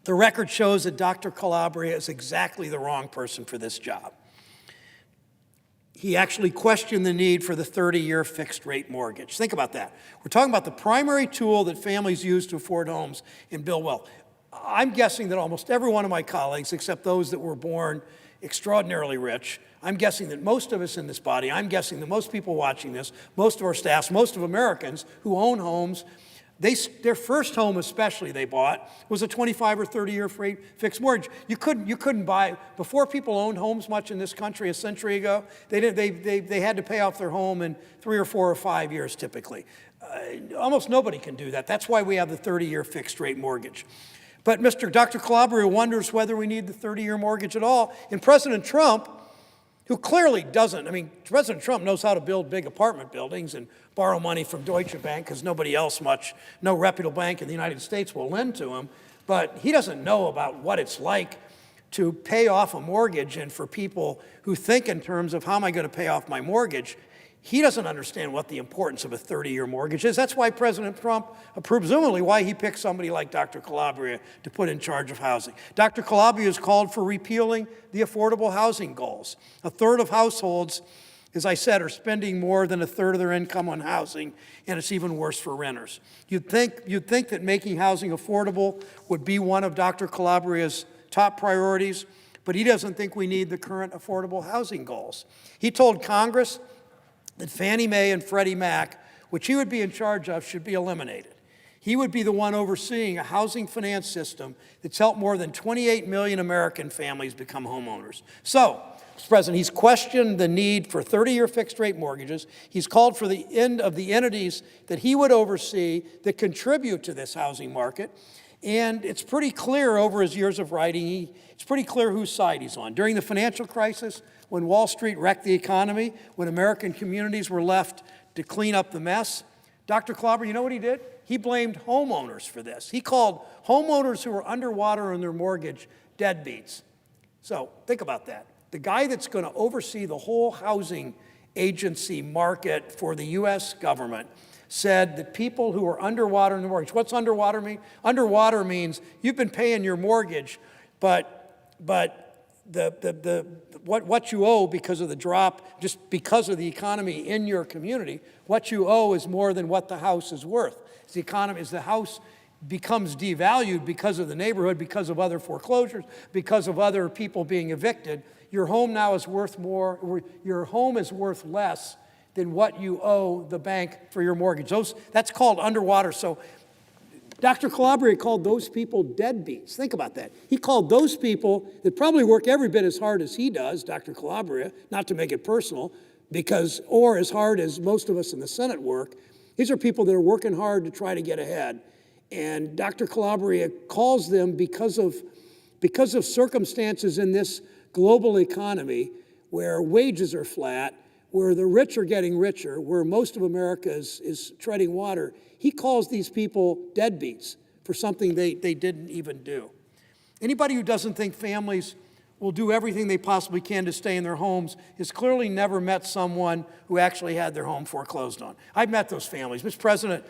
record shows that Dr. Calabria is exactly the wrong person for this job. He actually questioned the need for the 30-year fixed-rate mortgage. Think about that. We're talking about the primary tool that families use to afford homes and build wealth. I'm guessing that almost every one of my colleagues, except those that were born extraordinarily rich, I'm guessing that most of us in this body, I'm guessing that most people watching this, most of our staffs, most of Americans who own homes Their first home especially they bought was a 25 or 30-year fixed mortgage. You couldn't buy, before people owned homes much in this country a century ago, they had to pay off their home in 3 or 4 or 5 years typically. Almost nobody can do that. That's why we have the 30-year fixed rate mortgage. But Dr. Calabria wonders whether we need the 30-year mortgage at all. And President Trump, who clearly doesn't, President Trump knows how to build big apartment buildings and borrow money from Deutsche Bank because nobody else no reputable bank in the United States will lend to him. But he doesn't know about what it's like to pay off a mortgage, and for people who think in terms of how am I going to pay off my mortgage, he doesn't understand what the importance of a 30-year mortgage is. That's why President Trump, presumably why he picked somebody like Dr. Calabria to put in charge of housing. Dr. Calabria has called for repealing the affordable housing goals. A third of households, as I said, are spending more than a third of their income on housing, and it's even worse for renters. You'd think that making housing affordable would be one of Dr. Calabria's top priorities, but he doesn't think we need the current affordable housing goals. He told Congress that Fannie Mae and Freddie Mac, which he would be in charge of, should be eliminated. He would be the one overseeing a housing finance system that's helped more than 28 million American families become homeowners. So, Mr. President, he's questioned the need for 30-year fixed-rate mortgages. He's called for the end of the entities that he would oversee that contribute to this housing market. And it's pretty clear over his years of writing, it's pretty clear whose side he's on. During the financial crisis, when Wall Street wrecked the economy, when American communities were left to clean up the mess, Dr. Calabria, you know what he did? He blamed homeowners for this. He called homeowners who were underwater on their mortgage deadbeats. So think about that. The guy that's going to oversee the whole housing agency market for the U.S. government said that people who are underwater in the mortgage, what's underwater mean? Underwater means you've been paying your mortgage, but what you owe because of the drop, just because of the economy in your community, what you owe is more than what the house is worth. As the house becomes devalued because of the neighborhood, because of other foreclosures, because of other people being evicted, your home now is worth more, your home is worth less than what you owe the bank for your mortgage. That's called underwater. So Dr. Calabria called those people deadbeats. Think about that. He called those people that probably work every bit as hard as he does, Dr. Calabria, not to make it personal, or as hard as most of us in the Senate work. These are people that are working hard to try to get ahead. And Dr. Calabria calls them because of circumstances in this global economy where wages are flat, where the rich are getting richer, where most of America is treading water. He calls these people deadbeats for something they didn't even do. Anybody who doesn't think families will do everything they possibly can to stay in their homes has clearly never met someone who actually had their home foreclosed on. I've met those families. Mr. President,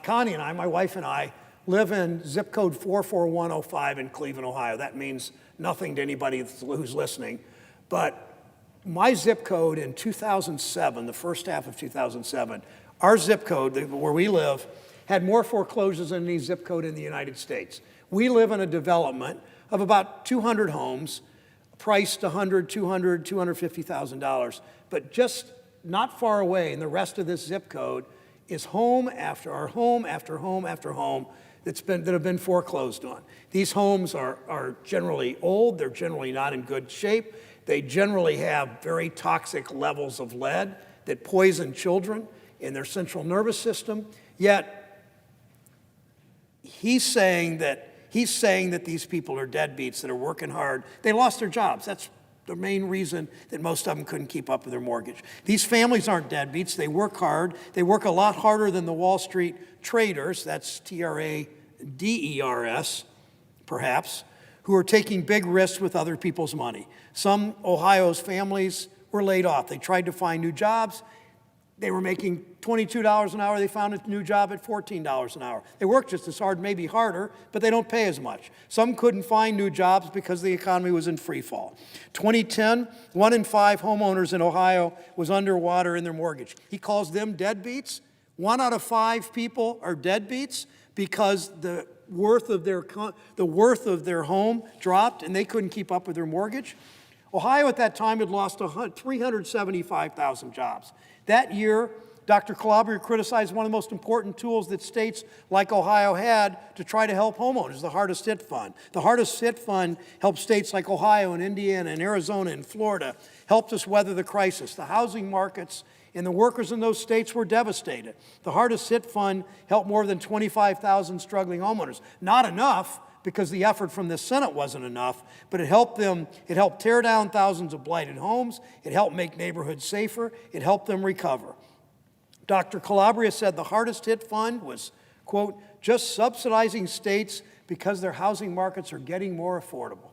Connie and I, my wife and I, live in zip code 44105 in Cleveland, Ohio. That means nothing to anybody who's listening. But my zip code in 2007, the first half of 2007, our zip code, where we live, had more foreclosures than any zip code in the United States. We live in a development of about 200 homes, priced $100,000, $200,000, $250,000. But just not far away in the rest of this zip code is home after home after home after home that have been foreclosed on. These homes are generally old, they're generally not in good shape, they generally have very toxic levels of lead that poison children in their central nervous system, yet he's saying that these people are deadbeats that are working hard. They lost their jobs. That's the main reason that most of them couldn't keep up with their mortgage. These families aren't deadbeats. They work hard. They work a lot harder than the Wall Street traders, that's traders, perhaps, who are taking big risks with other people's money. Some Ohio's families were laid off. They tried to find new jobs. They were making $22 an hour. They found a new job at $14 an hour. They work just as hard, maybe harder, but they don't pay as much. Some couldn't find new jobs because the economy was in free fall. 2010, 1 in 5 homeowners in Ohio was underwater in their mortgage. He calls them deadbeats. 1 out of 5 people are deadbeats because the worth of their home dropped and they couldn't keep up with their mortgage. Ohio at that time had lost 375,000 jobs. That year, Dr. Calabria criticized one of the most important tools that states like Ohio had to try to help homeowners, the hardest hit fund. The hardest hit fund helped states like Ohio and Indiana and Arizona and Florida, helped us weather the crisis. The housing markets and the workers in those states were devastated. The hardest hit fund helped more than 25,000 struggling homeowners. Not enough, because the effort from the Senate wasn't enough, but it helped tear down thousands of blighted homes, it helped make neighborhoods safer, it helped them recover. Dr. Calabria said the hardest hit fund was, quote, just subsidizing states because their housing markets are getting more affordable.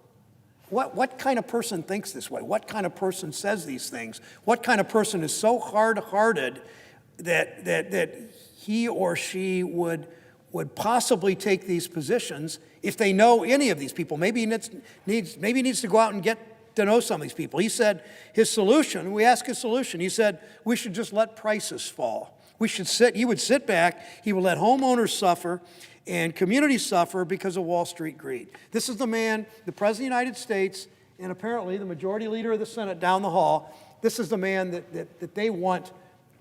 What kind of person thinks this way? What kind of person says these things? What kind of person is so hard-hearted that he or she would possibly take these positions if they know any of these people? Maybe he needs to go out and get to know some of these people. He said his solution, we asked his solution, he said we should just let prices fall. He would sit back, he would let homeowners suffer and communities suffer because of Wall Street greed. This is the man, the President of the United States, and apparently the majority leader of the Senate down the hall, this is the man that they want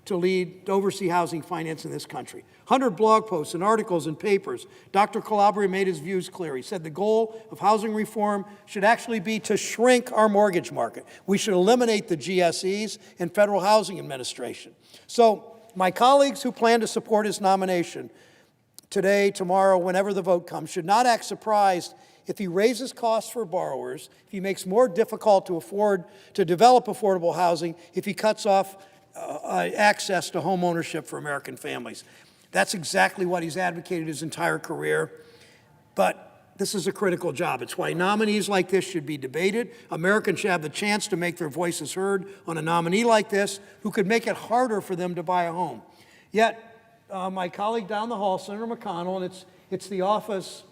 to lead, to oversee housing finance in this country. 100 blog posts and articles and papers. Dr. Calabria made his views clear. He said the goal of housing reform should actually be to shrink our mortgage market. We should eliminate the GSEs and Federal Housing Administration. So my colleagues who plan to support his nomination today, tomorrow, whenever the vote comes, should not act surprised if he raises costs for borrowers, if he makes more difficult to develop affordable housing, if he cuts off access to home ownership for American families. That's exactly what he's advocated his entire career. But this is a critical job. It's why nominees like this should be debated. Americans should have the chance to make their voices heard on a nominee like this who could make it harder for them to buy a home. Yet, my colleague down the hall, Senator McConnell, and it's the office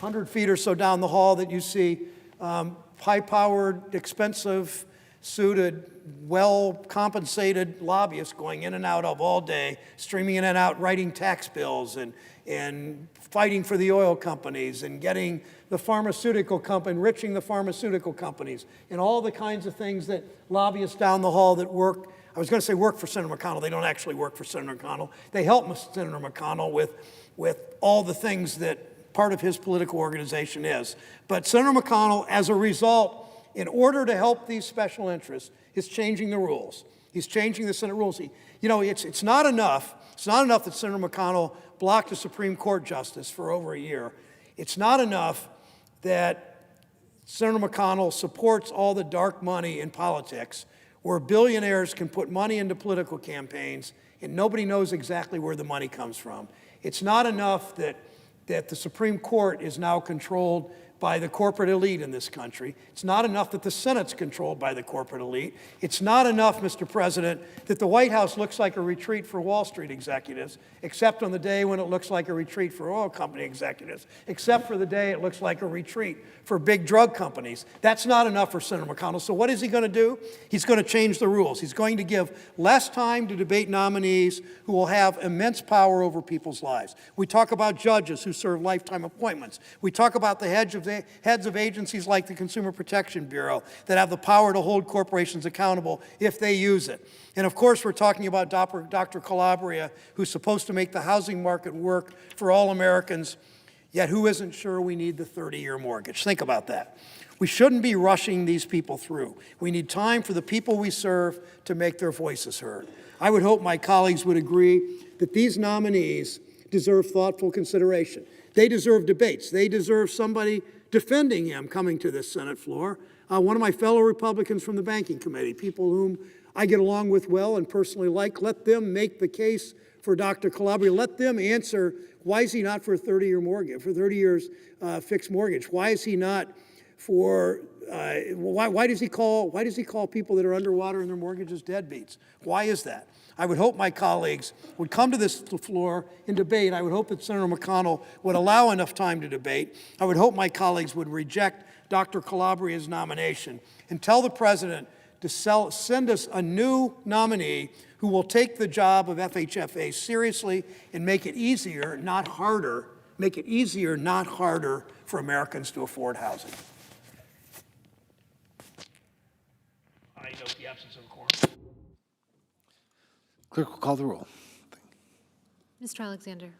100 feet or so down the hall that you see, high-powered, expensive, suited, well-compensated lobbyists going in and out of all day, streaming in and out, writing tax bills and fighting for the oil companies and getting the pharmaceutical company, enriching the pharmaceutical companies, and all the kinds of things that lobbyists down the hall that work, I was going to say work for Senator McConnell. They don't actually work for Senator McConnell. They help Senator McConnell with all the things that part of his political organization is. But Senator McConnell, as a result, in order to help these special interests, is changing the rules. He's changing the Senate rules. It's not enough. It's not enough that Senator McConnell blocked a Supreme Court justice for over a year. It's not enough that Senator McConnell supports all the dark money in politics where billionaires can put money into political campaigns and nobody knows exactly where the money comes from. It's not enough that the Supreme Court is now controlled by the corporate elite in this country. It's not enough that the Senate's controlled by the corporate elite. It's not enough, Mr. President, that the White House looks like a retreat for Wall Street executives, except on the day when it looks like a retreat for oil company executives, except for the day it looks like a retreat for big drug companies. That's not enough for Senator McConnell. So what is he going to do? He's going to change the rules. He's going to give less time to debate nominees who will have immense power over people's lives. We talk about judges who serve lifetime appointments. We talk about the heads of agencies like the Consumer Protection Bureau that have the power to hold corporations accountable if they use it. And of course, we're talking about Dr. Calabria, who's supposed to make the housing market work for all Americans, yet who isn't sure we need the 30-year mortgage? Think about that. We shouldn't be rushing these people through. We need time for the people we serve to make their voices heard. I would hope my colleagues would agree that these nominees deserve thoughtful consideration. They deserve debates. They deserve somebody defending him coming to this Senate floor. One of my fellow Republicans from the Banking Committee, people whom I get along with well and personally like, let them make the case for Dr. Calabria. Let them answer, why is he not for a 30-year mortgage, for 30 years fixed mortgage? Why is he not for, why does he call people that are underwater in their mortgages deadbeats? Why is that? I would hope my colleagues would come to this floor and debate. I would hope that Senator McConnell would allow enough time to debate. I would hope my colleagues would reject Dr. Calabria's nomination and tell the president to send us a new nominee who will take the job of FHFA seriously and make it easier, not harder, for Americans to afford housing. I note the absence of a quorum. Clerk will call the roll. Mr. Alexander.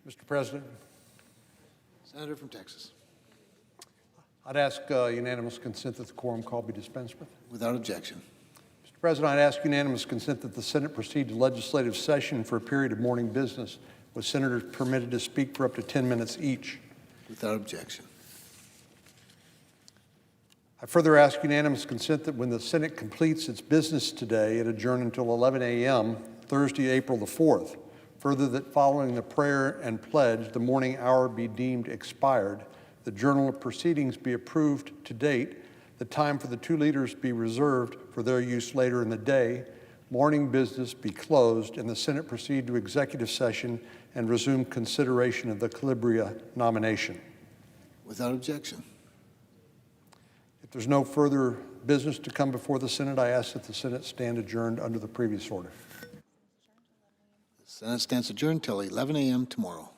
Mr. President, Senator from Texas. I'd ask unanimous consent that the quorum call be dispensed with. Without objection. Mr. President, I'd ask unanimous consent that the Senate proceed to legislative session for a period of morning business, with senators permitted to speak for up to 10 minutes each. Without objection. I further ask unanimous consent that when the Senate completes its business today, it adjourn until 11 a.m., Thursday, April the 4th. Further, that following the prayer and pledge, the morning hour be deemed expired, the journal of proceedings be approved to date, the time for the two leaders be reserved for their use later in the day, morning business be closed, and the Senate proceed to executive session and resume consideration of the Calabria nomination. Without objection. If there's no further business to come before the Senate, I ask that the Senate stand adjourned under the previous order. The Senate stands adjourned till 11 a.m. tomorrow.